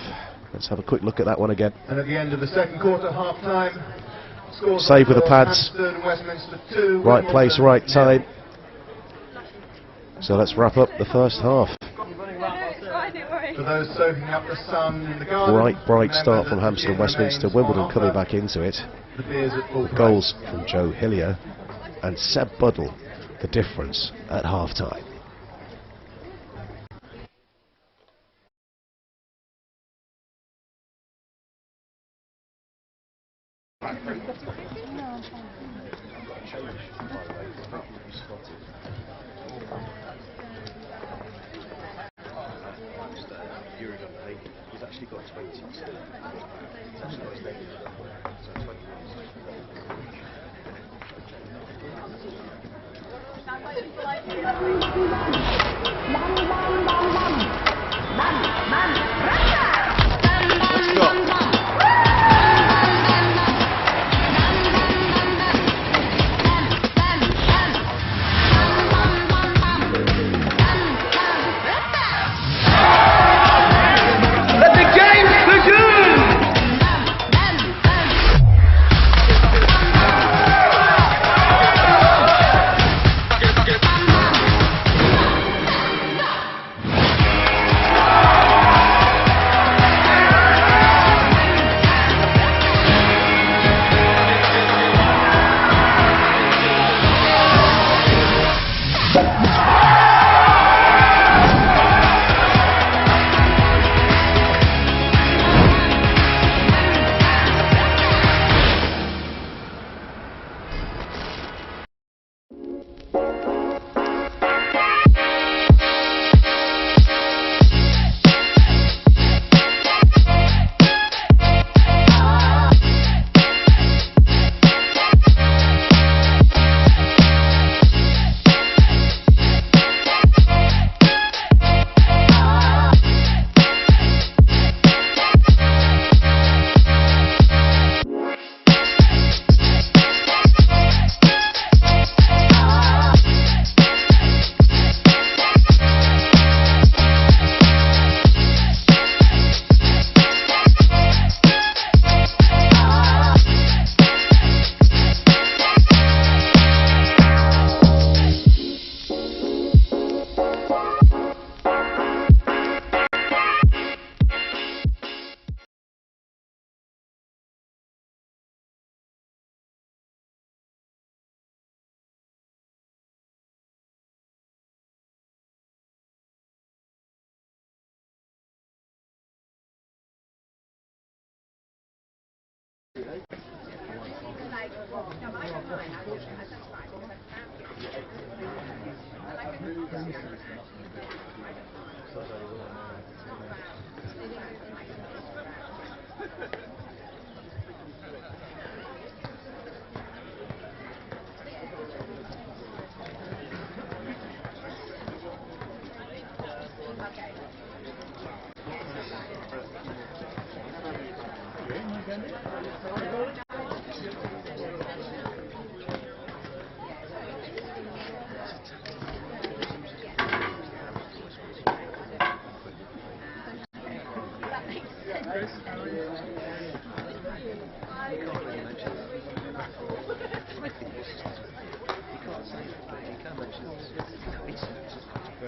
Let's have a quick look at that one again. And at the end of the second quarter, half-time, scores save with the pads. Hamstead and Westminster 2, right place, right time. So let's wrap up the first half. For those soaking up the sun in the garden, Bright start from Hamstead and Westminster. Wimbledon coming back into it. The beers at full Goals from Joe Hillier and Seb Buddle, the difference at half-time. He's actually got 20.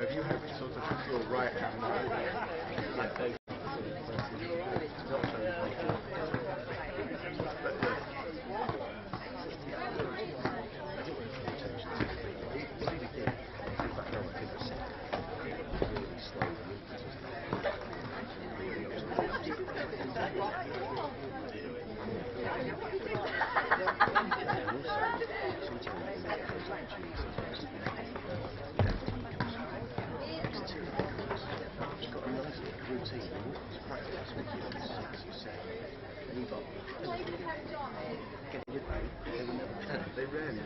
if you have sort of your right hand, like those They rarely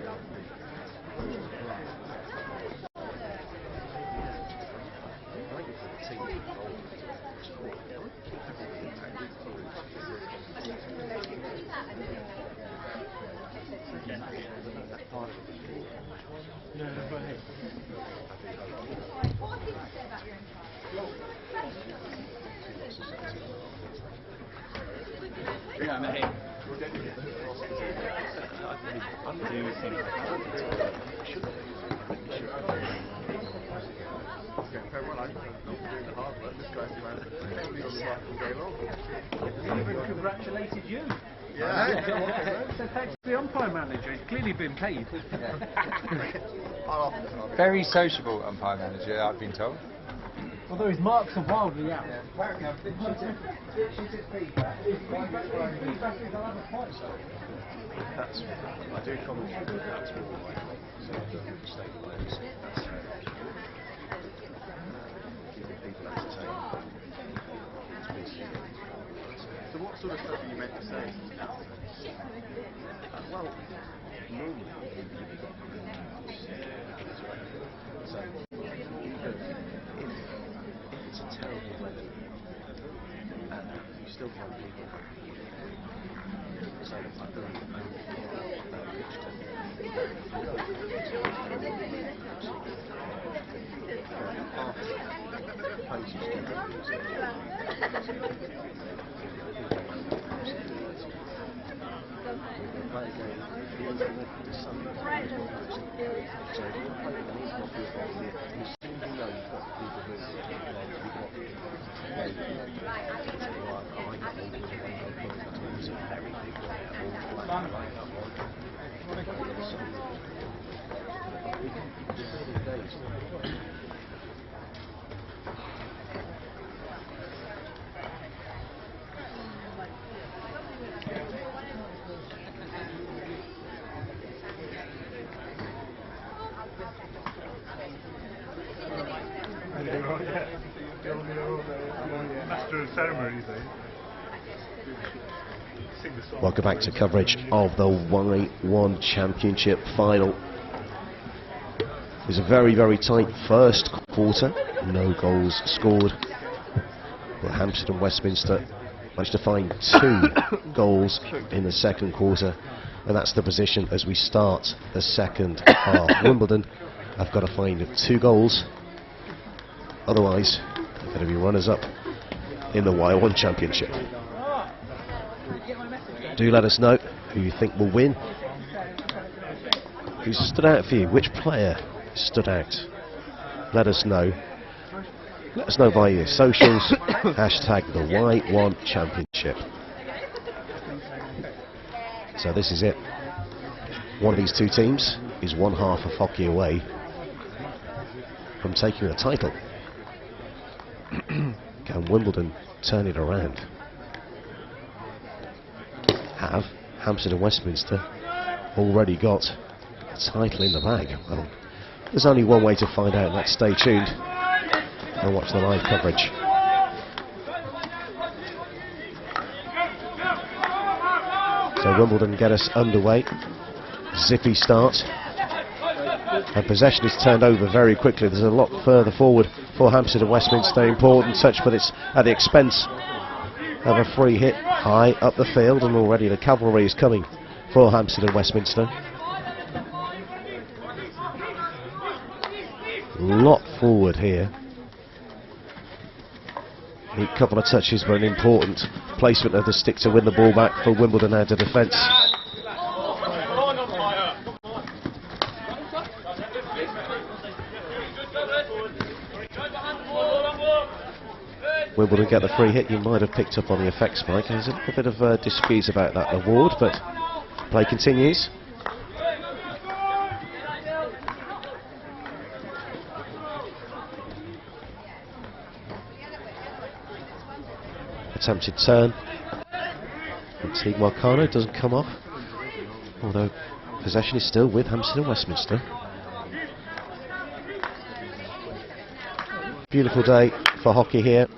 Yeah, mate. I do think Congratulated you. Yeah. So thanks to the umpire manager. He's clearly been paid. Very sociable umpire manager, I've been told. Although his marks are wildly out. That's, I do commentary, but that's more like state players. That's keeping people entertained. So what sort of stuff are you meant to say? Well, normally you've got so if it's a terrible weather, you still have people. So I believe Master of ceremonies, Welcome back to coverage of the Y1 Championship final. It was a very, very tight first quarter. No goals scored. But Hamstead and Westminster managed to find 2 goals in the second quarter. And that's the position as we start the second half. Wimbledon have got to find 2 goals. Otherwise, they're going to be runners-up in the Y1 Championship. Do let us know who you think will win. Who stood out for you? Which player stood out? Let us know. Let us know via your socials. Hashtag the Y1 Championship. So this is it. One of these 2 teams is one half of hockey away from taking the title. Can Wimbledon turn it around? Have Hamstead and Westminster already got a title in the bag? Well, there's only one way to find out, and that's stay tuned and watch the live coverage. So Wimbledon get us underway. Zippy start. And possession is turned over very quickly. There's a lot further forward for Hamstead and Westminster. Important touch, but it's at the expense of a free hit high up the field, and already the cavalry is coming for Hamstead and Westminster. Lot forward here. Neat couple of touches, but an important placement of the stick to win the ball back for Wimbledon out of defence. Wimbledon get the free hit. You might have picked up on the effects, Mike. There's a little bit of dispute about that award, but play continues. A attempted turn. Team Marcano doesn't come off, although possession is still with Hamstead and Westminster. Beautiful day for hockey here.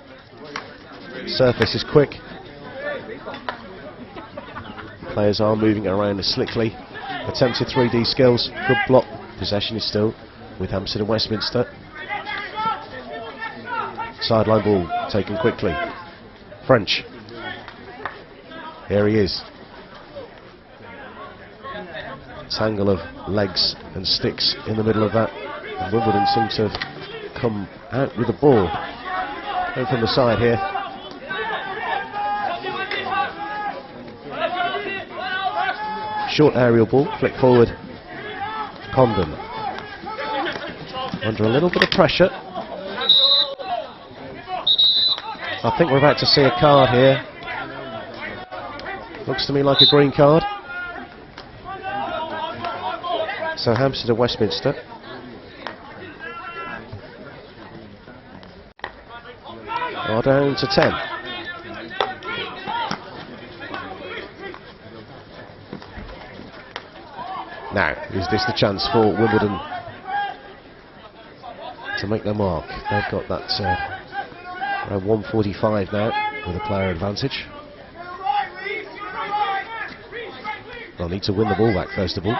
Surface is quick. Players are moving around slickly. Attempted 3D skills. Good block. Possession is still with Hamstead and Westminster. Sideline ball taken quickly. French. Here he is. Tangle of legs and sticks in the middle of that. And Wimbledon seem to have come out with the ball. Going from the side here. Short aerial ball, flick forward. Condon. Under a little bit of pressure. I think we're about to see a card here. Looks to me like a green card. So Hamstead and Westminster are down to 10. Now, is this the chance for Wimbledon to make their mark? They've got that around 145 now with a player advantage. They'll need to win the ball back first of all.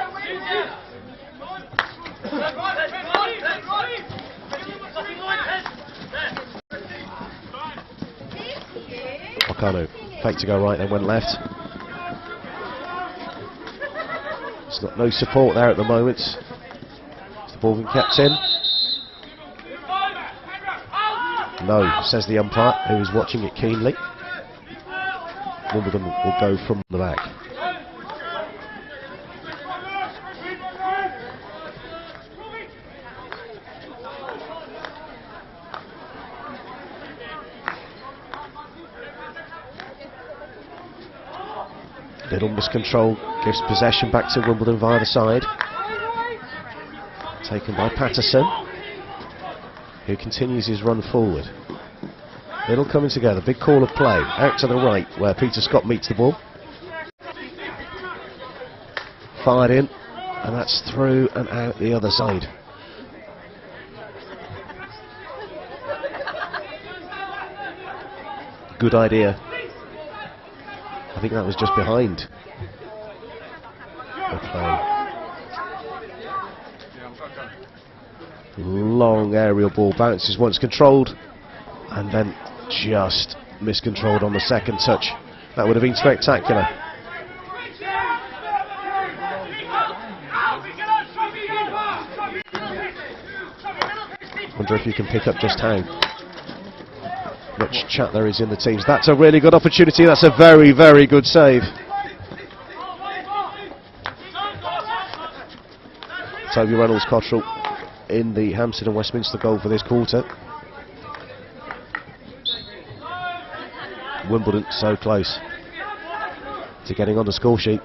Marcano faked to go right, then went left. There's got no support there at the moment. Is the ball being kept in? No, says the umpire, who is watching it keenly. Wimbledon will go from the back. Little miscontrol gives possession back to Wimbledon via the side. Taken by Patterson, who continues his run forward. Little coming together, big call of play. Out to the right where Peter Scott meets the ball. Fired in, and that's through and out the other side. Good idea. I think that was just behind the play. Long aerial ball bounces once controlled and then just miscontrolled on the second touch. That would have been spectacular. Wonder if you can pick up just how much chat there is in the teams. That's a really good opportunity. That's a very, very good save. Toby Reynolds-Cottrell in the Hamstead and Westminster goal for this quarter. Wimbledon so close to getting on the score sheet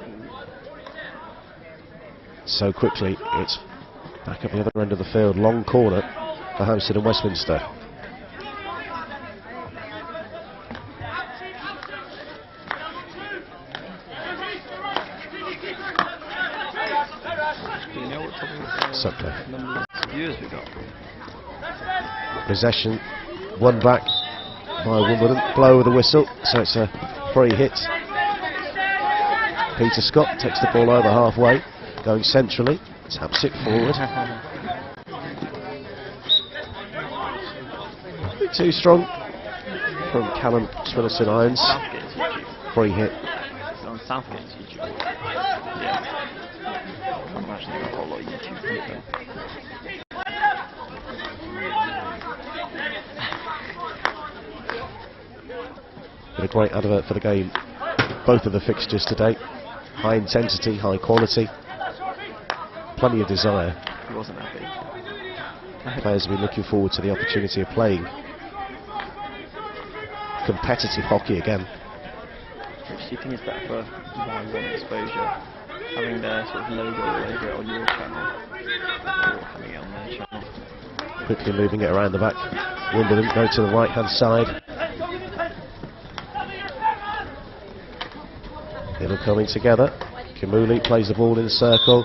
so quickly. It's back at the other end of the field. Long corner for Hamstead and Westminster. Possession won back by Wimbledon. Blow with the whistle, so it's a free hit. Peter Scott takes the ball over halfway, going centrally, taps it forward. A bit too strong from Callum Swinnerton Irons. Free hit. It's on Southgate's YouTube. Yeah. I imagine they've got a whole lot of YouTube content. Been a great advert for the game. Both of the fixtures today. High intensity, high quality. Plenty of desire. He wasn't happy. Players have been looking forward to the opportunity of playing competitive hockey again. Which do you think is better for Y1 exposure? Having their sort of logo all over it on your channel, or having it on their channel? Quickly moving it around the back. Wimbledon go to the right hand side. It'll come in together. Kimuli plays the ball in the circle.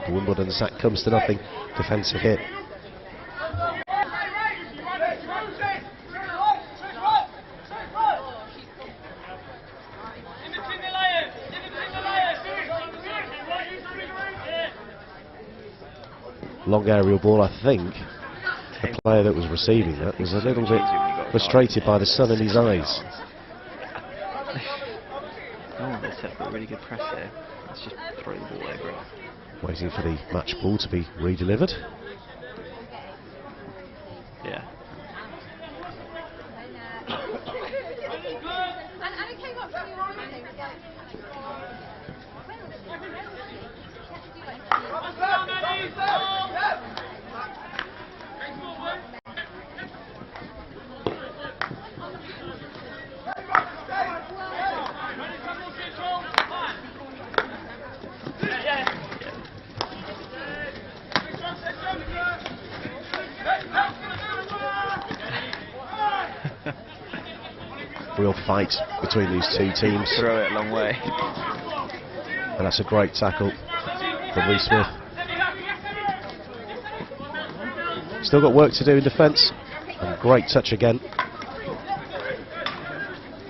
The Wimbledon sack comes to nothing. Defensive hit. Long aerial ball, I think. The player that was receiving that was a little bit frustrated by the sun in his eyes. Oh, they set up a really good press here. Let's just throw the ball over it. Waiting for the match ball to be redelivered. Yeah. Real fight between these two teams. Throw it a long way. And that's a great tackle from Lee Smith. Still got work to do in defence. And great touch again.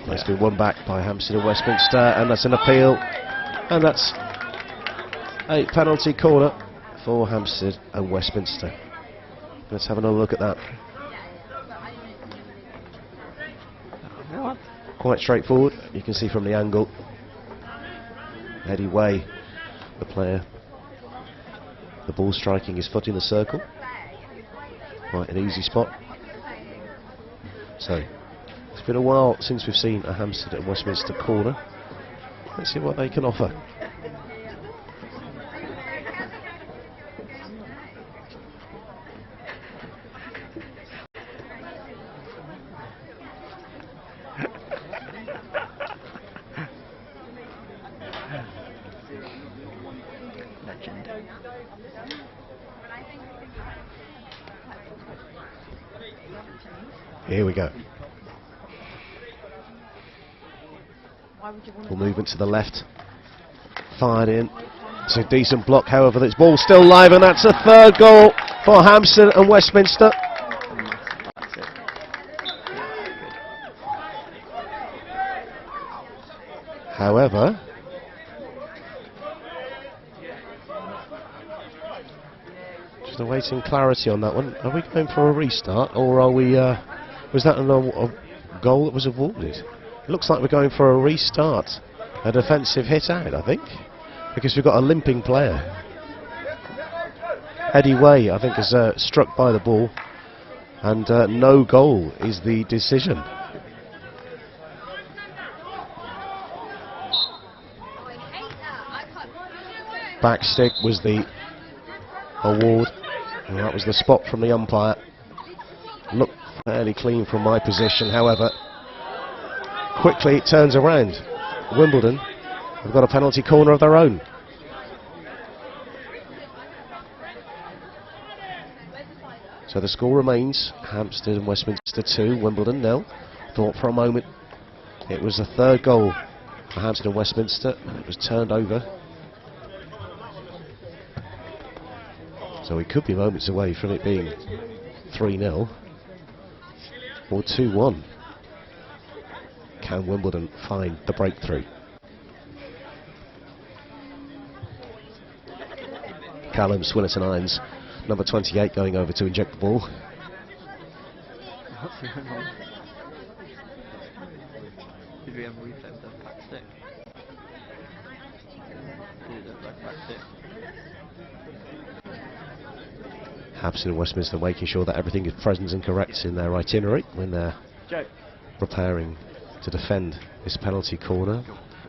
It's been won back by Hamstead and Westminster, and that's an appeal. And that's a penalty corner for Hamstead and Westminster. Let's have another look at that. Quite straightforward, you can see from the angle. Eddie Way, the player, the ball striking his foot in the circle. Quite an easy spot. So, it's been a while since we've seen a Hamstead and Westminster corner. Let's see what they can offer. Here we go. Full movement to the left. Fired in. It's a decent block, however, this ball's still live, and that's a third goal for Hamstead and Westminster. However, just awaiting clarity on that one. Are we going for a restart, or are we? Was that a goal that was awarded? It looks like we're going for a restart. A defensive hit out, I think, because we've got a limping player. Eddie Way, I think, is struck by the ball, and no goal is the decision. Backstick was the award, and that was the spot from the umpire. Looked fairly clean from my position, however, quickly it turns around. Wimbledon have got a penalty corner of their own. So the score remains Hamstead and Westminster 2, Wimbledon 0. Thought for a moment it was the third goal for Hamstead and Westminster, and it was turned over. So we could be moments away from it being 3-0 or 2-1. Can Wimbledon find the breakthrough? Callum Swinnerton-Irons, number 28, going over to inject the ball. Did we have a replay with the backstick? Did it look like backstick? Hamstead and Westminster making sure that everything is present and correct in their itinerary when they're preparing to defend this penalty corner.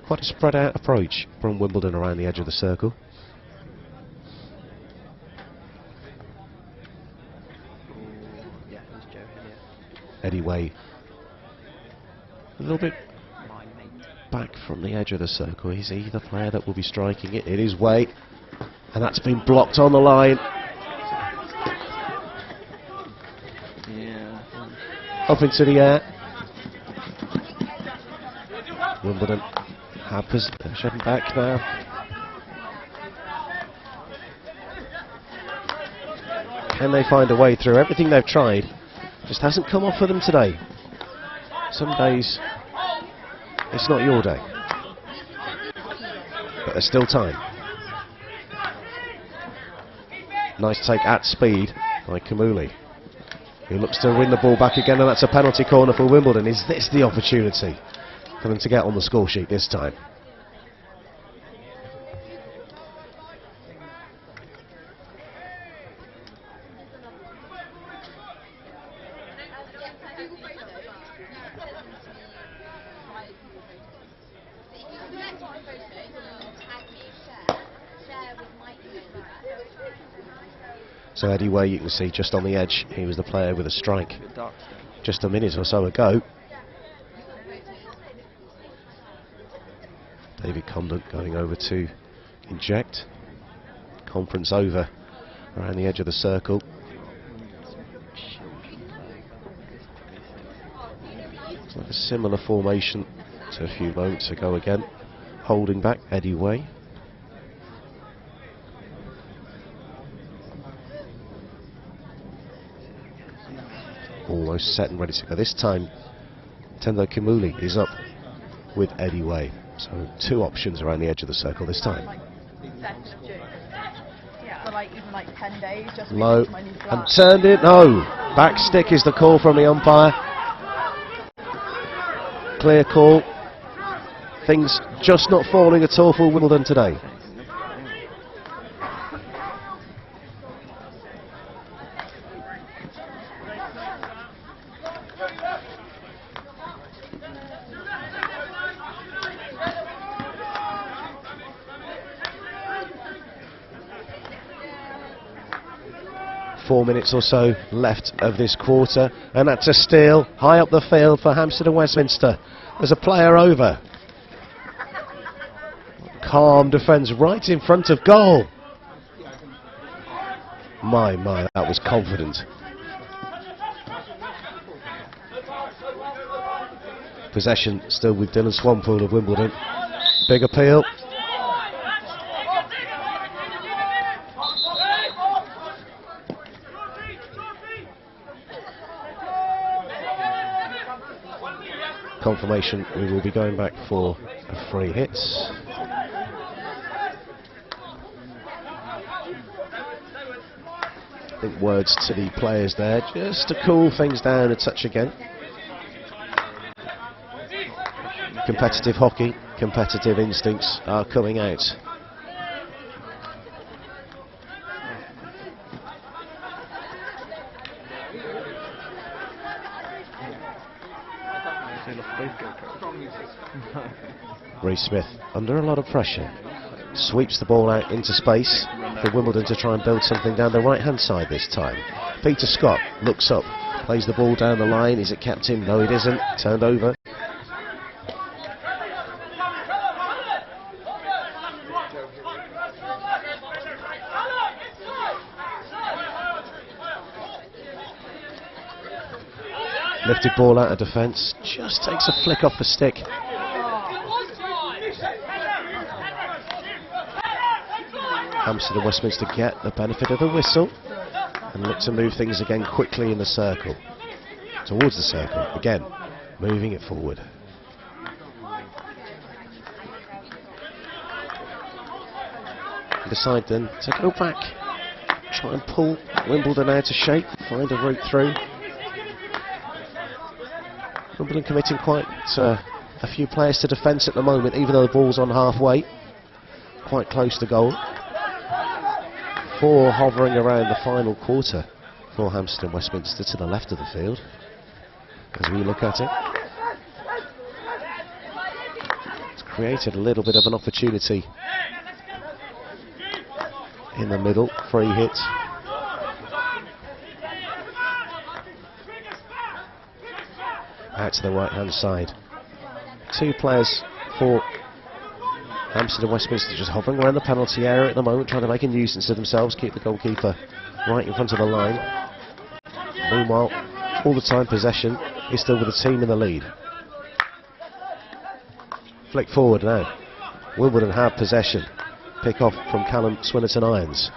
Quite a spread out approach from Wimbledon around the edge of the circle. Eddie Way a little bit back from the edge of the circle. Is he the player that will be striking it? It is Way, and that's been blocked on the line. Up into the air. Wimbledon have possession back now. Can they find a way through? Everything they've tried just hasn't come off for them today. Some days it's not your day, but there's still time. Nice take at speed by Kamuli, who looks to win the ball back again, and that's a penalty corner for Wimbledon. Is this the opportunity for them to get on the score sheet this time? So Eddie Way, you can see just on the edge, he was the player with a strike just a minute or so ago. David Condon going over to inject. Conference over around the edge of the circle. It's like a similar formation to a few moments ago again. Holding back Eddie Way. Almost set and ready to go. This time, Tendo Kimuli is up with Eddie Way. So 2 options around the edge of the circle this time. Even 10 days, just low and turned it. No! Back stick is the call from the umpire. Clear call. Things just not falling at all for Wimbledon today. Four minutes or so left of this quarter, and that's a steal high up the field for Hamstead and Westminster. There's a player over. Calm defence right in front of goal. My, that was confident. Possession still with Dylan Swanpool of Wimbledon. Big appeal. Confirmation we will be going back for a free hit. I think words to the players there, just to cool things down a touch again. Competitive hockey, competitive instincts are coming out. Reece Smith under a lot of pressure, sweeps the ball out into space for Wimbledon to try and build something down the right hand side this time. Peter Scott looks up, plays the ball down the line. Is it kept in? No, it isn't. Turned over. Lifted ball out of defence, just takes a flick off the stick. Hamstead and Westminster get the benefit of the whistle and look to move things again quickly in the circle. Towards the circle, again, moving it forward. Decide then to go back, try and pull Wimbledon out of shape, find a route through. Wimbledon committing quite a few players to defence at the moment, even though the ball's on halfway, quite close to goal. 4 hovering around the final quarter for Hamstead and Westminster to the left of the field as we look at it. It's created a little bit of an opportunity in the middle, free hit. Out to the right hand side. 2 players for Hamstead and Westminster just hovering around the penalty area at the moment, trying to make a nuisance of themselves, keep the goalkeeper right in front of the line. Meanwhile, all the time possession is still with the team in the lead. Flick forward now. Wimbledon have possession. Pick off from Callum Swinnerton Irons.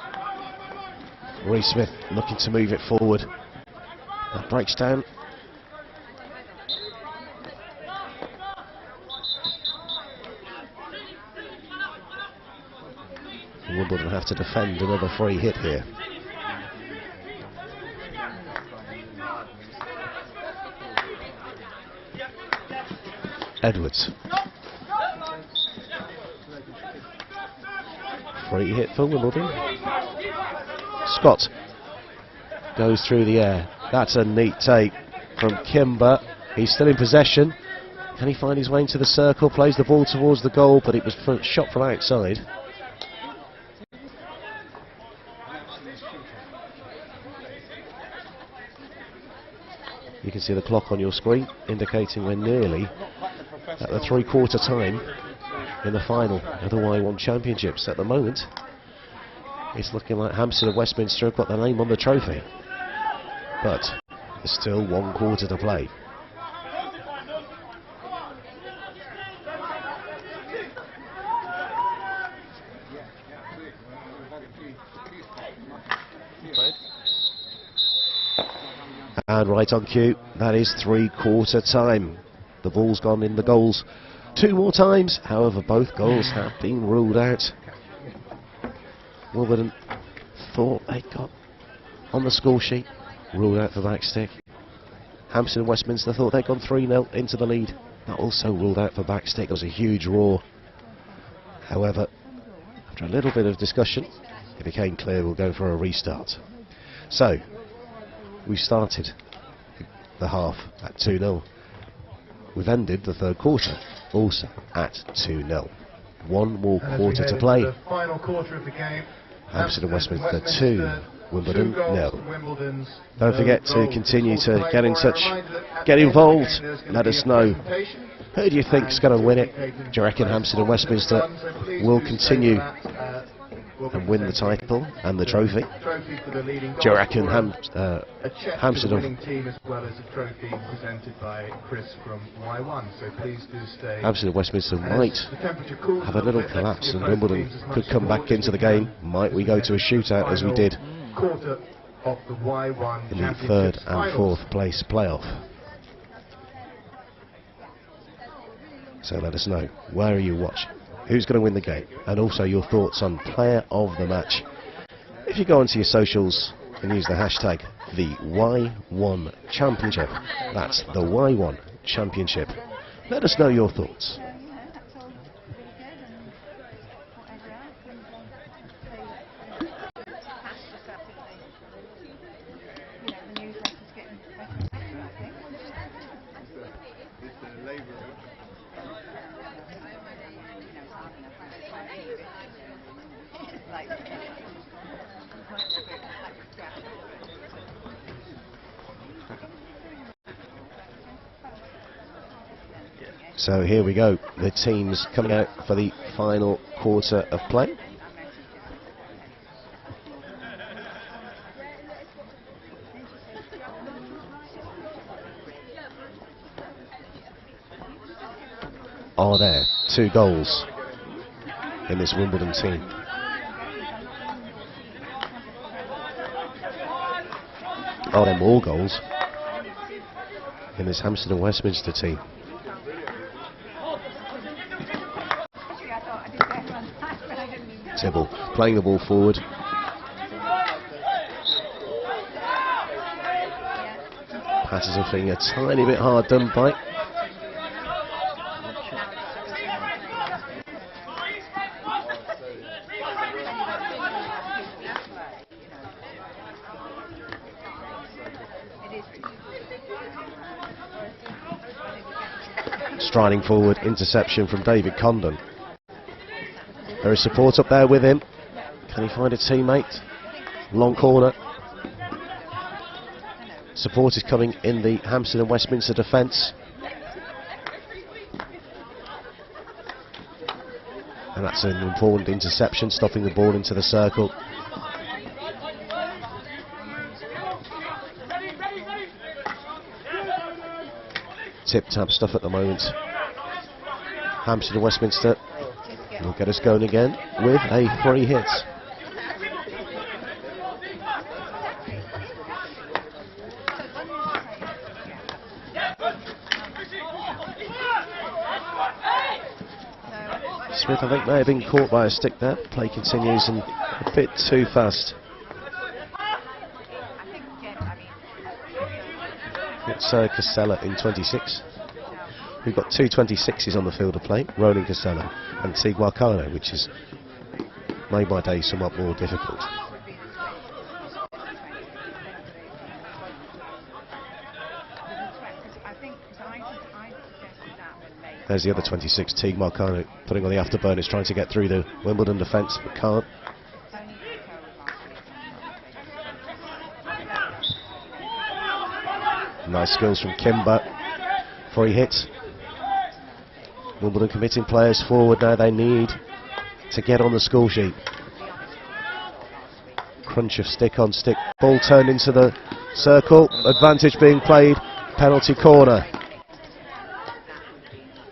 Reece Smith looking to move it forward. That breaks down. Wimbledon have to defend another free hit here. Edwards. Free hit for Wimbledon. Scott goes through the air. That's a neat take from Kimber. He's still in possession. Can he find his way into the circle? Plays the ball towards the goal, but it was shot from outside. You can see the clock on your screen indicating we're nearly at the three-quarter time in the final of the Y1 Championships. At the moment, it's looking like Hamstead and Westminster have got their name on the trophy. But there's still 1 quarter to play. And right on cue, that is three-quarter time. The ball's gone in the goals 2 more times, however both goals have been ruled out. Wimbledon thought they got on the score sheet, ruled out for backstick. Hamstead and Westminster thought they'd gone 3-0 into the lead, that also ruled out for backstick. It was a huge roar. However, after a little bit of discussion, it became clear we'll go for a restart. So, we started the half at 2-0. We've ended the third quarter also at 2-0. 1 more quarter to play. The final quarter of the game. Hamstead and Westminster 2, Wimbledon 0. Don't no forget to goals. continue to get in touch, get involved, let us know. Who do you think's going to win it? Do you reckon Hamstead and Westminster will continue and win the title and the trophy? Do you reckon Hamstead and team as well as a trophy presented by Chris from Y1, so please do stay. Hamstead and Westminster might have a little collapse and Wimbledon could come back into the game. Might we go to a shootout as we did Quarter of the Y1 in the third and fourth place playoff? So let us know, where are you watching? Who's going to win the game? And also your thoughts on player of the match. If you go onto your socials and use the hashtag the Y1 Championship, that's the Y1 Championship, let us know your thoughts. So here we go, the teams coming out for the final quarter of play. Are there 2 goals in this Wimbledon team? Are there more goals in this Hamstead and Westminster team? Tibble playing the ball forward. Patterson feeling a tiny bit hard done by. Striding forward, interception from David Condon. There is support up there with him. Can he find a teammate? Long corner. Support is coming in the Hamstead and Westminster defence. And that's an important interception, stopping the ball into the circle. Tip-tap stuff at the moment. Hamstead and Westminster will get us going again with a free hit. Smith, I think, may have been caught by a stick there. Play continues and a bit too fast. It's Casella in 26. We've got two 26s on the field of play, Ronan Casella and Tigua Kano, which has made my day somewhat more difficult. There's the other 26, Teague Marcano, putting on the afterburners, trying to get through the Wimbledon defence, but can't. Nice skills from Kimber. Free hit. Wimbledon committing players forward now. They need to get on the score sheet. Crunch of stick on stick. Ball turned into the circle. Advantage being played. Penalty corner.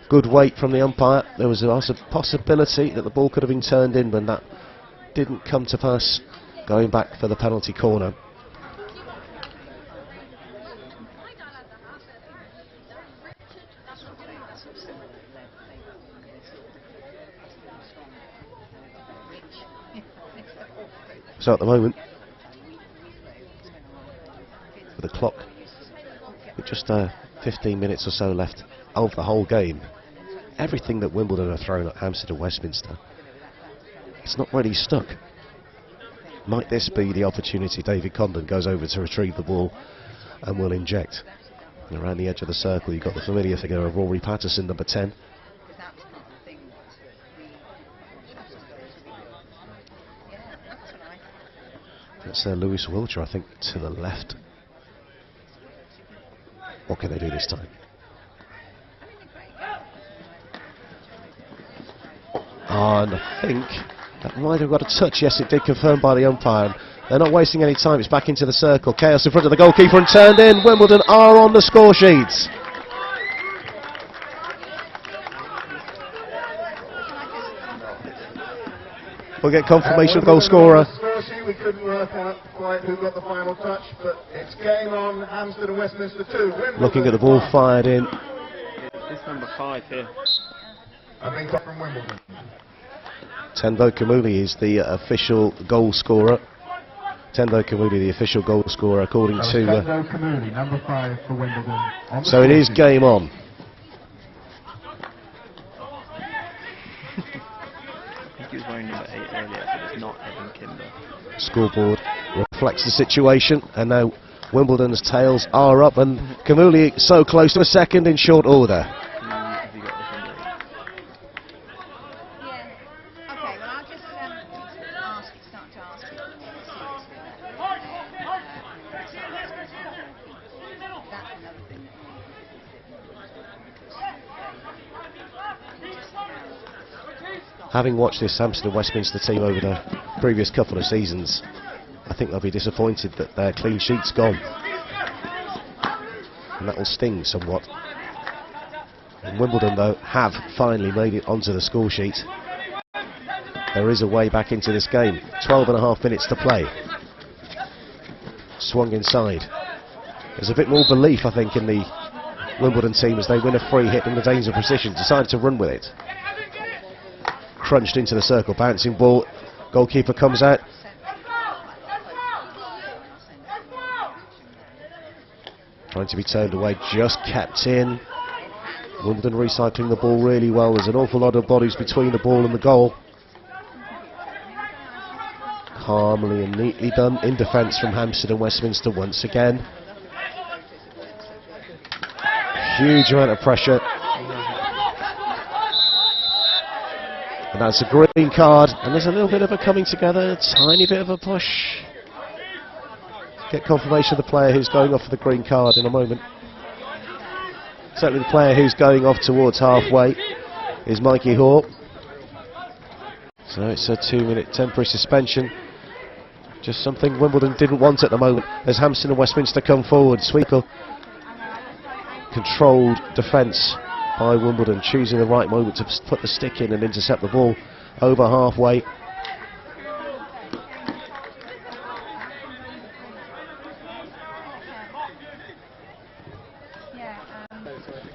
Good weight from the umpire. There was a possibility that the ball could have been turned in, but that didn't come to pass. Going back for the penalty corner. So at the moment, with the clock, with just 15 minutes or so left of the whole game, everything that Wimbledon have thrown at Hamstead and Westminster, it's not really stuck. Might this be the opportunity? David Condon goes over to retrieve the ball and will inject. And around the edge of the circle, you've got the familiar figure of Rory Patterson, number 10. That's Lewis Wiltshire, I think, to the left. What can they do this time? And I think that might have got a touch. Yes, it did, confirmed by the umpire. They're not wasting any time. It's back into the circle. Chaos in front of the goalkeeper and turned in. Wimbledon are on the score sheets. We'll get confirmation of the goal scorer. We couldn't work out quite who got the final touch, but it's game on. Hamstead and Westminster 2. Wimbledon. Looking at the ball fired in. It's number 5 here. I think up from Wimbledon. Tendo Kamuli is the official goal scorer. Tendo Kamuli, the official goal scorer, according to. Tendo Kamuli, number 5 for Wimbledon. So it is game on. I think he was wearing number 8 earlier, but it's not Evan Kimber. Scoreboard reflects the situation, and now Wimbledon's tails are up, and Kamuli so close to a second in short order. Have you got this one? Yeah. Okay, well I'll just start to ask you. That's another thing. Having watched this Hamstead and Westminster team over the previous couple of seasons, I think they'll be disappointed that their clean sheet's gone. And that will sting somewhat. And Wimbledon, though, have finally made it onto the score sheet. There is a way back into this game. 12.5 minutes to play. Swung inside. There's a bit more belief, I think, in the Wimbledon team as they win a free hit in the danger of precision. Decided to run with it. Crunched into the circle, bouncing ball. Goalkeeper comes out. Trying to be turned away, just kept in. Wimbledon recycling the ball really well. There's an awful lot of bodies between the ball and the goal. Calmly and neatly done in defence from Hamstead and Westminster once again. Huge amount of pressure. And that's a green card, and there's a little bit of a coming together, a tiny bit of a push. Get confirmation of the player who's going off for the green card in a moment. Certainly the player who's going off towards halfway is Mikey Hoare. So it's a 2-minute temporary suspension. Just something Wimbledon didn't want at the moment as Hamstead and Westminster come forward. Sweeper controlled defence by Wimbledon, choosing the right moment to put the stick in and intercept the ball over halfway.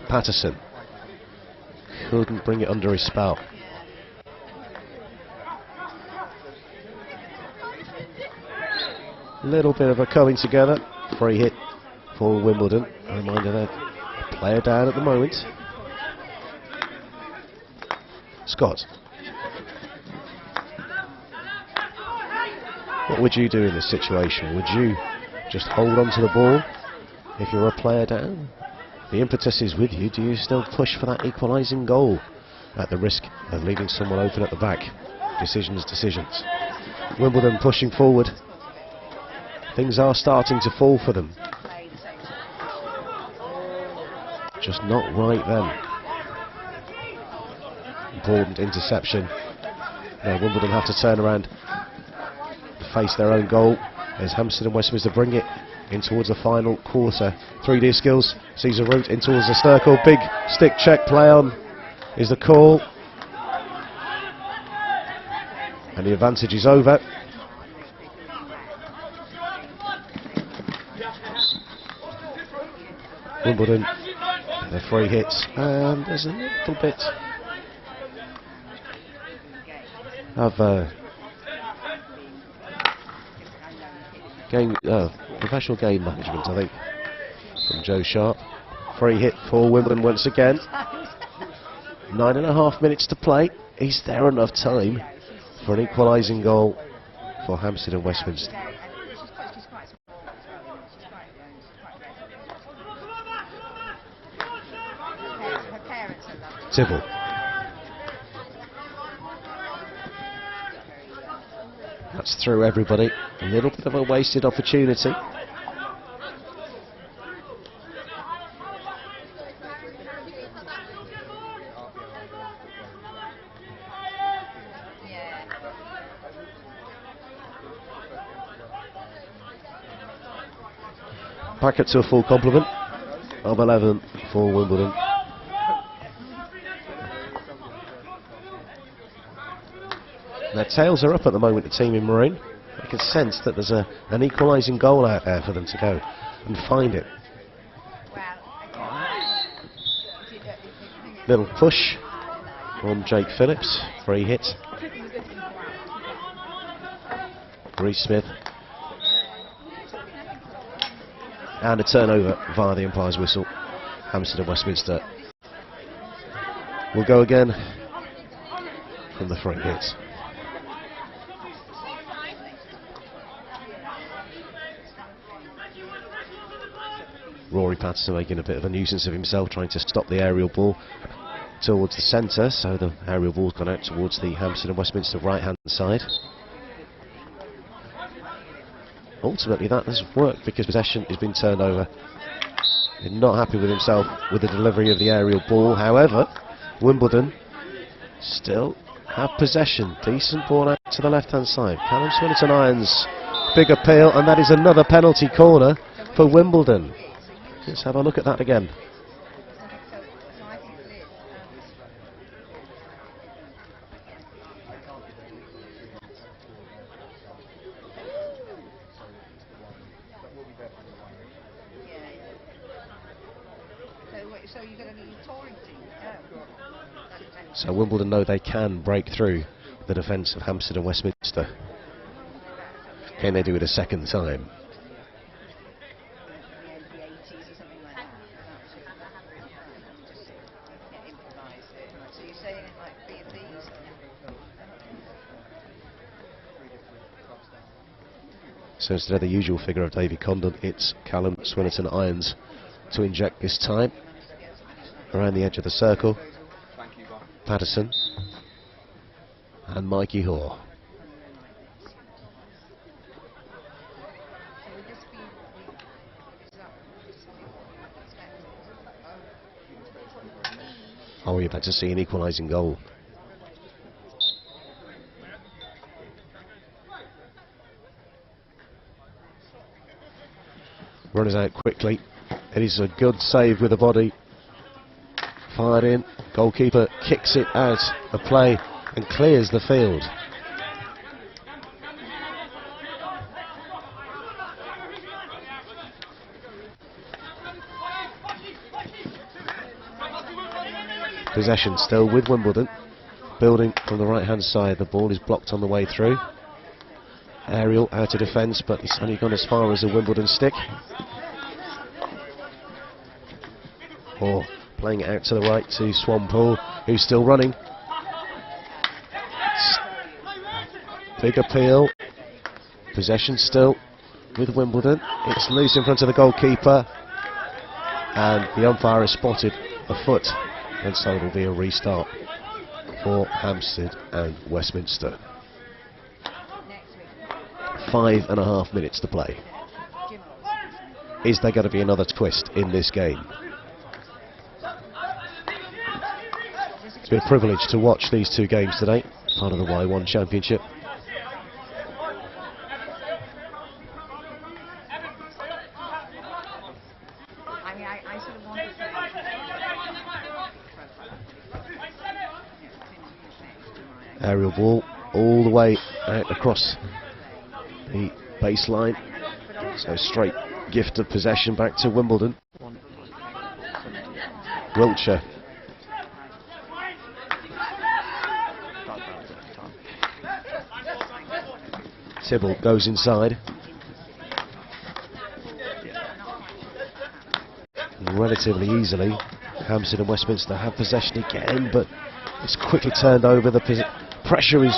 Patterson couldn't bring it under his spell. Little bit of a coming together. Free hit for Wimbledon. A reminder that a player down at the moment. Scott. What would you do in this situation? Would you just hold on to the ball if you're a player down? The impetus is with you. Do you still push for that equalising goal at the risk of leaving someone open at the back? Decisions. Wimbledon pushing forward. Things are starting to fall for them. Just not right then. Important interception. Now Wimbledon have to turn around to face their own goal as Hamstead and Westminster bring it in towards the final quarter. 3D skills sees a route in towards the circle. Big stick check play on is the call. And the advantage is over. Wimbledon, the free hits, and there's a little bit of professional game management, I think, from Joe Sharp. Free hit for Wimbledon once again. 9.5 minutes to play. Is there enough time for an equalising goal for Hamstead and Westminster? Tibble. That's through everybody. A little bit of a wasted opportunity. Back up to a full complement of 11 for Wimbledon. Their tails are up at the moment, the team in maroon. I can sense that there's an equalising goal out there for them to go and find it. Little push from Jake Phillips, free hit. Reece Smith. And a turnover via the umpire's whistle. Hamstead and Westminster will go again from the free hit. Rory Patterson making a bit of a nuisance of himself, trying to stop the aerial ball towards the centre, so the aerial ball's gone out towards the Hamstead and Westminster right hand side. Ultimately that has worked because possession has been turned over. He's not happy with himself with the delivery of the aerial ball. However, Wimbledon still have possession. Decent ball out to the left hand side. Callum Swinnerton irons. Big appeal, and that is another penalty corner for Wimbledon. Let's have a look at that again. So Wimbledon know they can break through the defence of Hamstead and Westminster. Can they do it a second time? So instead of the usual figure of Davy Condon, it's Callum Swinnerton irons to inject this time. Around the edge of the circle, Patterson and Mikey Hoare. Are we about to see an equalising goal? Runners out quickly. It is a good save with the body Fired in, goalkeeper kicks it out of play and clears the field. Possession still with Wimbledon, building from the right hand side. The ball is blocked on the way through. Aerial out of defence, but it's only gone as far as a Wimbledon stick. Or playing it out to the right to Swampole, who's still running. Big appeal. Possession still with Wimbledon. It's loose in front of the goalkeeper, and the umpire has spotted a foot, and so it'll be a restart for Hamstead and Westminster. 5.5 minutes to play. Is there going to be another twist in this game? It's been a privilege to watch these two games today, part of the Y1 Championship. I sort of want to say Aerial ball all the way out across the baseline. So straight gift of possession back to Wimbledon. Wiltshire. Tibble goes inside. Relatively easily, Hamstead and Westminster have possession again, but it's quickly turned over. The pressure is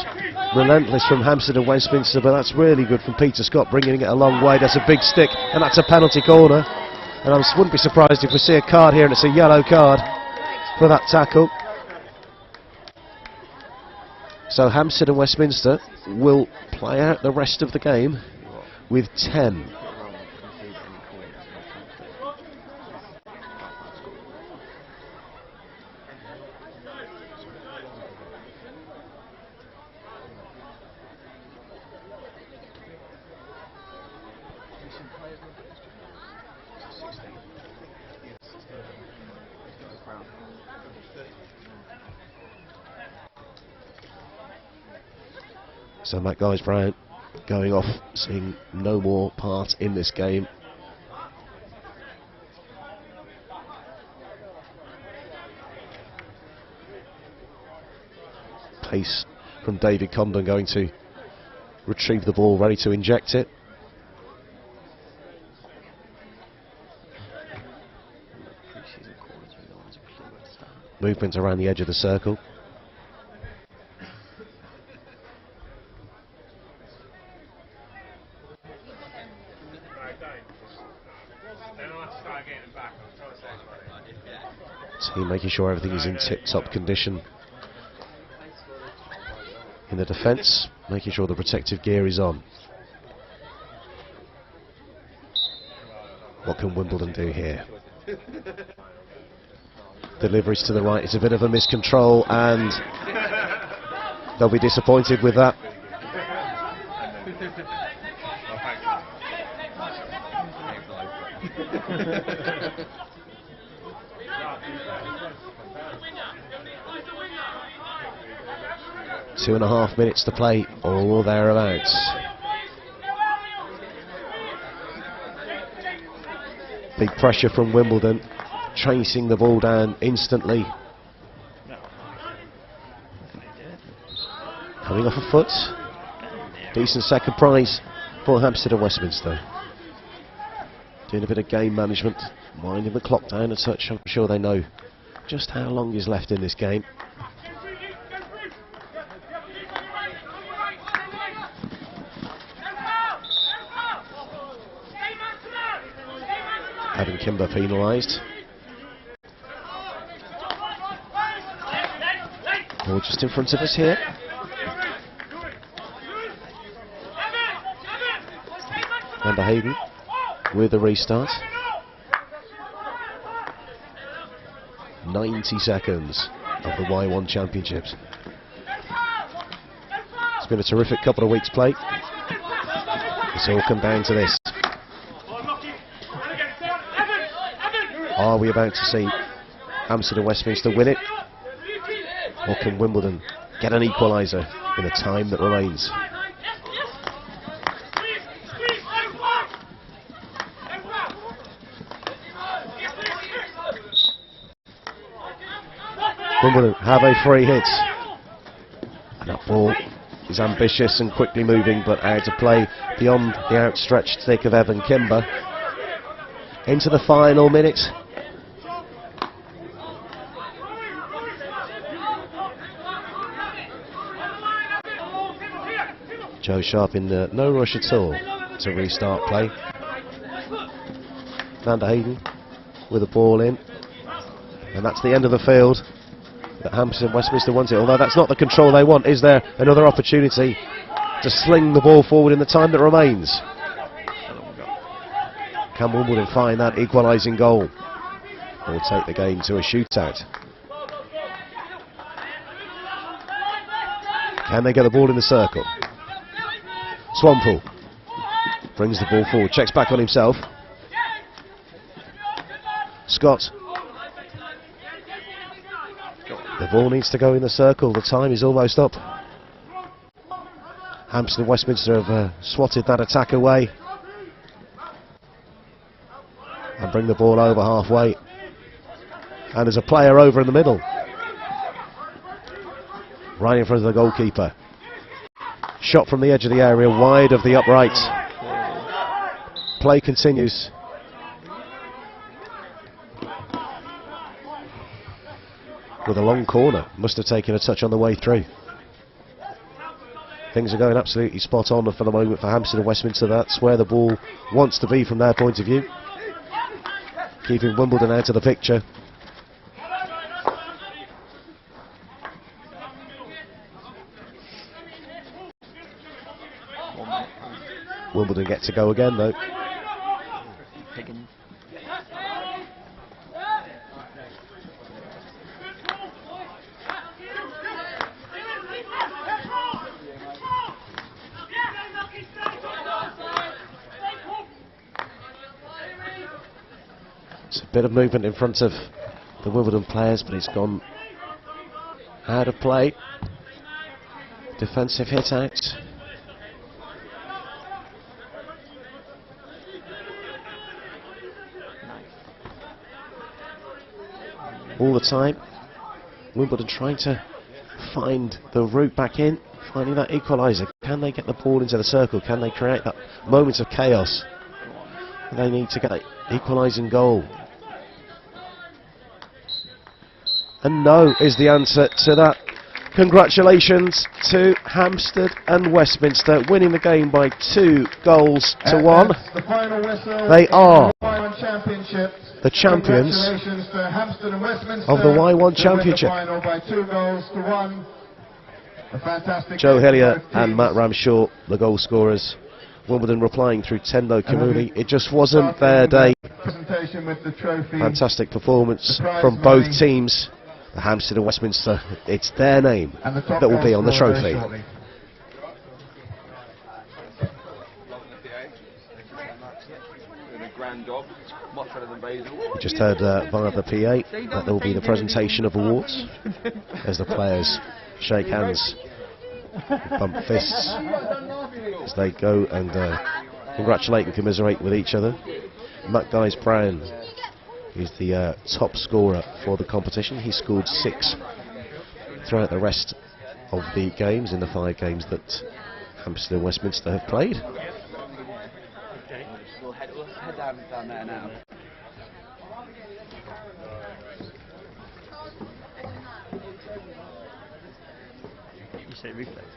relentless from Hamstead and Westminster, but that's really good from Peter Scott, bringing it a long way. That's a big stick, and that's a penalty corner. And I wouldn't be surprised if we see a card here, and it's a yellow card for that tackle. So Hamstead and Westminster will play out the rest of the game with 10. So Matt Guys-Brown going off, seeing no more part in this game. Pace from David Condon, going to retrieve the ball, ready to inject it. Movement around the edge of the circle. Team making sure everything is in tip-top condition in the defence, making sure the protective gear is on. What can Wimbledon do here? Deliveries to the right, it's a bit of a miscontrol, and they'll be disappointed with that. Two and a half minutes to play, or thereabouts. Big pressure from Wimbledon, chasing the ball down instantly. Coming off a foot. Decent second prize for Hamstead and Westminster. Doing a bit of game management, winding the clock down a touch. I'm sure they know just how long is left in this game. Adam Kimber penalised. Ball just in front of us here. Amber Hayden with a restart. 90 seconds of the Y1 Championships. It's been a terrific couple of weeks play. It's all come down to this. Are we about to see Hamstead and Westminster win it? Or can Wimbledon get an equaliser in the time that remains? Wimbledon have a free hit. And that ball is ambitious and quickly moving, but out of play beyond the outstretched stick of Evan Kimber. Into the final minute. Joe Sharp in no rush at all to restart play. Van der Hayden with the ball in. And that's the end of the field that Hamstead and Westminster want it. Although that's not the control they want. Is there another opportunity to sling the ball forward in the time that remains? Can Wimbledon find that equalising goal or take the game to a shootout? Can they get the ball in the circle? Swampole brings the ball forward, checks back on himself. Scott. The ball needs to go in the circle, the time is almost up. Hamstead and Westminster have swatted that attack away and bring the ball over halfway. And there's a player over in the middle, right in front of the goalkeeper. Shot from the edge of the area, wide of the upright. Play continues. With a long corner, must have taken a touch on the way through. Things are going absolutely spot on for the moment for Hamstead and Westminster. That's where the ball wants to be from their point of view. Keeping Wimbledon out of the picture. Wimbledon get to go again though. It's a bit of movement in front of the Wimbledon players, but it's gone out of play. Defensive hit out. All the time, Wimbledon trying to find the route back in, finding that equaliser. Can they get the ball into the circle? Can they create that moment of chaos? They need to get an equalising goal. And no is the answer to that. Congratulations to Hamstead and Westminster, winning the game by 2 goals to 1. The final whistle. They are the champions of the Y1 Championship. Final by 2 goals to 1. A fantastic Joe Hillier and Matt Ramshaw, the goal scorers. Wimbledon replying through Tendo Kamuni. It just wasn't their day. With the trophy. Fantastic performance from both teams. The Hamstead and Westminster, it's their name that will be on the trophy. We just heard via the PA that there will be the presentation of awards as the players shake hands, bump fists as they go and congratulate and commiserate with each other. Matt Guys-Brown is the top scorer for the competition. He scored 6 throughout the rest of the games in the 5 games that Hamstead and Westminster have played. We'll head down there now. You say reflex.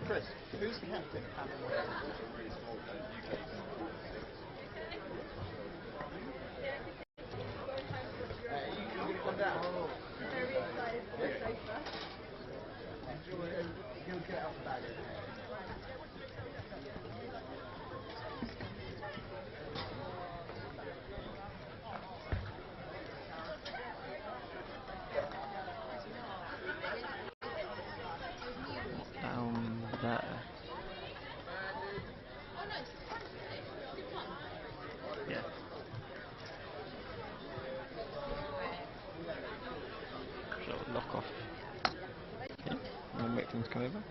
Chris, who's the captain? Down there. over.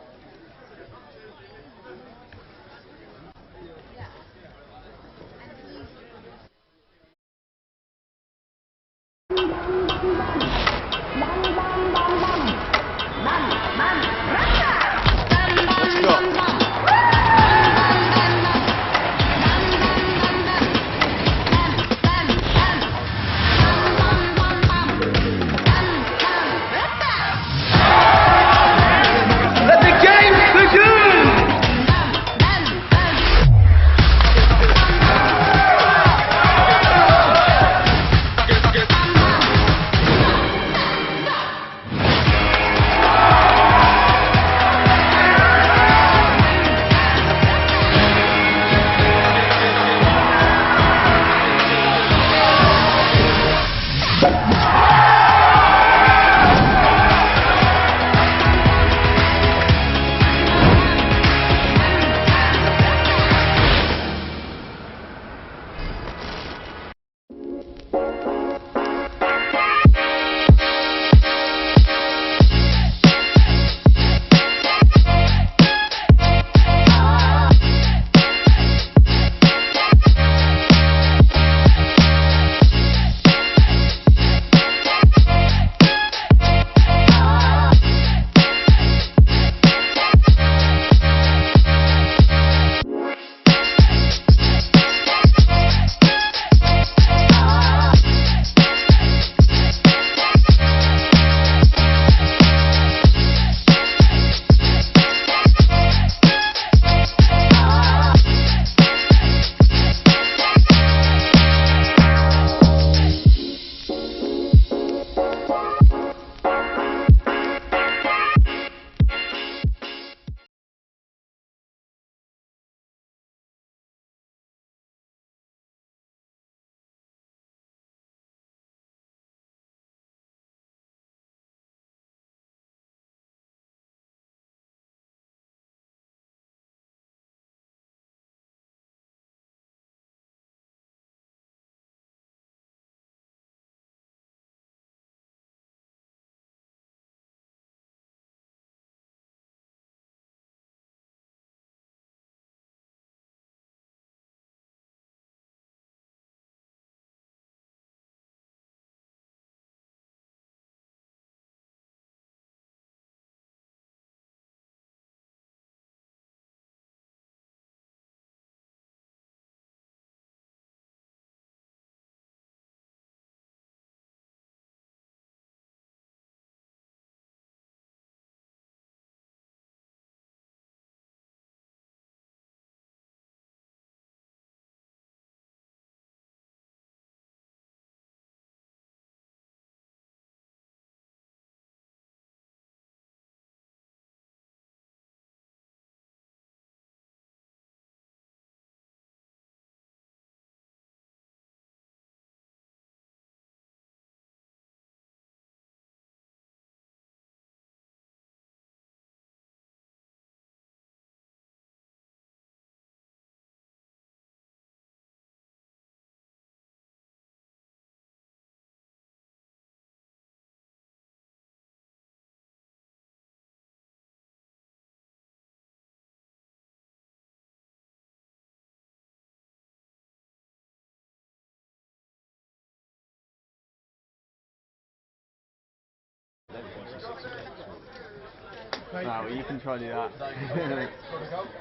No, well, you can try to do that.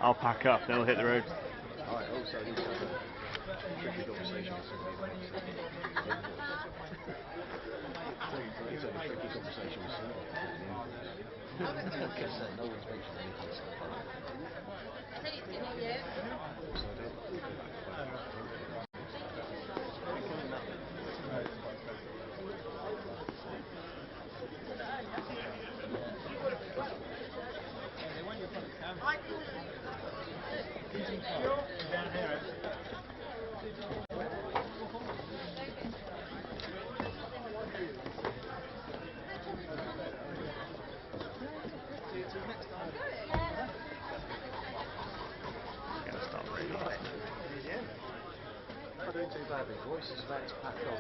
I'll pack up, then we'll hit the road. Alright, also need to have a tricky conversation with somebody. Need to have a tricky conversation with somebody. Because no one's mentioned anything so far. Not doing too badly. Voice is about to pack on.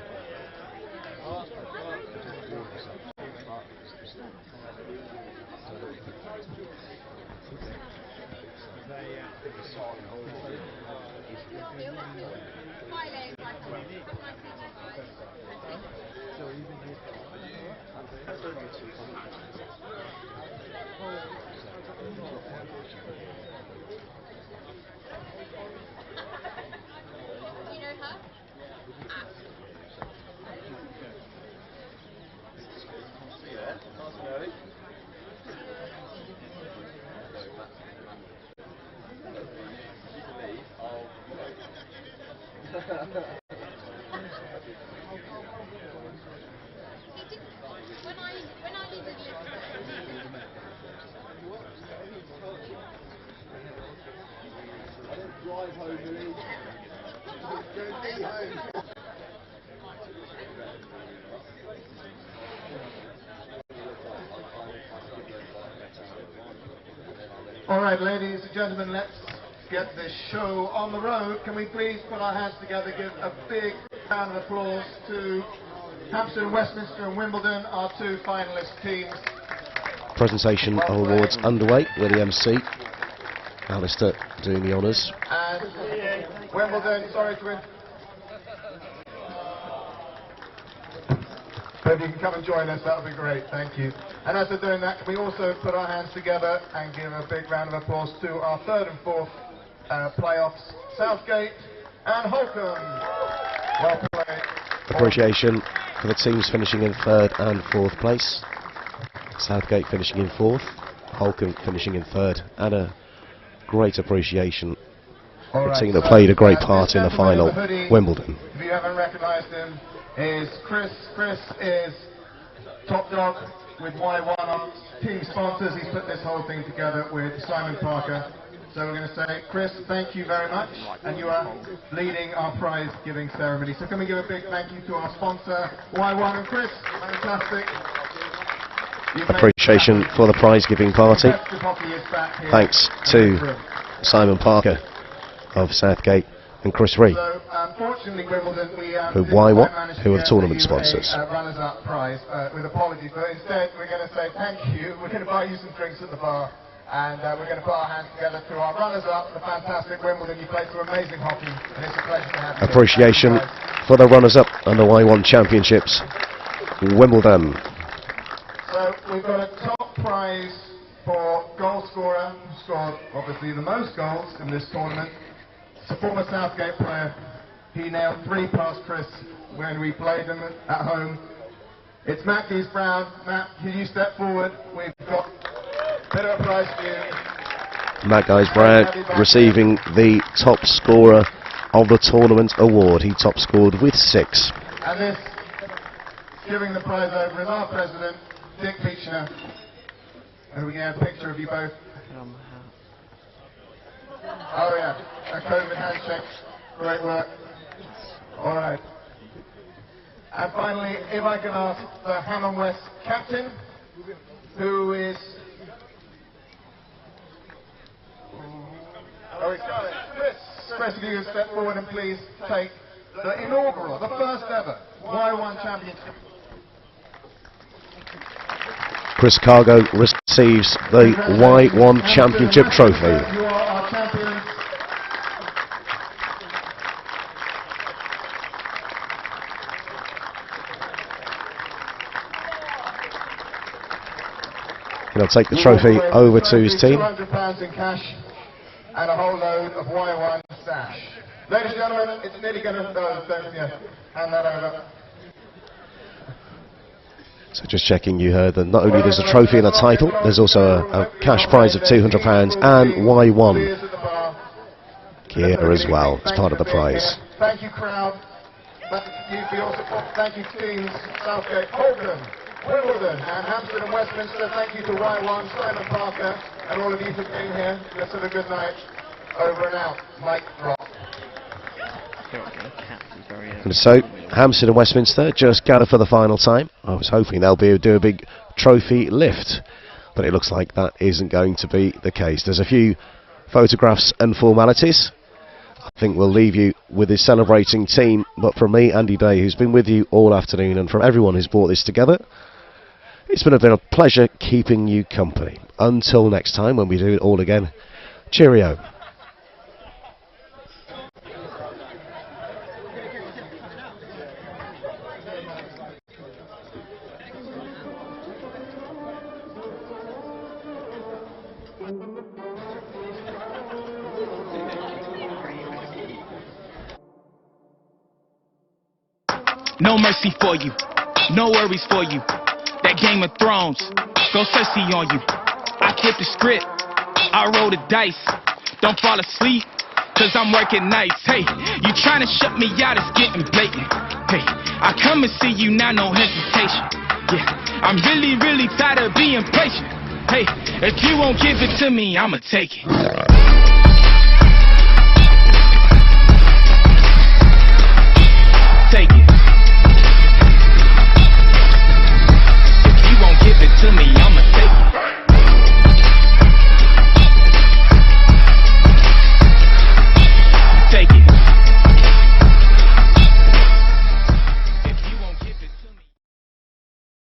All right, ladies and gentlemen, let's get this show on the road. Can we please put our hands together, give a big round of applause to Hamstead, Westminster and Wimbledon, our two finalist teams. Presentation of awards underway with the MC. Alistair doing the honours. And Wimbledon, sorry to If you can come and join us, that would be great. Thank you. And as they're doing that, can we also put our hands together and give a big round of applause to our third and fourth playoffs, Southgate and Holcombe. Well played. Appreciation for the teams finishing in third and fourth place. Southgate finishing in fourth, Holcombe finishing in third, and a great appreciation for the team that played a great part in the final, Wimbledon. If you haven't recognised him, is Chris. Chris is top dog with Y1 on team sponsors. He's put this whole thing together with Simon Parker. So we're going to say, Chris, thank you very much, and you are leading our prize giving ceremony. So can we give a big thank you to our sponsor, Y1 and Chris? Fantastic. Appreciation for the prize giving party. Thanks to Simon Parker of Southgate and Chris Ree, So, unfortunately, Wimbledon, who Y1, who are the tournament sponsors. Runners-up prize, with apologies, but instead we're going to say thank you. We're going to buy you some drinks at the bar, and we're going to put our hands together to our runners-up, the fantastic Wimbledon. You played some amazing hockey, and it's a pleasure to have you. Appreciation for the runners-up and the Y1 Championships, Wimbledon. So we've got a top prize for goal scorer, who scored obviously the most goals in this tournament. It's a former Southgate player. He nailed 3 past Chris when we played them at home. It's Matt Brown. Matt, can you step forward? We've got a bit of a prize for you. Matt Brown receiving the top scorer of the tournament award. He top scored with 6. And this, giving the prize over, is our president, Dick Beechner. And we can have a picture of you both. Oh yeah, a COVID handshake. Great work. All right. And finally, if I can ask the Ham and West captain, who is... Oh, he's got it. Chris, if you can step forward and please take the inaugural, the first ever Y1 championship. Chris Cargo receives the Y1 Championship trophy. You are our champions. He'll take the trophy over to his team. £200 in cash and a whole load of Y1 stash. Ladies and gentlemen, it's nearly going to go. Don't you hand that over. So just checking, you heard that not only there's a trophy and a title, there's also a cash prize of £200 and Y1 gear as well as part of the prize. Thank you, crowd. Thank you for your support. Thank you, teams Southgate, Holcombe, Wimbledon, and Hamstead and Westminster. Thank you to Y1, Simon Parker, and all of you for being here. Let's have a good night. Over and out. Mike Rock. And so, Hamstead and Westminster just gathered for the final time. I was hoping they'll do a big trophy lift, but it looks like that isn't going to be the case. There's a few photographs and formalities. I think we'll leave you with this celebrating team, but from me, Andy Day, who's been with you all afternoon, and from everyone who's brought this together, It's been a pleasure keeping you company. Until next time when we do it all again, cheerio. No mercy for you, no worries for you. That Game of Thrones, go Cersei on you. I flip the script, I roll the dice. Don't fall asleep, cause I'm working nights. Hey, you trying to shut me out, it's getting blatant. Hey, I come and see you now, no hesitation. Yeah, I'm really tired of being patient. Hey, if you won't give it to me, I'ma take it.